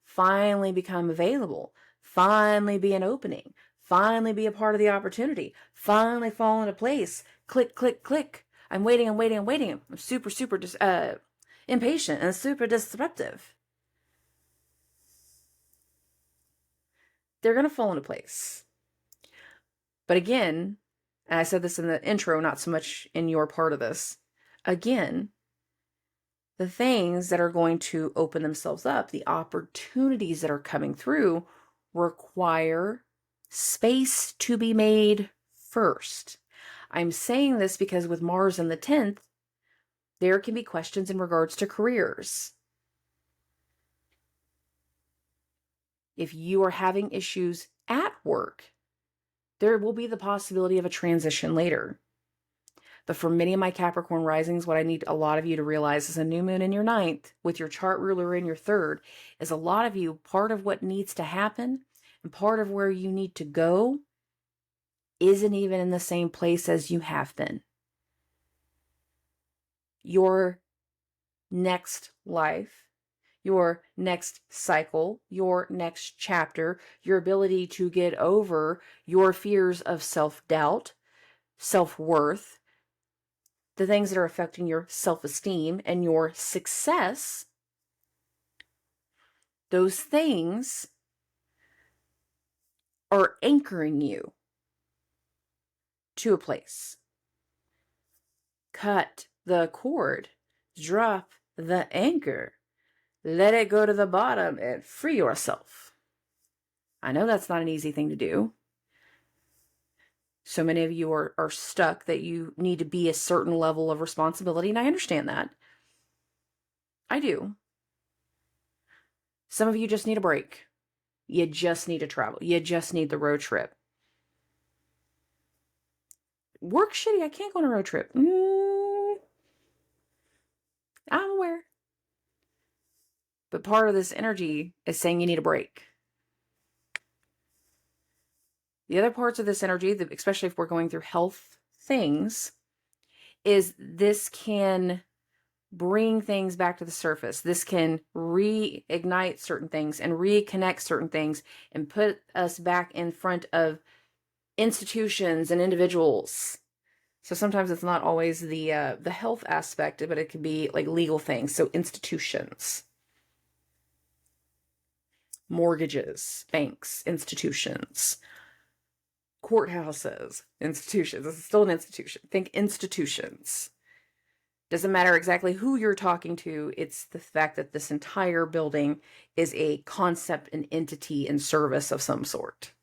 finally become available, finally be an opening, finally be a part of the opportunity, finally fall into place. Click, click, click. I'm waiting, I'm waiting, I'm waiting. I'm super, super impatient and super disruptive. They're going to fall into place. But again, and I said this in the intro, not so much in your part of this, again, the things that are going to open themselves up, the opportunities that are coming through, require space to be made first. I'm saying this because with Mars in the 10th, there can be questions in regards to careers. If you are having issues at work, there will be the possibility of a transition later. But for many of my Capricorn risings, what I need a lot of you to realize is a new moon in your 9th with your chart ruler in your 3rd is a lot of you, part of what needs to happen and part of where you need to go isn't even in the same place as you have been. Your next life, your next cycle, your next chapter, your ability to get over your fears of self-doubt, self-worth, the things that are affecting your self-esteem and your success, those things are anchoring you to a place. Cut the cord, drop the anchor, let it go to the bottom and free yourself. I know that's not an easy thing to do. So many of you are stuck that you need to be a certain level of responsibility, and I understand that. I do. Some of you just need a break. You just need to travel. You just need the road trip. Work shitty. I can't go on a road trip. I'm aware. But part of this energy is saying you need a break. The other parts of this energy, especially if we're going through health things, is this can bring things back to the surface. This can reignite certain things and reconnect certain things and put us back in front of institutions and individuals. So sometimes it's not always the health aspect, but it could be like legal things. So institutions, mortgages, banks, institutions, courthouses, institutions. This is still an institution. Think institutions. Doesn't matter exactly who you're talking to. It's the fact that this entire building is a concept, an entity, and service of some sort.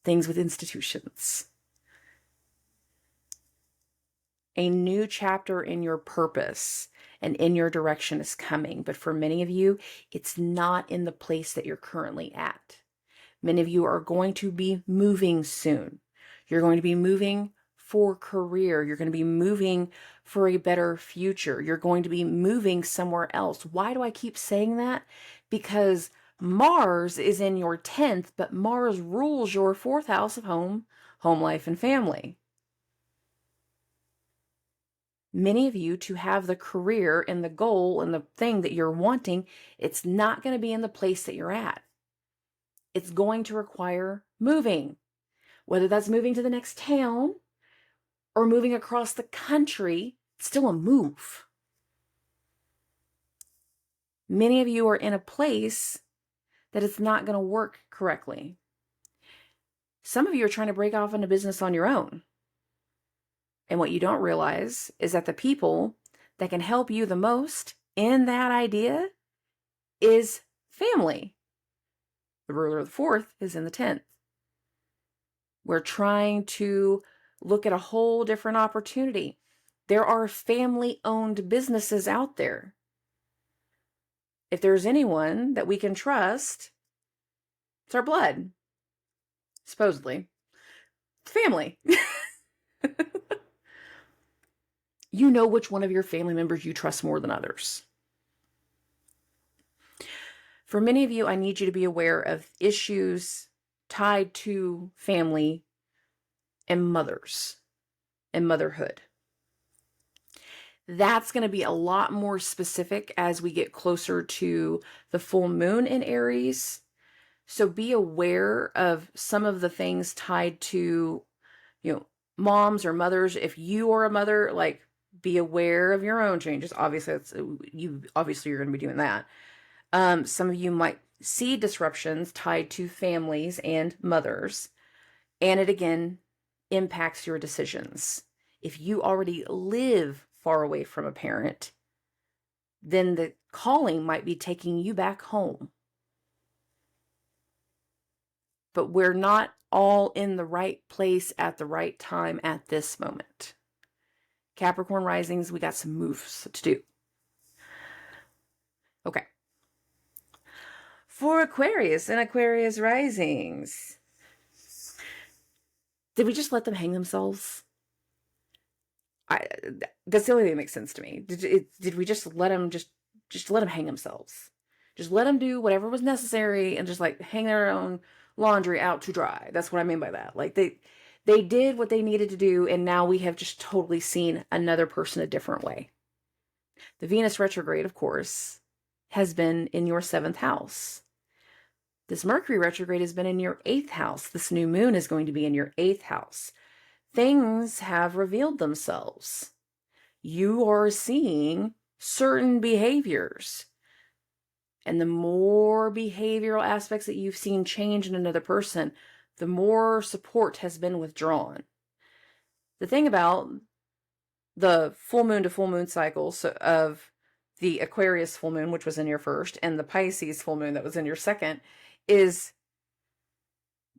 Things with institutions. A new chapter in your purpose and in your direction is coming. But for many of you, it's not in the place that you're currently at. Many of you are going to be moving soon. You're going to be moving for career. You're going to be moving for a better future. You're going to be moving somewhere else. Why do I keep saying that? Because Mars is in your 10th, but Mars rules your 4th house of home, life, and family. Many of you, to have the career and the goal and the thing that you're wanting, it's not going to be in the place that you're at. It's going to require moving, whether that's moving to the next town or moving across the country. It's still a move. Many of you are in a place that it's not going to work correctly. Some of you are trying to break off into business on your own. And what you don't realize is that the people that can help you the most in that idea is family. The ruler of the 4th is in the 10th. We're trying to look at a whole different opportunity. There are family-owned businesses out there. If there's anyone that we can trust, it's our blood. Supposedly. It's family. You know which one of your family members you trust more than others. For many of you, I need you to be aware of issues tied to family and mothers and motherhood. That's going to be a lot more specific as we get closer to the full moon in Aries. So be aware of some of the things tied to, moms or mothers. If you are a mother, like, be aware of your own changes. Obviously, you're going to be doing that. Some of you might see disruptions tied to families and mothers, and it again impacts your decisions. If you already live far away from a parent, then the calling might be taking you back home. But we're not all in the right place at the right time at this moment. Capricorn risings, we got some moves to do. Okay. For Aquarius and Aquarius risings, did we just let them hang themselves? That's the only thing that makes sense to me. Did we just let them let them hang themselves? Just let them do whatever was necessary and just like hang their own laundry out to dry. That's what I mean by that. Like they did what they needed to do, and now we have just totally seen another person a different way. The Venus retrograde, of course, has been in your 7th house. This Mercury retrograde has been in your 8th house. This new moon is going to be in your 8th house. Things have revealed themselves. You are seeing certain behaviors. And the more behavioral aspects that you've seen change in another person, the more support has been withdrawn. The thing about the full moon to full moon cycles of the Aquarius full moon, which was in your 1st, and the Pisces full moon that was in your 2nd, is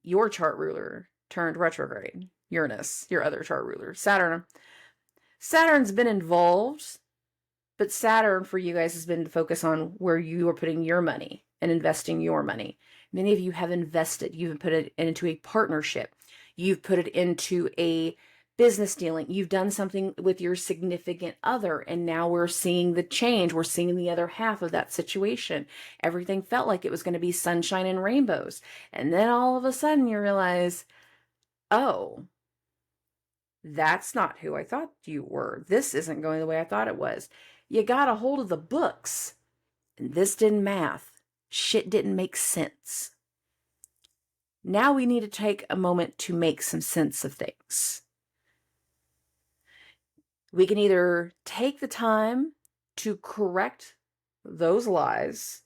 your chart ruler turned retrograde. Uranus, your other chart ruler. Saturn's been involved, but Saturn for you guys has been to focus on where you are putting your money and investing your money. Many of you have invested. You've put it into a partnership. You've put it into a business dealing. You've done something with your significant other, and now we're seeing the change. We're seeing the other half of that situation. Everything felt like it was going to be sunshine and rainbows. And then all of a sudden you realize, oh, that's not who I thought you were. This isn't going the way I thought it was. You got a hold of the books, and this didn't math. Shit didn't make sense. Now we need to take a moment to make some sense of things. We can either take the time to correct those lies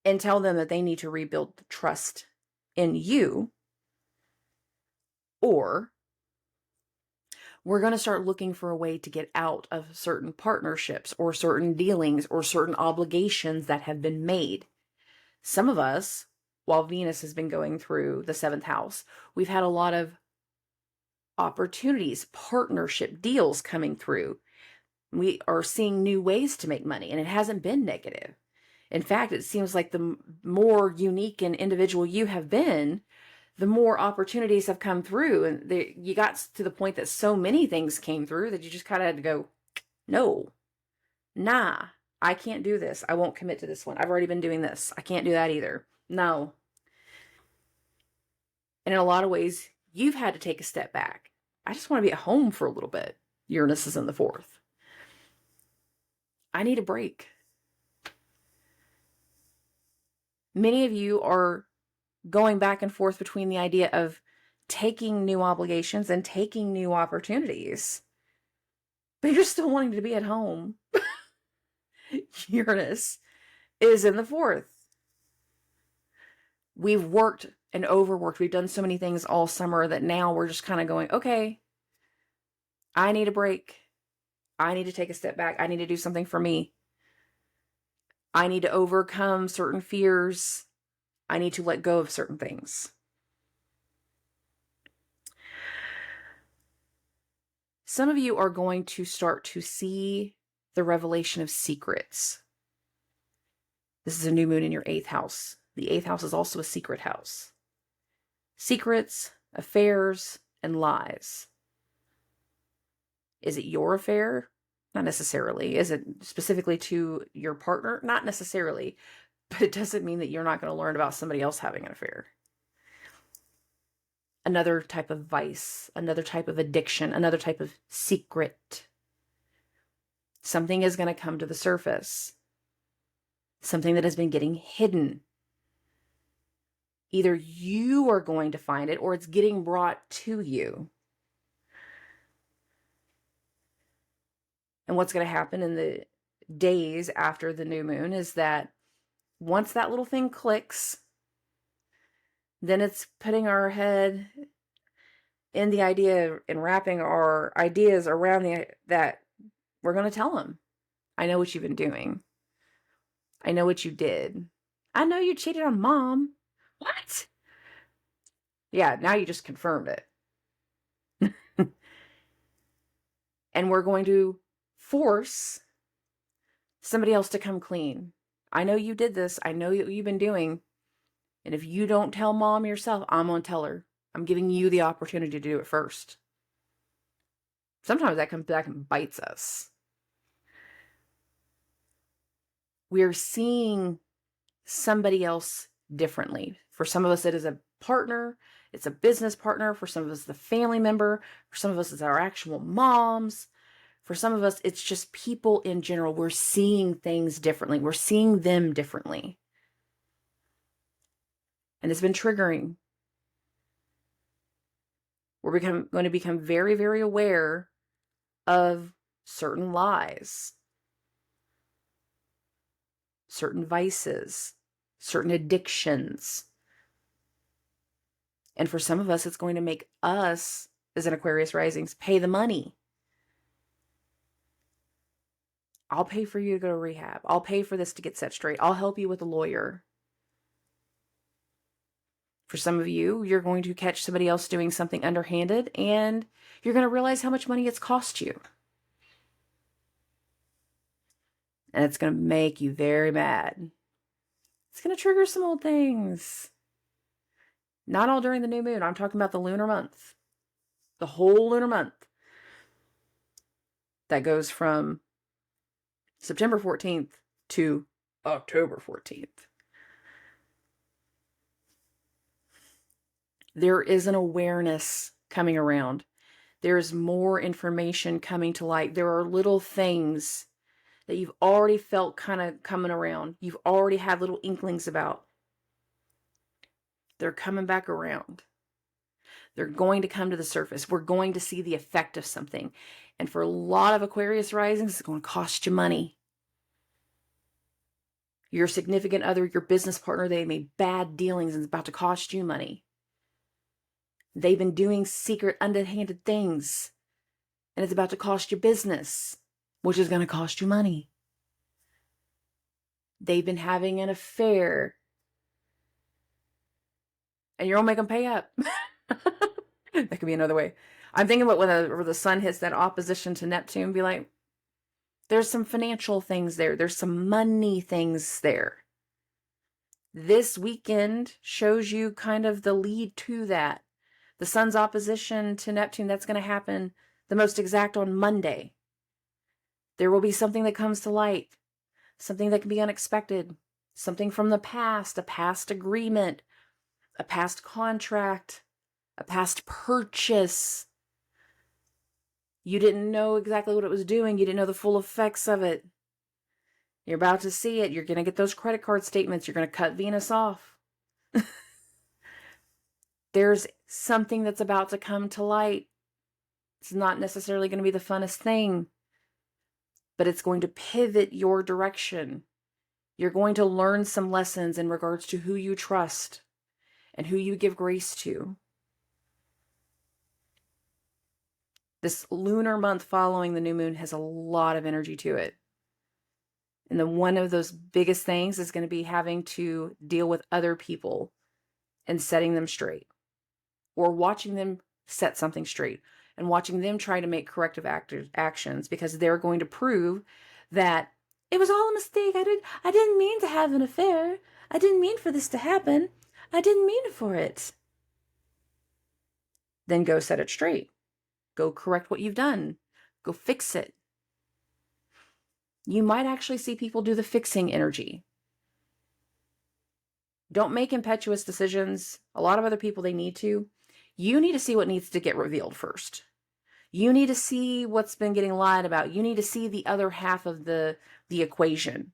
and tell them that they need to rebuild the trust in you, or we're going to start looking for a way to get out of certain partnerships or certain dealings or certain obligations that have been made. Some of us, while Venus has been going through the 7th house, we've had a lot of opportunities, partnership deals coming through. We are seeing new ways to make money, and it hasn't been negative. In fact, it seems like the more unique and individual you have been, the more opportunities have come through, and you got to the point that so many things came through that you just kind of had to go, no, nah, I can't do this. I won't commit to this one. I've already been doing this. I can't do that either. No. And in a lot of ways, you've had to take a step back. I just want to be at home for a little bit. Uranus is in the 4th. I need a break. Many of you are going back and forth between the idea of taking new obligations and taking new opportunities, but you're still wanting to be at home. Uranus is in the 4th. We've worked and overworked. We've done so many things all summer that now we're just kind of going, okay, I need a break. I need to take a step back. I need to do something for me. I need to overcome certain fears. I need to let go of certain things. Some of you are going to start to see the revelation of secrets. This is a new moon in your 8th house. The 8th house is also a secret house. Secrets, affairs, and lies. Is it your affair? Not necessarily. Is it specifically to your partner? Not necessarily. But it doesn't mean that you're not going to learn about somebody else having an affair. Another type of vice, another type of addiction, another type of secret. Something is going to come to the surface. Something that has been getting hidden. Either you are going to find it or it's getting brought to you. And what's going to happen in the days after the new moon is that once that little thing clicks, then it's putting our head in the idea and wrapping our ideas around that we're going to tell them, I know what you've been doing. I know what you did. I know you cheated on mom. What? Yeah, now you just confirmed it. And we're going to force somebody else to come clean. I know you did this. I know what you've been doing. And if you don't tell mom yourself, I'm going to tell her. I'm giving you the opportunity to do it first. Sometimes that comes back and bites us. We're seeing somebody else differently. For some of us, it is a partner. It's a business partner. For some of us, it's a family member. For some of us, it's our actual moms. For some of us, it's just people in general. We're seeing things differently. We're seeing them differently. And it's been triggering. We're going to become very, very aware of certain lies, certain vices, certain addictions. And for some of us, it's going to make us, as an Aquarius risings, pay the money. I'll pay for you to go to rehab. I'll pay for this to get set straight. I'll help you with a lawyer. For some of you, you're going to catch somebody else doing something underhanded, and you're going to realize how much money it's cost you. And it's going to make you very mad. It's going to trigger some old things. Not all during the new moon. I'm talking about the lunar month. The whole lunar month. That goes from September 14th to October 14th. There is an awareness coming around. There's more information coming to light. There are little things that you've already felt kind of coming around. You've already had little inklings about. They're coming back around. They're going to come to the surface. We're going to see the effect of something. And for a lot of Aquarius risings, it's going to cost you money. Your significant other, your business partner, they made bad dealings and it's about to cost you money. They've been doing secret, underhanded things. And it's about to cost you business, which is going to cost you money. They've been having an affair. And you're going to make them pay up. That could be another way. I'm thinking about when the sun hits that opposition to Neptune, be like, there's some financial things there. There's some money things there. This weekend shows you kind of the lead to that. The sun's opposition to Neptune, that's going to happen the most exact on Monday. There will be something that comes to light. Something that can be unexpected. Something from the past, a past agreement, a past contract, a past purchase. You didn't know exactly what it was doing. You didn't know the full effects of it. You're about to see it. You're going to get those credit card statements. You're going to cut Venus off. There's something that's about to come to light. It's not necessarily going to be the funnest thing, but it's going to pivot your direction. You're going to learn some lessons in regards to who you trust and who you give grace to. This lunar month following the new moon has a lot of energy to it. And then one of those biggest things is going to be having to deal with other people and setting them straight. Or watching them set something straight. And watching them try to make corrective actions. Because they're going to prove that it was all a mistake. I didn't mean to have an affair. I didn't mean for this to happen. I didn't mean for it. Then go set it straight. Go correct what you've done. Go fix it. You might actually see people do the fixing energy. Don't make impetuous decisions. A lot of other people, they need to. You need to see what needs to get revealed first. You need to see what's been getting lied about. You need to see the other half of the equation.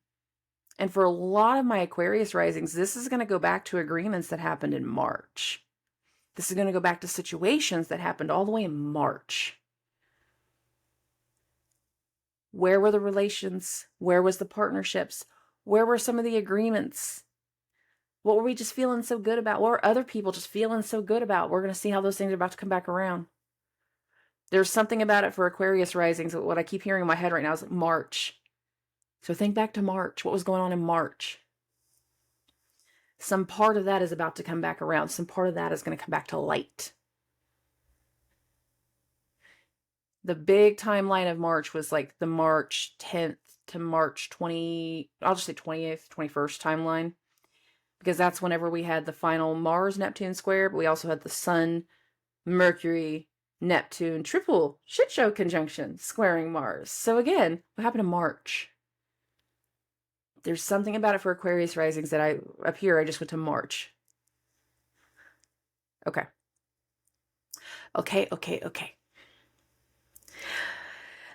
And for a lot of my Aquarius risings, this is going to go back to agreements that happened in March. This is going to go back to situations that happened all the way in March. Where were the relations? Where was the partnerships? Where were some of the agreements? What were we just feeling so good about? What were other people just feeling so good about? We're going to see how those things are about to come back around. There's something about it for Aquarius risings. What I keep hearing in my head right now is March. So think back to March. What was going on in March? Some part of that is about to come back around. Some part of that is going to come back to light. The big timeline of March was like the March 10th to March 20, I'll just say 20th, 21st timeline. Because that's whenever we had the final Mars-Neptune square, but we also had the Sun, Mercury, Neptune triple shit show conjunction squaring Mars. So again, what happened in March? There's something about it for Aquarius risings that up here, I just went to March. Okay.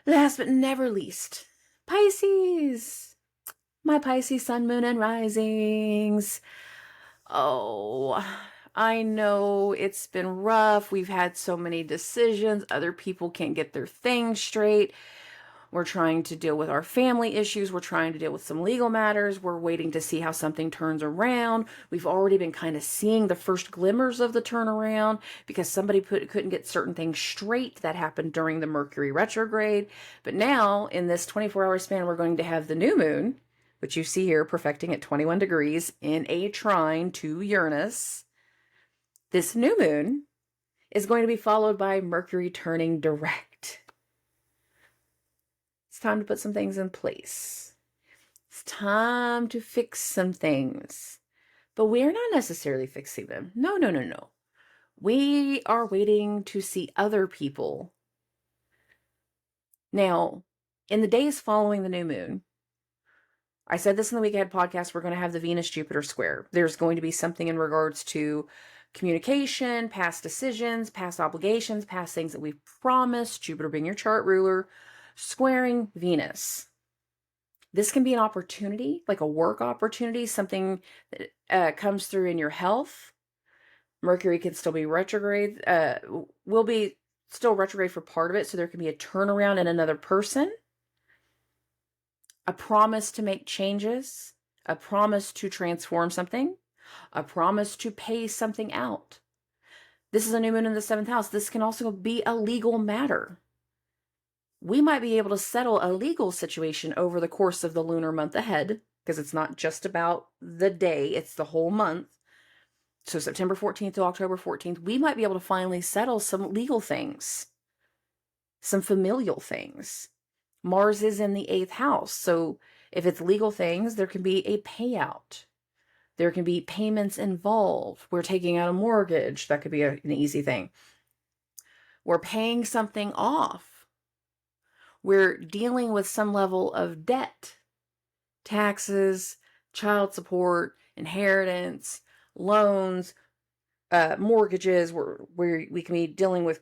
Last but never least, Pisces. My Pisces sun, moon, and risings. Oh, I know it's been rough. We've had so many decisions. Other people can't get their things straight. We're trying to deal with our family issues. We're trying to deal with some legal matters. We're waiting to see how something turns around. We've already been kind of seeing the first glimmers of the turnaround because somebody couldn't get certain things straight that happened during the Mercury retrograde. But now, in this 24-hour span, we're going to have the new moon, which you see here perfecting at 21 degrees in a trine to Uranus. This new moon is going to be followed by Mercury turning direct. It's time to put some things in place. It's time to fix some things. But we're not necessarily fixing them. No. We are waiting to see other people. Now, in the days following the new moon, I said this in the Week Ahead podcast, we're going to have the Venus-Jupiter square. There's going to be something in regards to communication, past decisions, past obligations, past things that we've promised, Jupiter being your chart ruler, squaring Venus. This can be an opportunity, like a work opportunity, something that comes through in your health. Mercury can still be retrograde, will be still retrograde for part of it, so there can be a turnaround in another person. A promise to make changes, a promise to transform something, a promise to pay something out. This is a new moon in the 7th house. This can also be a legal matter. We might be able to settle a legal situation over the course of the lunar month ahead, because it's not just about the day, it's the whole month. So September 14th to October 14th, we might be able to finally settle some legal things, some familial things. Mars is in the 8th house, so if it's legal things, there can be a payout. There can be payments involved. We're taking out a mortgage. That could be an easy thing. We're paying something off. We're dealing with some level of debt, taxes, child support, inheritance, loans, mortgages, where we can be dealing with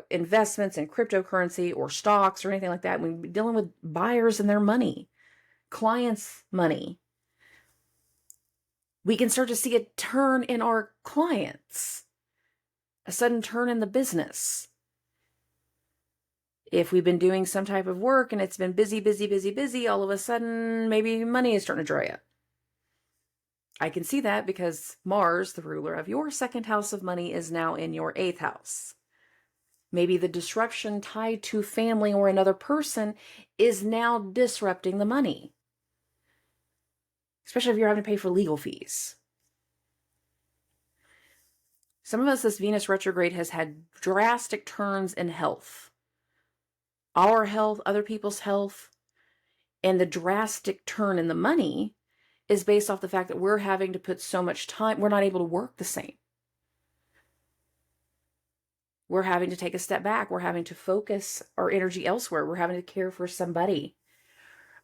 investments in cryptocurrency or stocks or anything like that. We're dealing with buyers and their money, clients' money. We can start to see a turn in our clients, a sudden turn in the business. If we've been doing some type of work and it's been busy, all of a sudden, maybe money is starting to dry up. I can see that because Mars, the ruler of your 2nd house of money, is now in your 8th house. Maybe the disruption tied to family or another person is now disrupting the money. Especially if you're having to pay for legal fees. Some of us, this Venus retrograde has had drastic turns in health. Our health, other people's health, and the drastic turn in the money is based off the fact that we're having to put so much time, we're not able to work the same. We're having to take a step back. We're having to focus our energy elsewhere. We're having to care for somebody.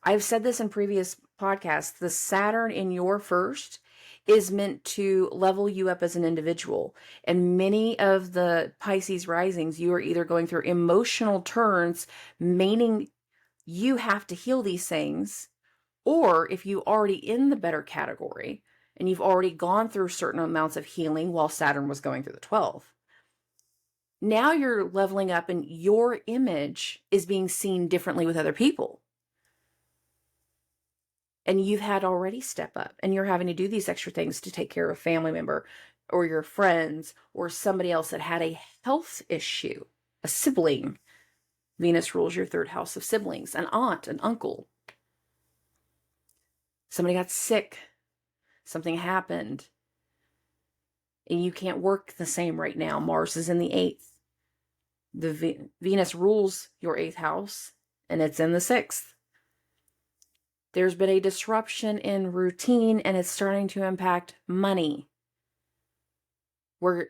I've said this in previous podcasts. The Saturn in your first is meant to level you up as an individual. And many of the Pisces risings, you are either going through emotional turns, meaning you have to heal these things, or if you already in the better category and you've already gone through certain amounts of healing while Saturn was going through the 12th, now you're leveling up and your image is being seen differently with other people. And you've had already step up and you're having to do these extra things to take care of a family member or your friends or somebody else that had a health issue, a sibling. Venus rules your third house of siblings, an aunt, an uncle. Somebody got sick, something happened, and you can't work the same right now. Mars is in the 8th. The Venus rules your 8th house, and it's in the 6th. There's been a disruption in routine, and it's starting to impact money. We're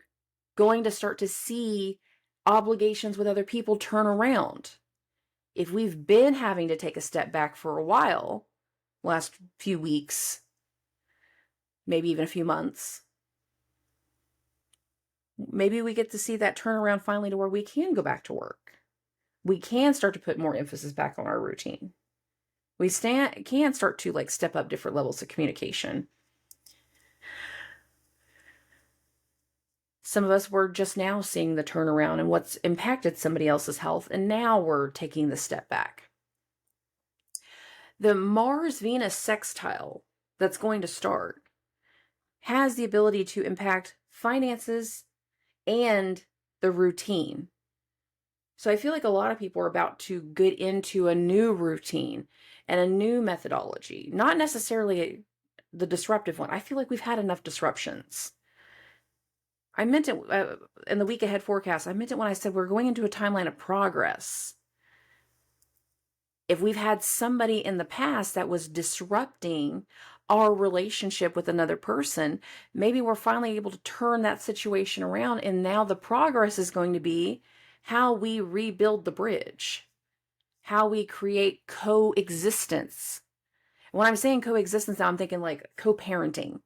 going to start to see obligations with other people turn around. If we've been having to take a step back for a while, last few weeks, maybe even a few months, maybe we get to see that turnaround finally to where we can go back to work. We can start to put more emphasis back on our routine. We can start to step up different levels of communication. Some of us were just now seeing the turnaround and what's impacted somebody else's health, and now we're taking the step back. The Mars-Venus sextile that's going to start has the ability to impact finances and the routine. So I feel like a lot of people are about to get into a new routine and a new methodology, not necessarily the disruptive one. I feel like we've had enough disruptions. I meant it in the week ahead forecast. I meant it when I said we're going into a timeline of progress. If we've had somebody in the past that was disrupting our relationship with another person, maybe we're finally able to turn that situation around, and now the progress is going to be how we rebuild the bridge, how we create coexistence. When I'm saying coexistence, now I'm thinking co-parenting.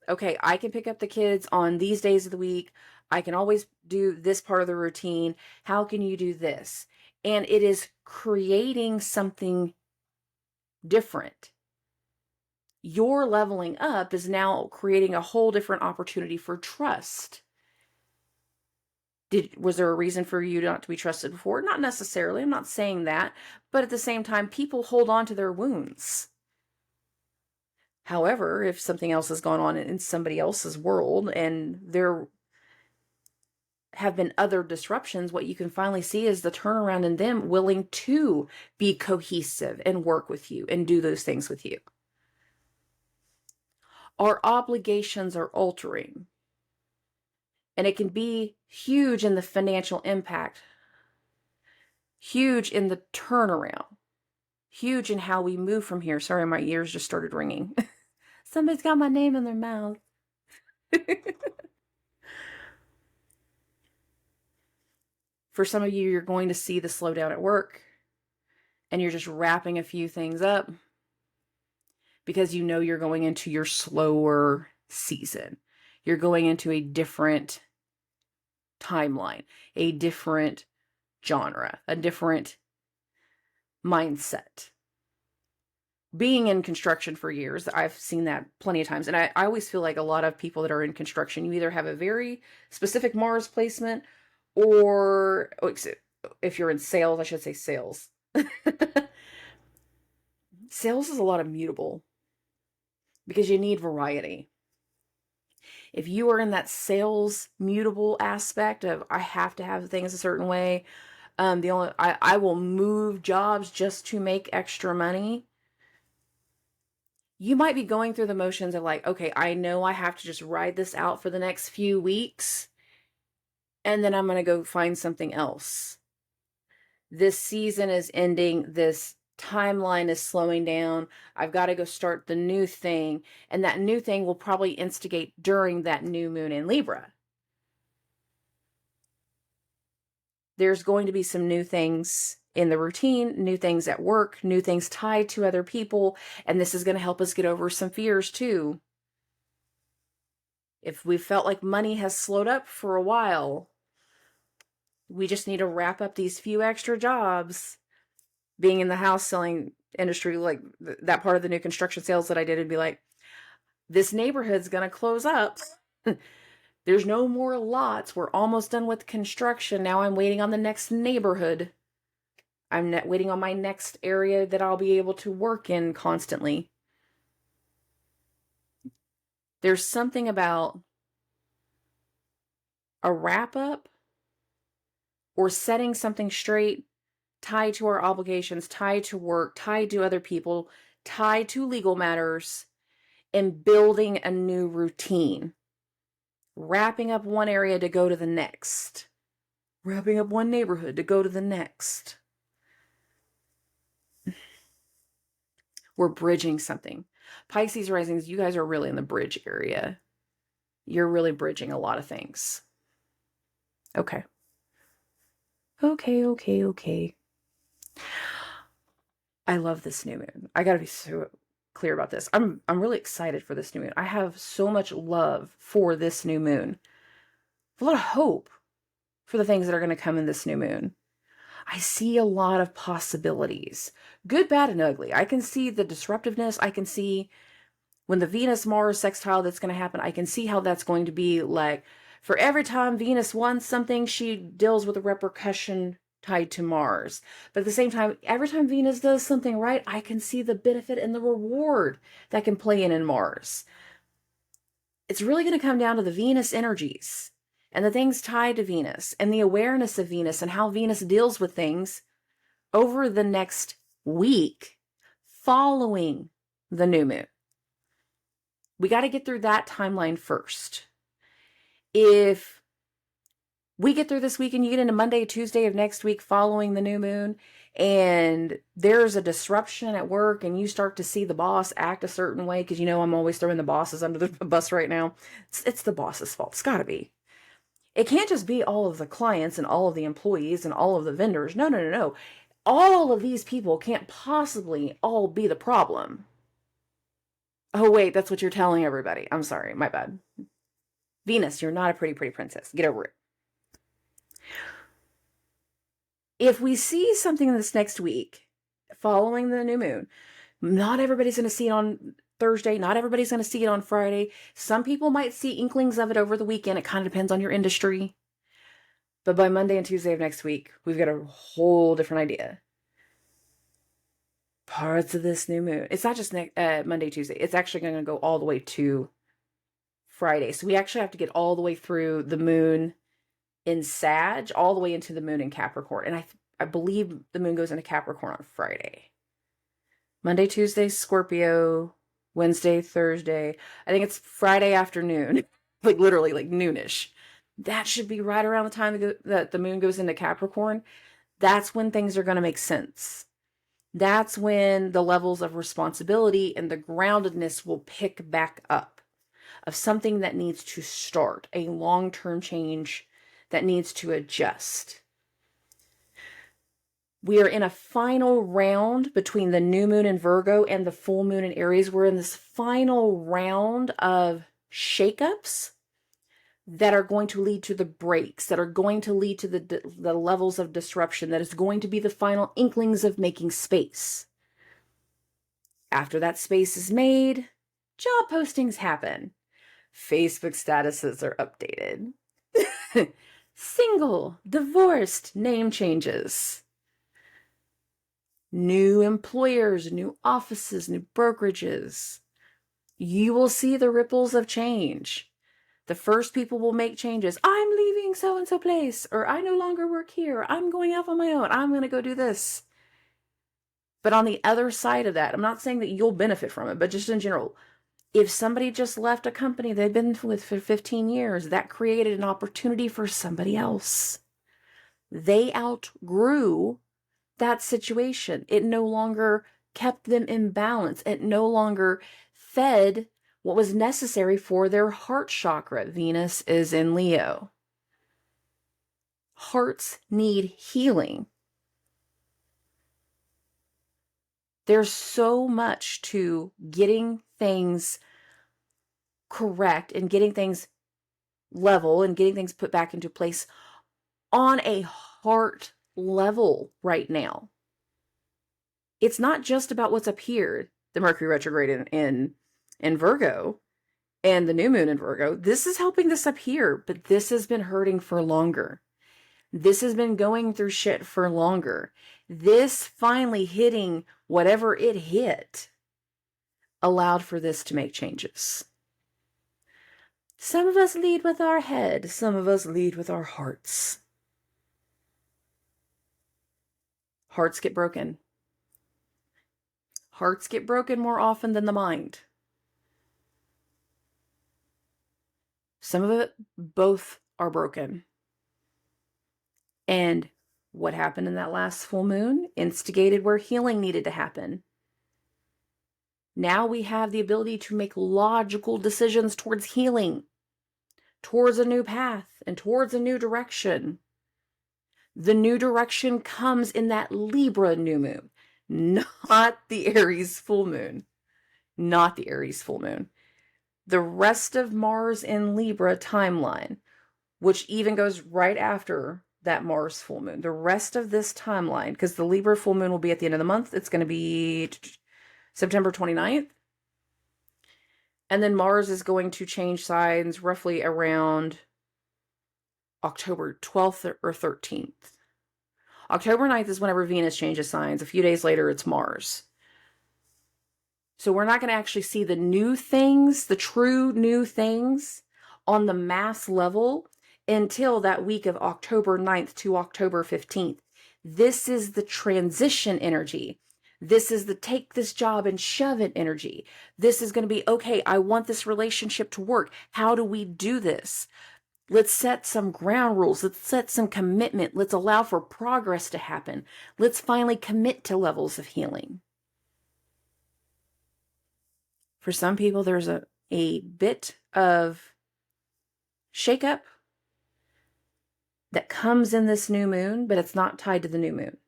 Okay, I can pick up the kids on these days of the week. I can always do this part of the routine. How can you do this? And it is creating something different. Your leveling up is now creating a whole different opportunity for trust. Was there a reason for you not to be trusted before? Not necessarily. I'm not saying that. But at the same time, people hold on to their wounds. However, if something else has gone on in somebody else's world and there have been other disruptions, what you can finally see is the turnaround in them willing to be cohesive and work with you and do those things with you. Our obligations are altering. And it can be huge in the financial impact, huge in the turnaround, huge in how we move from here. Sorry, my ears just started ringing. Somebody's got my name in their mouth. For some of you, you're going to see the slowdown at work, and you're just wrapping a few things up because you know you're going into your slower season. You're going into a different timeline, a different genre, a different mindset. Being in construction for years, I've seen that plenty of times. And I always feel like a lot of people that are in construction, you either have a very specific Mars placement, or if you're in sales, I should say sales. Sales is a lot of mutable because you need variety. If you are in that mutable aspect of I have to have things a certain way, I will move jobs just to make extra money. You might be going through the motions of okay, I know I have to just ride this out for the next few weeks, and then I'm going to go find something else. This season is ending. This timeline is slowing down. I've got to go start the new thing. And that new thing will probably instigate during that new moon in Libra. There's going to be some new things in the routine, new things at work, new things tied to other people, and this is going to help us get over some fears too. If we felt like money has slowed up for a while, we just need to wrap up these few extra jobs. Being in the house selling industry, like that part of the new construction sales that I did, and be like, this neighborhood's going to close up. There's no more lots. We're almost done with construction. Now I'm waiting on the next neighborhood. I'm waiting on my next area that I'll be able to work in constantly. There's something about a wrap up or setting something straight tied to our obligations, tied to work, tied to other people, tied to legal matters, and building a new routine. Wrapping up one area to go to the next. Wrapping up one neighborhood to go to the next. We're bridging something. Pisces risings, you guys are really in the bridge area. You're really bridging a lot of things. Okay. Okay. I love this new moon. I gotta be so clear about this. I'm really excited for this new moon. I have so much love for this new moon. A lot of hope for the things that are going to come in this new moon. I see a lot of possibilities. Good, bad, and ugly. I can see the disruptiveness. I can see when the Venus-Mars sextile that's going to happen, I can see how that's going to be like, for every time Venus wants something, she deals with a repercussion tied to Mars. But at the same time, every time Venus does something right, I can see the benefit and the reward that can play in Mars. It's really going to come down to the Venus energies and the things tied to Venus and the awareness of Venus and how Venus deals with things over the next week following the new moon. We got to get through that timeline first. If we get through this week and you get into Monday, Tuesday of next week following the new moon, and there's a disruption at work and you start to see the boss act a certain way, because you know I'm always throwing the bosses under the bus right now. It's the boss's fault. It's got to be. It can't just be all of the clients and all of the employees and all of the vendors. No. All of these people can't possibly all be the problem. Oh, wait, that's what you're telling everybody. I'm sorry, my bad. Venus, you're not a pretty princess. Get over it. If we see something this next week following the new moon, not everybody's going to see it on Thursday. Not everybody's going to see it on Friday. Some people might see inklings of it over the weekend. It kind of depends on your industry. But by Monday and Tuesday of next week, we've got a whole different idea. Parts of this new moon. It's not just Monday, Tuesday. It's actually going to go all the way to Friday. So we actually have to get all the way through the moon in Sag, all the way into the moon in Capricorn. And I believe the moon goes into Capricorn on Friday. Monday, Tuesday, Scorpio. Wednesday, Thursday. I think it's Friday afternoon. Like literally like noonish. That should be right around the time that the moon goes into Capricorn. That's when things are going to make sense. That's when the levels of responsibility and the groundedness will pick back up of something that needs to start, a long-term change that needs to adjust. We are in a final round between the new moon in Virgo and the full moon in Aries. We're in this final round of shakeups that are going to lead to the breaks, that are going to lead to the levels of disruption, that is going to be the final inklings of making space. After that space is made, job postings happen. Facebook statuses are updated. Single, divorced, name changes. New employers, new offices, new brokerages. You will see the ripples of change. The first people will make changes. I'm leaving so-and-so place, or I no longer work here. I'm going off on my own. I'm going to go do this. But on the other side of that, I'm not saying that you'll benefit from it, but just in general, if somebody just left a company they've been with for 15 years, that created an opportunity for somebody else. They outgrew that situation. It no longer kept them in balance. It no longer fed what was necessary for their heart chakra. Venus is in Leo. Hearts need healing. There's so much to getting things correct and getting things level and getting things put back into place on a heart level right now. It's not just about what's up here, the Mercury retrograde in Virgo and the new moon in Virgo. This is helping this up here, but this has been hurting for longer. This has been going through shit for longer. This finally hitting whatever it hit allowed for this to make changes. Some of us lead with our head. Some of us lead with our hearts. Hearts get broken. Hearts get broken more often than the mind. Some of it, both are broken. And what happened in that last full moon instigated where healing needed to happen. Now we have the ability to make logical decisions towards healing, towards a new path, and towards a new direction. The new direction comes in that Libra new moon, not the Aries full moon. Not the Aries full moon. The rest of Mars in Libra timeline, which even goes right after that Mars full moon. The rest of this timeline, because the Libra full moon will be at the end of the month. It's going to be September 29th. And then Mars is going to change signs roughly around October 12th or 13th. October 9th is whenever Venus changes signs. A few days later, it's Mars. So we're not going to actually see the new things, the true new things on the mass level until that week of October 9th to October 15th. This is the transition energy. This is the take this job and shove it energy. This is going to be, okay, I want this relationship to work. How do we do this? Let's set some ground rules. Let's set some commitment. Let's allow for progress to happen. Let's finally commit to levels of healing. For some people, there's a bit of shakeup that comes in this new moon, but it's not tied to the new moon.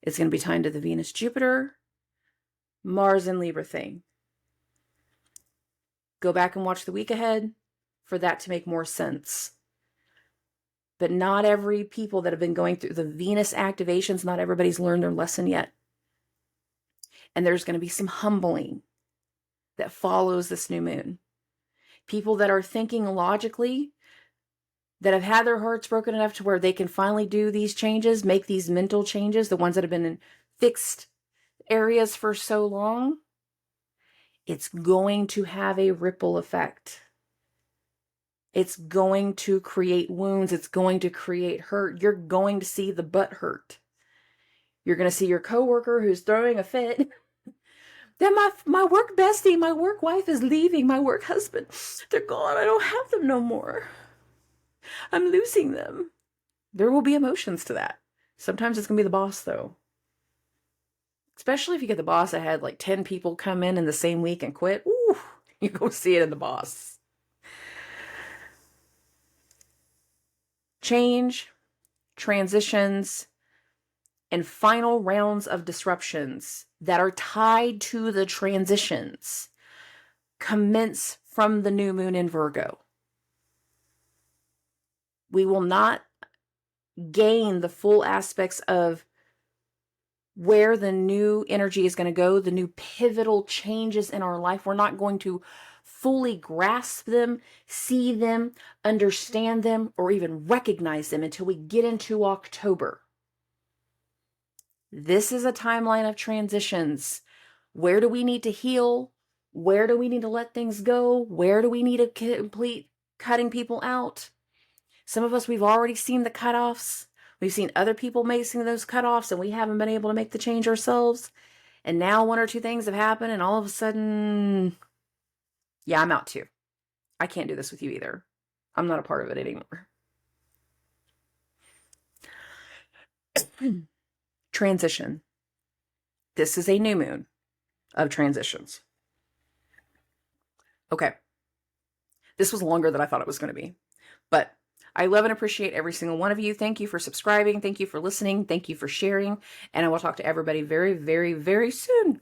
It's going to be tied to the Venus-Jupiter, Mars and Libra thing. Go back and watch the week ahead for that to make more sense. But not every people that have been going through the Venus activations, not everybody's learned their lesson yet. And there's going to be some humbling that follows this new moon. People that are thinking logically, that have had their hearts broken enough to where they can finally do these changes, make these mental changes, the ones that have been in fixed areas for so long, it's going to have a ripple effect. It's going to create wounds. It's going to create hurt. You're going to see the butt hurt. You're going to see your coworker who's throwing a fit. Then my work bestie, my work wife is leaving, my work husband. They're gone. I don't have them no more. I'm losing them. There will be emotions to that. Sometimes it's going to be the boss, though. Especially if you get the boss that had like 10 people come in the same week and quit. Ooh, you go see it in the boss. Change, transitions, and final rounds of disruptions that are tied to the transitions commence from the new moon in Virgo. We will not gain the full aspects of where the new energy is going to go, the new pivotal changes in our life. We're not going to fully grasp them, see them, understand them, or even recognize them until we get into October. This is a timeline of transitions. Where do we need to heal? Where do we need to let things go? Where do we need to complete cutting people out? Some of us, we've already seen the cutoffs. We've seen other people making those cutoffs, and we haven't been able to make the change ourselves. And now one or two things have happened, and all of a sudden, yeah, I'm out too. I can't do this with you either. I'm not a part of it anymore. Transition. This is a new moon of transitions. Okay. This was longer than I thought it was going to be. But I love and appreciate every single one of you. Thank you for subscribing. Thank you for listening. Thank you for sharing. And I will talk to everybody very, very, very soon.